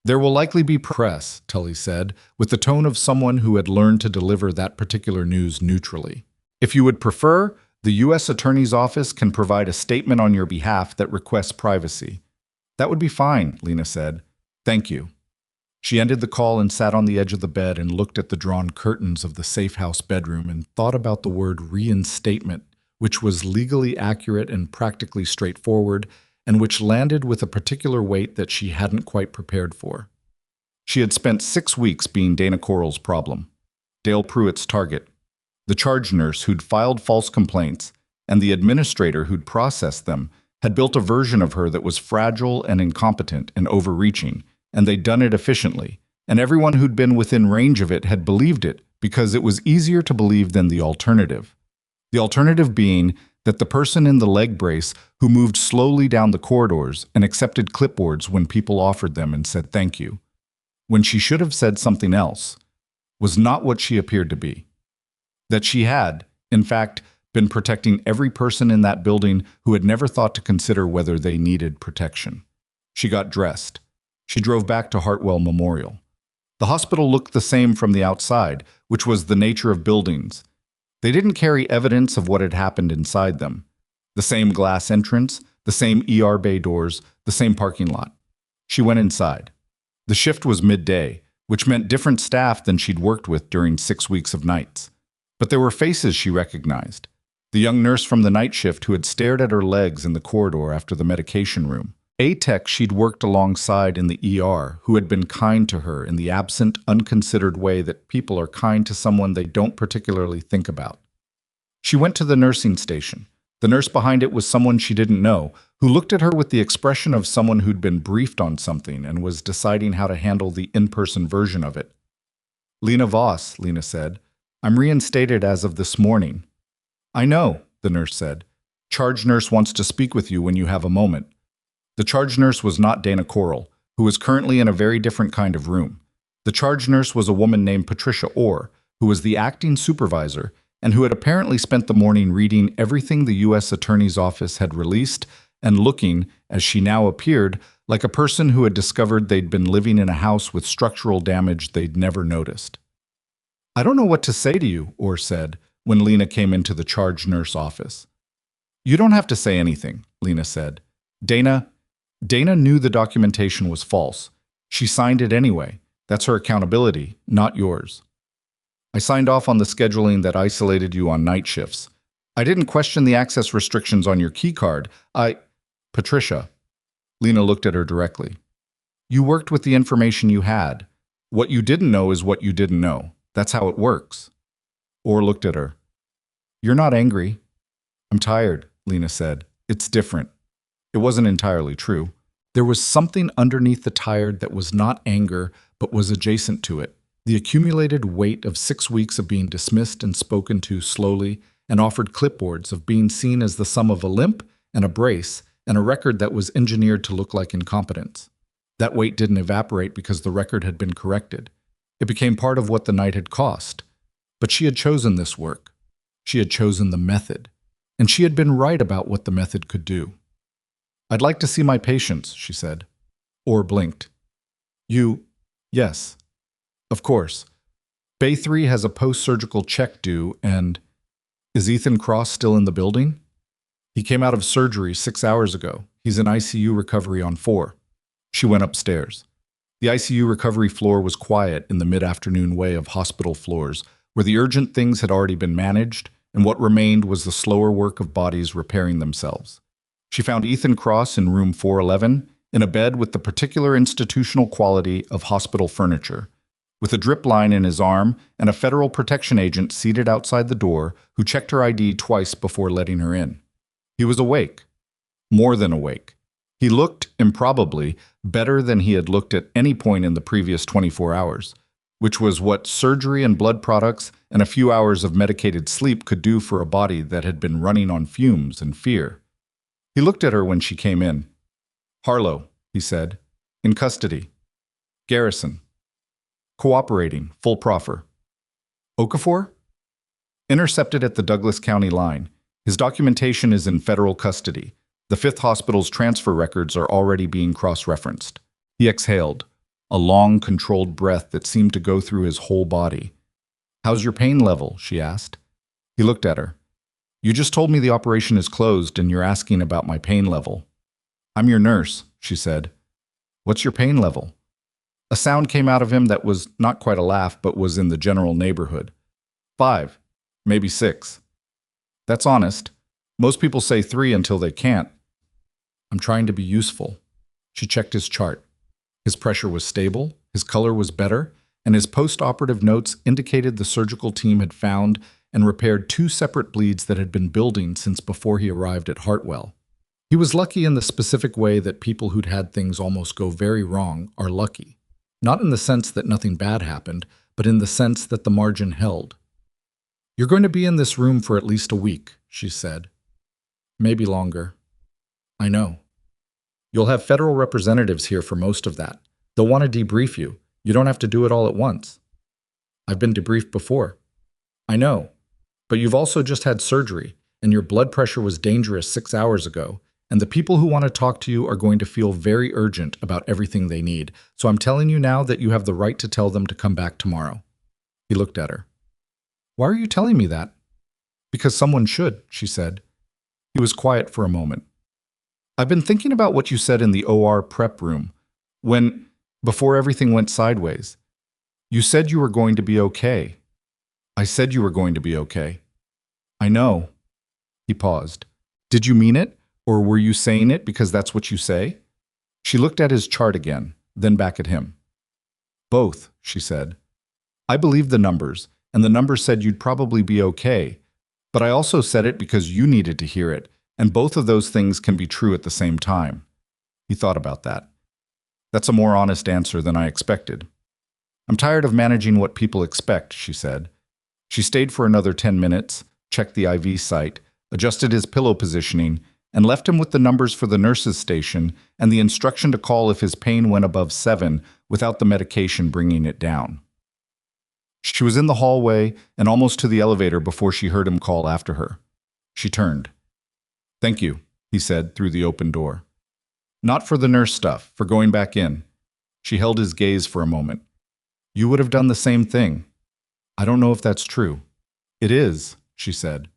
"There will likely be press," Tully said, with the tone of someone who had learned to deliver that particular news neutrally. "If you would prefer, the U.S. Attorney's Office can provide a statement on your behalf that requests privacy." "That would be fine," Lena said. "Thank you." She ended the call and sat on the edge of the bed and looked at the drawn curtains of the safe house bedroom and thought about the word reinstatement, which was legally accurate and practically straightforward, and which landed with a particular weight that she hadn't quite prepared for. She had spent 6 weeks being Dana Coral's problem, Dale Pruitt's target. The charge nurse who'd filed false complaints and the administrator who'd processed them had built a version of her that was fragile and incompetent and overreaching, and they'd done it efficiently, and everyone who'd been within range of it had believed it because it was easier to believe than the alternative. The alternative being that the person in the leg brace who moved slowly down the corridors and accepted clipboards when people offered them and said thank you, when she should have said something else, was not what she appeared to be. That she had, in fact, been protecting every person in that building who had never thought to consider whether they needed protection. She got dressed. She drove back to Hartwell Memorial. The hospital looked the same from the outside, which was the nature of buildings. They didn't carry evidence of what had happened inside them. The same glass entrance, the same ER bay doors, the same parking lot. She went inside. The shift was midday, which meant different staff than she'd worked with during 6 weeks of nights. But there were faces she recognized. The young nurse from the night shift who had stared at her legs in the corridor after the medication room. A tech she'd worked alongside in the ER who had been kind to her in the absent, unconsidered way that people are kind to someone they don't particularly think about. She went to the nursing station. The nurse behind it was someone she didn't know, who looked at her with the expression of someone who'd been briefed on something and was deciding how to handle the in-person version of it. "Lena Voss," Lena said. "I'm reinstated as of this morning." "I know," the nurse said. "Charge nurse wants to speak with you when you have a moment." The charge nurse was not Dana Coral, who was currently in a very different kind of room. The charge nurse was a woman named Patricia Orr, who was the acting supervisor and who had apparently spent the morning reading everything the U.S. Attorney's Office had released and looking, as she now appeared, like a person who had discovered they'd been living in a house with structural damage they'd never noticed. "I don't know what to say to you," Orr said, when Lena came into the charge nurse office. "You don't have to say anything," Lena said. Dana knew the documentation was false. She signed it anyway. That's her accountability, not yours. "I signed off on the scheduling that isolated you on night shifts. I didn't question the access restrictions on your key card. Patricia." Lena looked at her directly. "You worked with the information you had. What you didn't know is what you didn't know. That's how it works." Orr looked at her. "You're not angry." "I'm tired," Lena said. "It's different." It wasn't entirely true. There was something underneath the tired that was not anger, but was adjacent to it. The accumulated weight of 6 weeks of being dismissed and spoken to slowly and offered clipboards, of being seen as the sum of a limp and a brace and a record that was engineered to look like incompetence. That weight didn't evaporate because the record had been corrected. It became part of what the night had cost. But she had chosen this work. She had chosen the method. And she had been right about what the method could do. "I'd like to see my patients," she said. Orr blinked. Yes. Of course. Bay 3 has a post-surgical check due, and... Is Ethan Cross still in the building? He came out of surgery 6 hours ago. He's in ICU recovery on 4. She went upstairs. The ICU recovery floor was quiet in the mid-afternoon way of hospital floors, where the urgent things had already been managed, and what remained was the slower work of bodies repairing themselves. She found Ethan Cross in room 411, in a bed with the particular institutional quality of hospital furniture, with a drip line in his arm and a federal protection agent seated outside the door who checked her ID twice before letting her in. He was awake. More than awake. He looked, improbably, better than he had looked at any point in the previous 24 hours, which was what surgery and blood products and a few hours of medicated sleep could do for a body that had been running on fumes and fear. He looked at her when she came in. "Harlow," he said. "In custody. Garrison. Cooperating. Full proffer. Okafor? Intercepted at the Douglas County line. His documentation is in federal custody. The 5th Hospital's transfer records are already being cross-referenced." He exhaled, a long, controlled breath that seemed to go through his whole body. "How's your pain level?" she asked. He looked at her. "You just told me the operation is closed and you're asking about my pain level." "I'm your nurse," she said. "What's your pain level?" A sound came out of him that was not quite a laugh, but was in the general neighborhood. 5, maybe 6. That's honest. Most people say 3 until they can't. "I'm trying to be useful." She checked his chart. His pressure was stable, his color was better, and his post-operative notes indicated the surgical team had found and repaired 2 separate bleeds that had been building since before he arrived at Hartwell. He was lucky in the specific way that people who'd had things almost go very wrong are lucky. Not in the sense that nothing bad happened, but in the sense that the margin held. "You're going to be in this room for at least a week," she said. "Maybe longer." "I know. You'll have federal representatives here for most of that. They'll want to debrief you. You don't have to do it all at once." "I've been debriefed before." "I know. But you've also just had surgery, and your blood pressure was dangerous 6 hours ago, and the people who want to talk to you are going to feel very urgent about everything they need, so I'm telling you now that you have the right to tell them to come back tomorrow." He looked at her. "Why are you telling me that?" "Because someone should," she said. He was quiet for a moment. "I've been thinking about what you said in the OR prep room, before everything went sideways. You said you were going to be okay." "I said you were going to be okay." "I know." He paused. "Did you mean it? Or were you saying it because that's what you say?" She looked at his chart again, then back at him. "Both," she said. "I believed the numbers, and the numbers said you'd probably be okay. But I also said it because you needed to hear it, and both of those things can be true at the same time." He thought about that. "That's a more honest answer than I expected." "I'm tired of managing what people expect," she said. She stayed for another 10 minutes, checked the IV site, adjusted his pillow positioning, and left him with the numbers for the nurse's station and the instruction to call if his pain went above 7 without the medication bringing it down. She was in the hallway and almost to the elevator before she heard him call after her. She turned. "Thank you," he said through the open door. "Not for the nurse stuff, for going back in." She held his gaze for a moment. "You would have done the same thing." "I don't know if that's true." "It is," she said.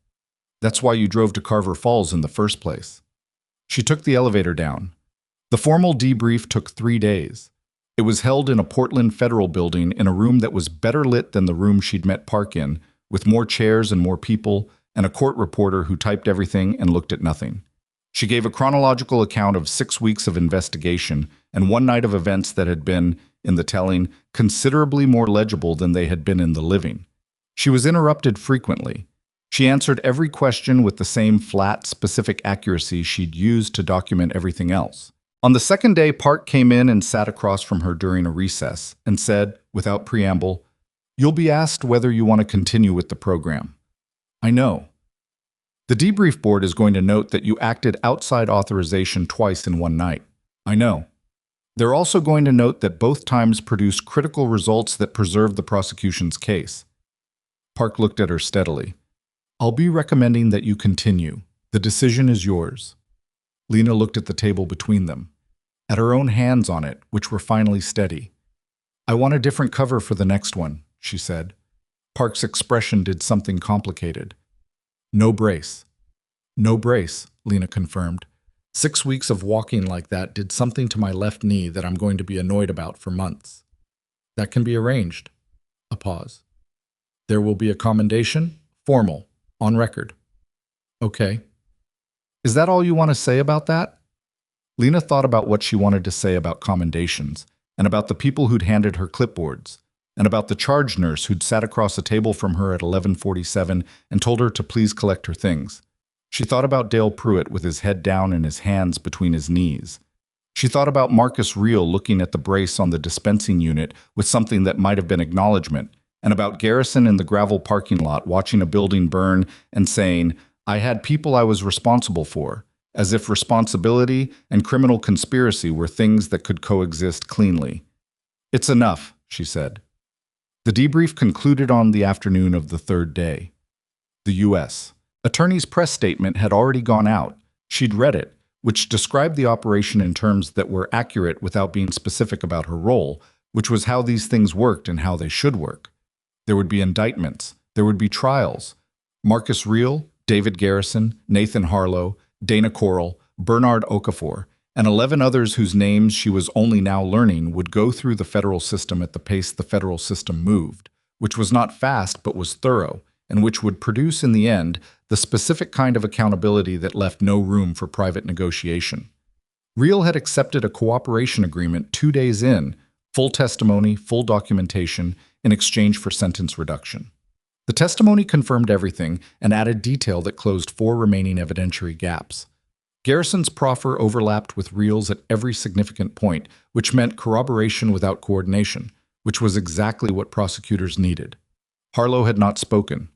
"That's why you drove to Carver Falls in the first place." She took the elevator down. The formal debrief took 3 days. It was held in a Portland federal building in a room that was better lit than the room she'd met Park in, with more chairs and more people, and a court reporter who typed everything and looked at nothing. She gave a chronological account of 6 weeks of investigation and 1 night of events that had been, in the telling, considerably more legible than they had been in the living. She was interrupted frequently. She answered every question with the same flat, specific accuracy she'd used to document everything else. On the second day, Park came in and sat across from her during a recess and said, without preamble, "You'll be asked whether you want to continue with the program." "I know." "The debrief board is going to note that you acted outside authorization twice in 1 night." "I know." "They're also going to note that both times produced critical results that preserved the prosecution's case." Park looked at her steadily. "I'll be recommending that you continue. The decision is yours." Lena looked at the table between them, at her own hands on it, which were finally steady. "I want a different cover for the next one," she said. Park's expression did something complicated. "No brace." "No brace," Lena confirmed. 6 weeks of walking like that did something to my left knee that I'm going to be annoyed about for months." "That can be arranged." A pause. "There will be a commendation? Formal. On record." "Okay." "Is that all you want to say about that?" Lena thought about what she wanted to say about commendations, and about the people who'd handed her clipboards, and about the charge nurse who'd sat across a table from her at 11:47 and told her to please collect her things. She thought about Dale Pruitt with his head down and his hands between his knees. She thought about Marcus Reel looking at the brace on the dispensing unit with something that might have been acknowledgement, and about Garrison in the gravel parking lot watching a building burn and saying, "I had people I was responsible for," as if responsibility and criminal conspiracy were things that could coexist cleanly. "It's enough," she said. The debrief concluded on the afternoon of the 3rd day. The U.S. Attorney's press statement had already gone out. She'd read it, which described the operation in terms that were accurate without being specific about her role, which was how these things worked and how they should work. There would be indictments. There would be trials. Marcus Reel, David Garrison, Nathan Harlow, Dana Corll, Bernard Okafor, and 11 others whose names she was only now learning would go through the federal system at the pace the federal system moved, which was not fast but was thorough, and which would produce in the end the specific kind of accountability that left no room for private negotiation. Reel had accepted a cooperation agreement 2 days in, Full testimony, full documentation, in exchange for sentence reduction. The testimony confirmed everything and added detail that closed 4 remaining evidentiary gaps. Garrison's proffer overlapped with Reel's at every significant point, which meant corroboration without coordination, which was exactly what prosecutors needed. Harlow had not spoken.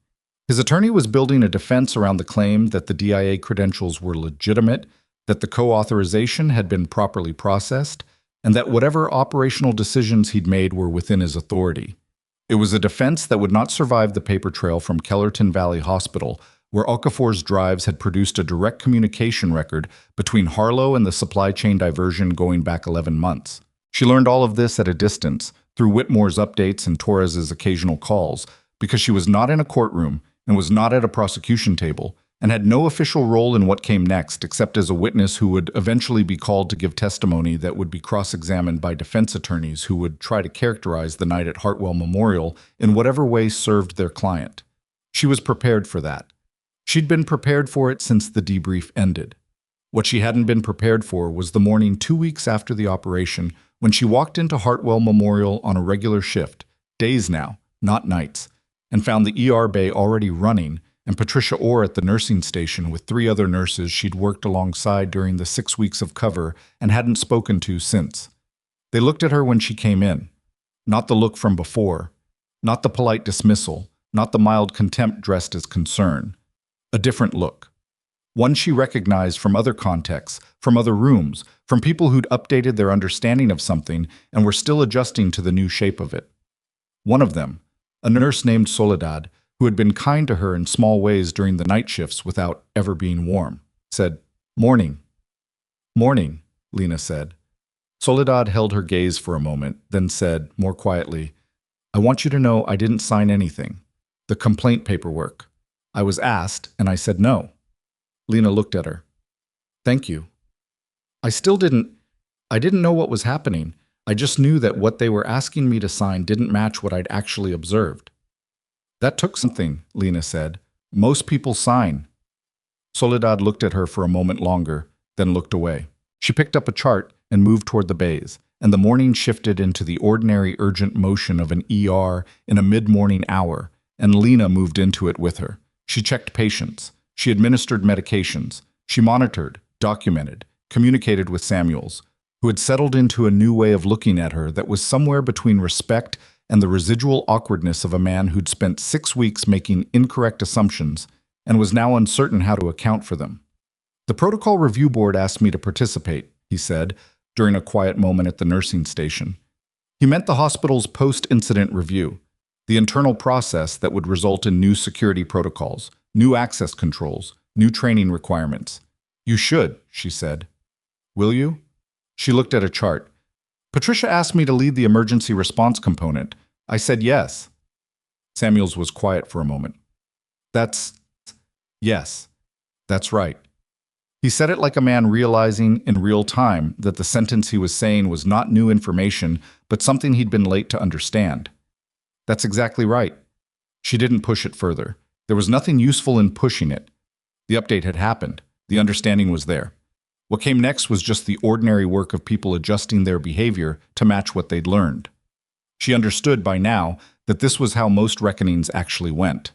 His attorney was building a defense around the claim that the DIA credentials were legitimate, that the co-authorization had been properly processed, and that whatever operational decisions he'd made were within his authority. It was a defense that would not survive the paper trail from Kellerton Valley Hospital, where Okafor's drives had produced a direct communication record between Harlow and the supply chain diversion going back 11 months. She learned all of this at a distance, through Whitmore's updates and Torres's occasional calls, because she was not in a courtroom and was not at a prosecution table, and had no official role in what came next except as a witness who would eventually be called to give testimony that would be cross-examined by defense attorneys who would try to characterize the night at Hartwell Memorial in whatever way served their client. She was prepared for that. She'd been prepared for it since the debrief ended. What she hadn't been prepared for was the morning 2 weeks after the operation when she walked into Hartwell Memorial on a regular shift, days now, not nights, and found the ER bay already running and Patricia Orr at the nursing station with 3 other nurses she'd worked alongside during the 6 weeks of cover and hadn't spoken to since. They looked at her when she came in. Not the look from before, not the polite dismissal, not the mild contempt dressed as concern. A different look. One she recognized from other contexts, from other rooms, from people who'd updated their understanding of something and were still adjusting to the new shape of it. One of them, a nurse named Soledad, who had been kind to her in small ways during the night shifts without ever being warm, said, "Morning." "Morning," Lena said. Soledad held her gaze for a moment, then said, more quietly, "I want you to know I didn't sign anything. The complaint paperwork. I was asked, and I said no." Lena looked at her. "Thank you." I didn't know what was happening. I just knew that what they were asking me to sign didn't match what I'd actually observed." "That took something," Lena said. "Most people sign." Soledad looked at her for a moment longer, then looked away. She picked up a chart and moved toward the bays, and the morning shifted into the ordinary urgent motion of an ER in a mid-morning hour, and Lena moved into it with her. She checked patients. She administered medications. She monitored, documented, communicated with Samuels, who had settled into a new way of looking at her that was somewhere between respect and the residual awkwardness of a man who'd spent 6 weeks making incorrect assumptions and was now uncertain how to account for them. "The protocol review board asked me to participate," he said, during a quiet moment at the nursing station. He meant the hospital's post-incident review, the internal process that would result in new security protocols, new access controls, new training requirements. "You should," she said. "Will you?" She looked at a chart. "Patricia asked me to lead the emergency response component. I said yes." Samuels was quiet for a moment. Yes, that's right." He said it like a man realizing in real time that the sentence he was saying was not new information, but something he'd been late to understand. "That's exactly right." She didn't push it further. There was nothing useful in pushing it. The update had happened. The understanding was there. What came next was just the ordinary work of people adjusting their behavior to match what they'd learned. She understood by now that this was how most reckonings actually went.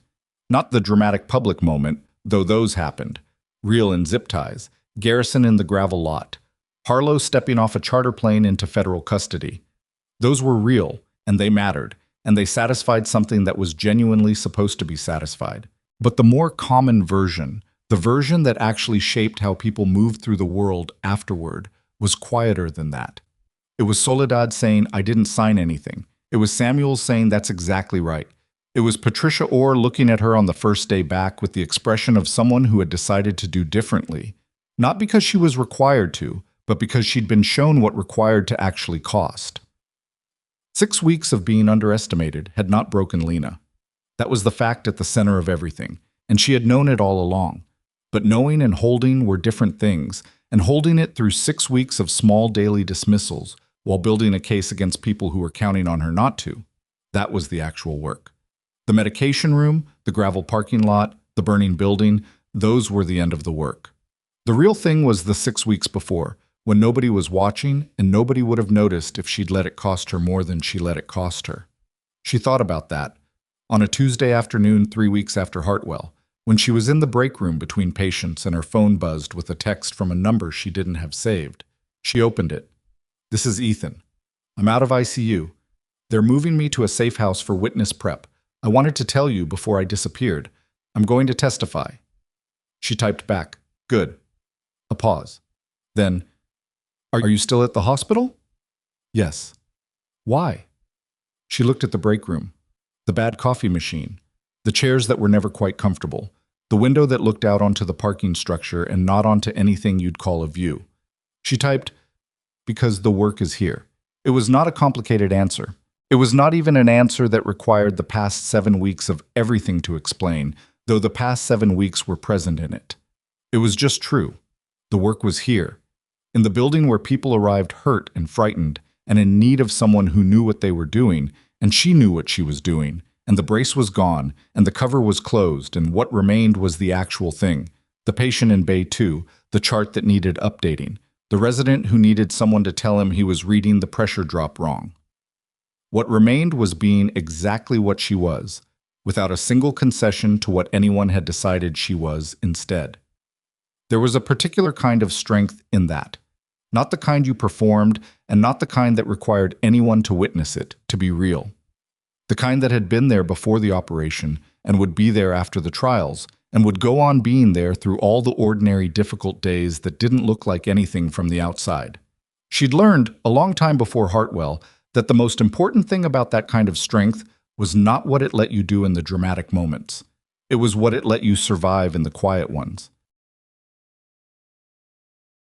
Not the dramatic public moment, though those happened. Real in zip ties, Garrison in the gravel lot, Harlow stepping off a charter plane into federal custody. Those were real, and they mattered, and they satisfied something that was genuinely supposed to be satisfied. But the more common version, the version that actually shaped how people moved through the world afterward, was quieter than that. It was Soledad saying, "I didn't sign anything." It was Samuel saying, "That's exactly right." It was Patricia Orr looking at her on the first day back with the expression of someone who had decided to do differently. Not because she was required to, but because she'd been shown what required to actually cost. 6 weeks of being underestimated had not broken Lena. That was the fact at the center of everything, and she had known it all along. But knowing and holding were different things, and holding it through 6 weeks of small daily dismissals while building a case against people who were counting on her not to, that was the actual work. The medication room, the gravel parking lot, the burning building, those were the end of the work. The real thing was the 6 weeks before, when nobody was watching and nobody would have noticed if she'd let it cost her more than she let it cost her. She thought about that on a Tuesday afternoon 3 weeks after Hartwell, when she was in the break room between patients and her phone buzzed with a text from a number she didn't have saved. She opened it. "This is Ethan. I'm out of ICU. They're moving me to a safe house for witness prep. I wanted to tell you before I disappeared. I'm going to testify." She typed back, "Good." A pause. Then, "Are you still at the hospital?" "Yes." "Why?" She looked at the break room, the bad coffee machine, the chairs that were never quite comfortable, the window that looked out onto the parking structure and not onto anything you'd call a view. She typed, "Because the work is here." It was not a complicated answer. It was not even an answer that required the past 7 weeks of everything to explain, though the past 7 weeks were present in it. It was just true. The work was here, in the building where people arrived hurt and frightened and in need of someone who knew what they were doing, and she knew what she was doing, and the brace was gone, and the cover was closed, and what remained was the actual thing, the patient in Bay 2, the chart that needed updating, the resident who needed someone to tell him he was reading the pressure drop wrong. What remained was being exactly what she was, without a single concession to what anyone had decided she was instead. There was a particular kind of strength in that. Not the kind you performed, and not the kind that required anyone to witness it, to be real. The kind that had been there before the operation, and would be there after the trials, and would go on being there through all the ordinary difficult days that didn't look like anything from the outside. She'd learned, a long time before Hartwell, that the most important thing about that kind of strength was not what it let you do in the dramatic moments. It was what it let you survive in the quiet ones.